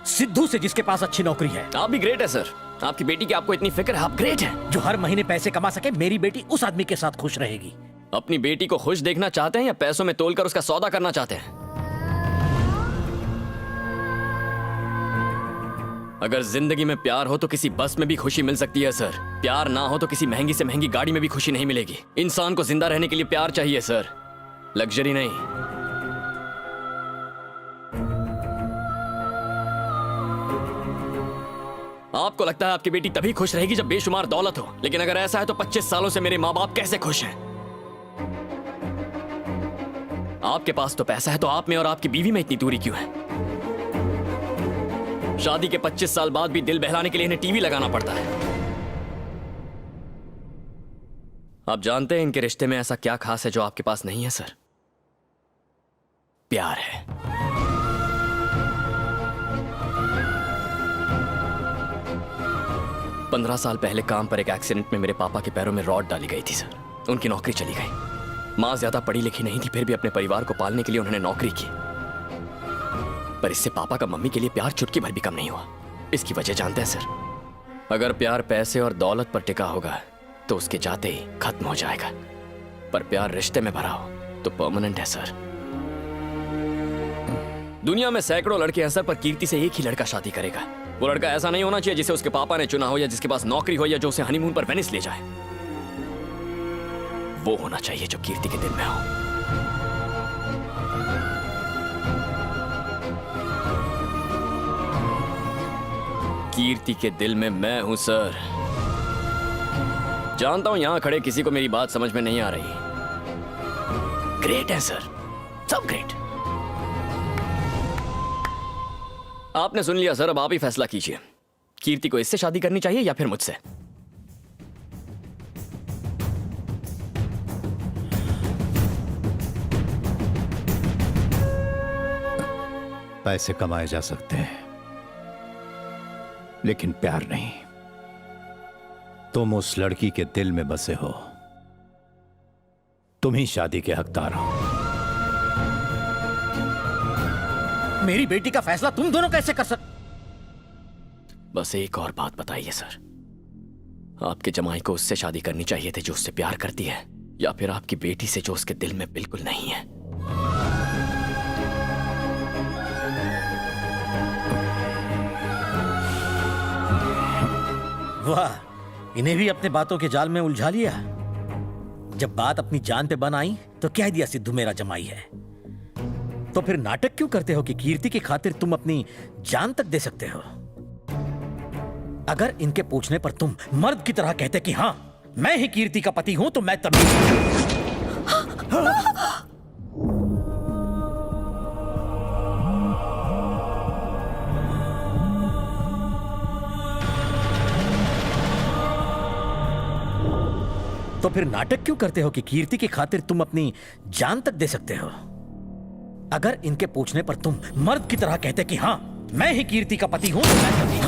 सिद्धू से जिसके पास अच्छी नौकरी है। आप भी ग्रेट है सर। आपकी बेटी की आपको इतनी फिक्र है, आप ग्रेट है। जो हर महीने पैसे कमा सके, मेरी बेटी उस आदमी के साथ खुश रहेगी। अपनी बेटी को खुश देखना चाहते हैं या पैसों में तोलकर उसका सौदा करना चाहते हैं? अगर जिंदगी में प्यार हो तो किसी बस में भी खुशी मिल सकती है सर। प्यार ना हो तो किसी महंगी से महंगी गाड़ी में भी खुशी नहीं मिलेगी। इंसान को जिंदा रहने के लिए प्यार चाहिए सर, लग्जरी नहीं। आपको लगता है आपकी बेटी तभी खुश रहेगी जब बेशुमार दौलत हो, लेकिन अगर ऐसा है तो 25 सालों से मेरे माँ बाप कैसे खुश हैं? आपके पास तो पैसा है, तो आप में और आपकी बीवी में इतनी दूरी क्यों है? शादी के 25 साल बाद भी दिल बहलाने के लिए इन्हें टीवी लगाना पड़ता है। आप जानते हैं इनके रिश्ते में ऐसा क्या खास है जो आपके पास नहीं है सर? प्यार है। पंद्रह साल पहले काम पर एक एक्सीडेंट में मेरे पापा के पैरों में रॉड डाली गई थी सर। उनकी नौकरी चली गई। मां ज्यादा पढ़ी लिखी नहीं थी, फिर भी अपने परिवार को पालने के लिए उन्होंने नौकरी की। पर इससे पापा का मम्मी के लिए प्यार चुटकी भर भी कम नहीं हुआ। इसकी वजह जानते हैं सर? अगर प्यार पैसे और दौलत पर टिका होगा तो उसके जाते ही खत्म हो जाएगा, पर प्यार रिश्ते में भरा हो तो परमानेंट है सर। दुनिया में सैकड़ों लड़के हैं सर, पर कीर्ति से एक ही लड़का शादी करेगा। वो लड़का ऐसा नहीं होना चाहिए जिसे उसके पापा ने चुना हो, या जिसके पास नौकरी हो, या जो उसे हनीमून पर वेनिस ले जाए। वो होना चाहिए जो कीर्ति के दिल में हो। कीर्ति के दिल में मैं हूं सर। जानता हूं यहां खड़े किसी को मेरी बात समझ में नहीं आ रही। ग्रेट है सर, सब ग्रेट। आपने सुन लिया सर, अब आप ही फैसला कीजिए। कीर्ति को इससे शादी करनी चाहिए या फिर मुझसे? पैसे कमाए जा सकते हैं लेकिन प्यार नहीं। तुम उस लड़की के दिल में बसे हो, तुम ही शादी के हकदार हो। मेरी बेटी का फैसला तुम दोनों कैसे कर सकते? बस एक और बात बताइए सर, आपके जमाई को उससे शादी करनी चाहिए थी जो उससे प्यार करती है, या फिर आपकी बेटी से जो उसके दिल में बिल्कुल नहीं है? वाह, इन्हें भी अपने बातों के जाल में उलझा लिया। जब बात अपनी जान पे बन आई तो कह दिया सिद्धू मेरा जमाई है। तो फिर नाटक क्यों करते हो कि कीर्ति की खातिर तुम अपनी जान तक दे सकते हो? अगर इनके पूछने पर तुम मर्द की तरह कहते कि हां मैं ही कीर्ति का पति हूं, तो मैं तभी तो फिर नाटक क्यों करते हो कि कीर्ति की खातिर तुम अपनी जान तक दे सकते हो? अगर इनके पूछने पर तुम मर्द की तरह कहते कि हां मैं ही कीर्ति का पति हूं, तो मैं तभी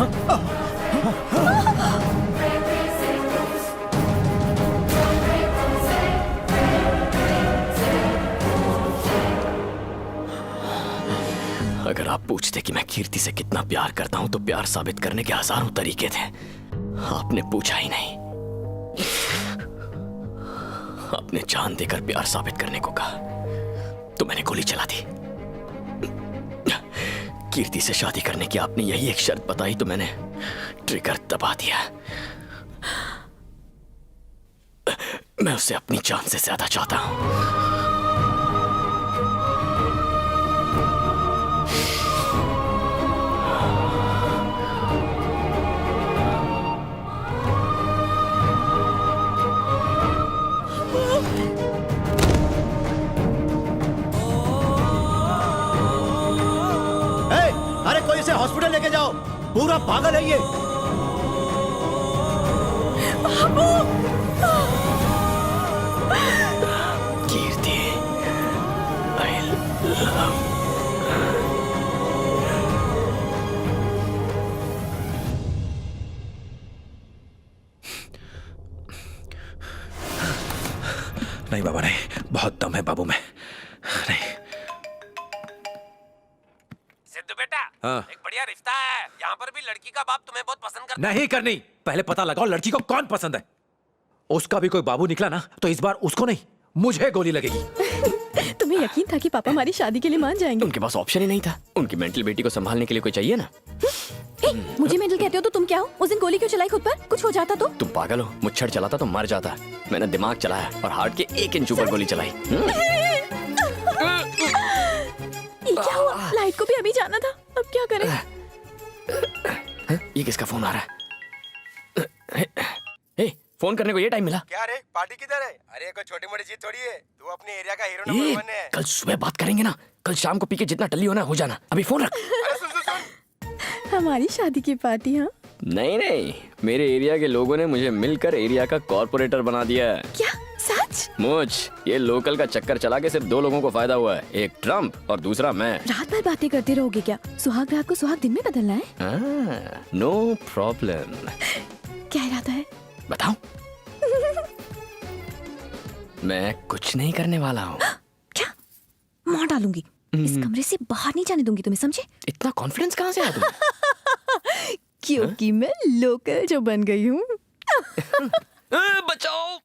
अगर आप पूछते कि मैं कीर्ति से कितना प्यार करता हूं तो प्यार साबित करने के हजारों तरीके थे। आपने पूछा ही नहीं, आपने जान देकर प्यार साबित करने को कहा, तो मैंने गोली चला दी। कीर्ति से शादी करने की आपने यही एक शर्त बताई तो मैंने ट्रिगर दबा दिया। मैं उसे अपनी जान से ज्यादा चाहता हूं। अरे कोई इसे हॉस्पिटल लेके जाओ, पूरा पागल है ये। कीर्ति, I love। नहीं बाबा नहीं, बहुत दम है बाबू में। नहीं। सिद्धू बेटा, हाँ। एक बढ़िया क्या रिश्ता है? यहाँ पर भी लड़की का बाप तुम्हें बहुत पसंद करता नहीं करनी, पहले पता लगाओ लड़की को कौन पसंद है। उसका भी कोई बाबू निकला ना तो इस बार उसको नहीं मुझे गोली लगेगी। तुम्हें यकीन था कि पापा हमारी शादी के लिए मान जाएंगे? उनके पास ऑप्शन ही नहीं था। उनकी मेंटल बेटी को संभालने के लिए कोई चाहिए ना। मुझे मेंटल कहते हो तो तुम क्या हो? उस दिन गोली क्यों चलाई खुद पर? कुछ हो जाता तो? तुम पागल हो, मुच्छर चलाता तो मर जाता। मैंने दिमाग चलाया और हार्ट के 1 इंच ऊपर गोली चलाई। ये क्या हुआ? लाइट को भी अभी जाना था, अब क्या करें? ये किसका फोन आ रहा है? फोन करने को ये टाइम मिला? क्या रे, पार्टी किधर है? अरे कोई छोटी मोटी चीज थोड़ी है, तू अपने एरिया का हीरो ये नंबर 1 है। कल सुबह बात करेंगे ना, कल शाम को पी के जितना टल्ली होना हो जाना। अभी फोन रख। हमारी शादी की पार्टी? हाँ नहीं नहीं, मेरे एरिया के लोगों ने मुझे मिलकर एरिया का कॉर्पोरेटर बना दिया है। क्या सच? मुझ ये लोकल का चक्कर चला के सिर्फ 2 लोगों को फायदा हुआ है, एक ट्रम्प और दूसरा मैं। रात भर बातें करते रहोगे क्या? सुहाग रात को सुहाग दिन में बदलना है? No problem. क्या इरादा है? बताओ। मैं कुछ नहीं करने वाला हूँ। क्या? मार डालूंगी। इस कमरे से बाहर नहीं जाने दूंगी तुम्हें, समझे? इतना कॉन्फिडेंस कहाँ से आया तुम्हें? क्योंकि मैं लोकल जो बन गई हूँ। बचाओ।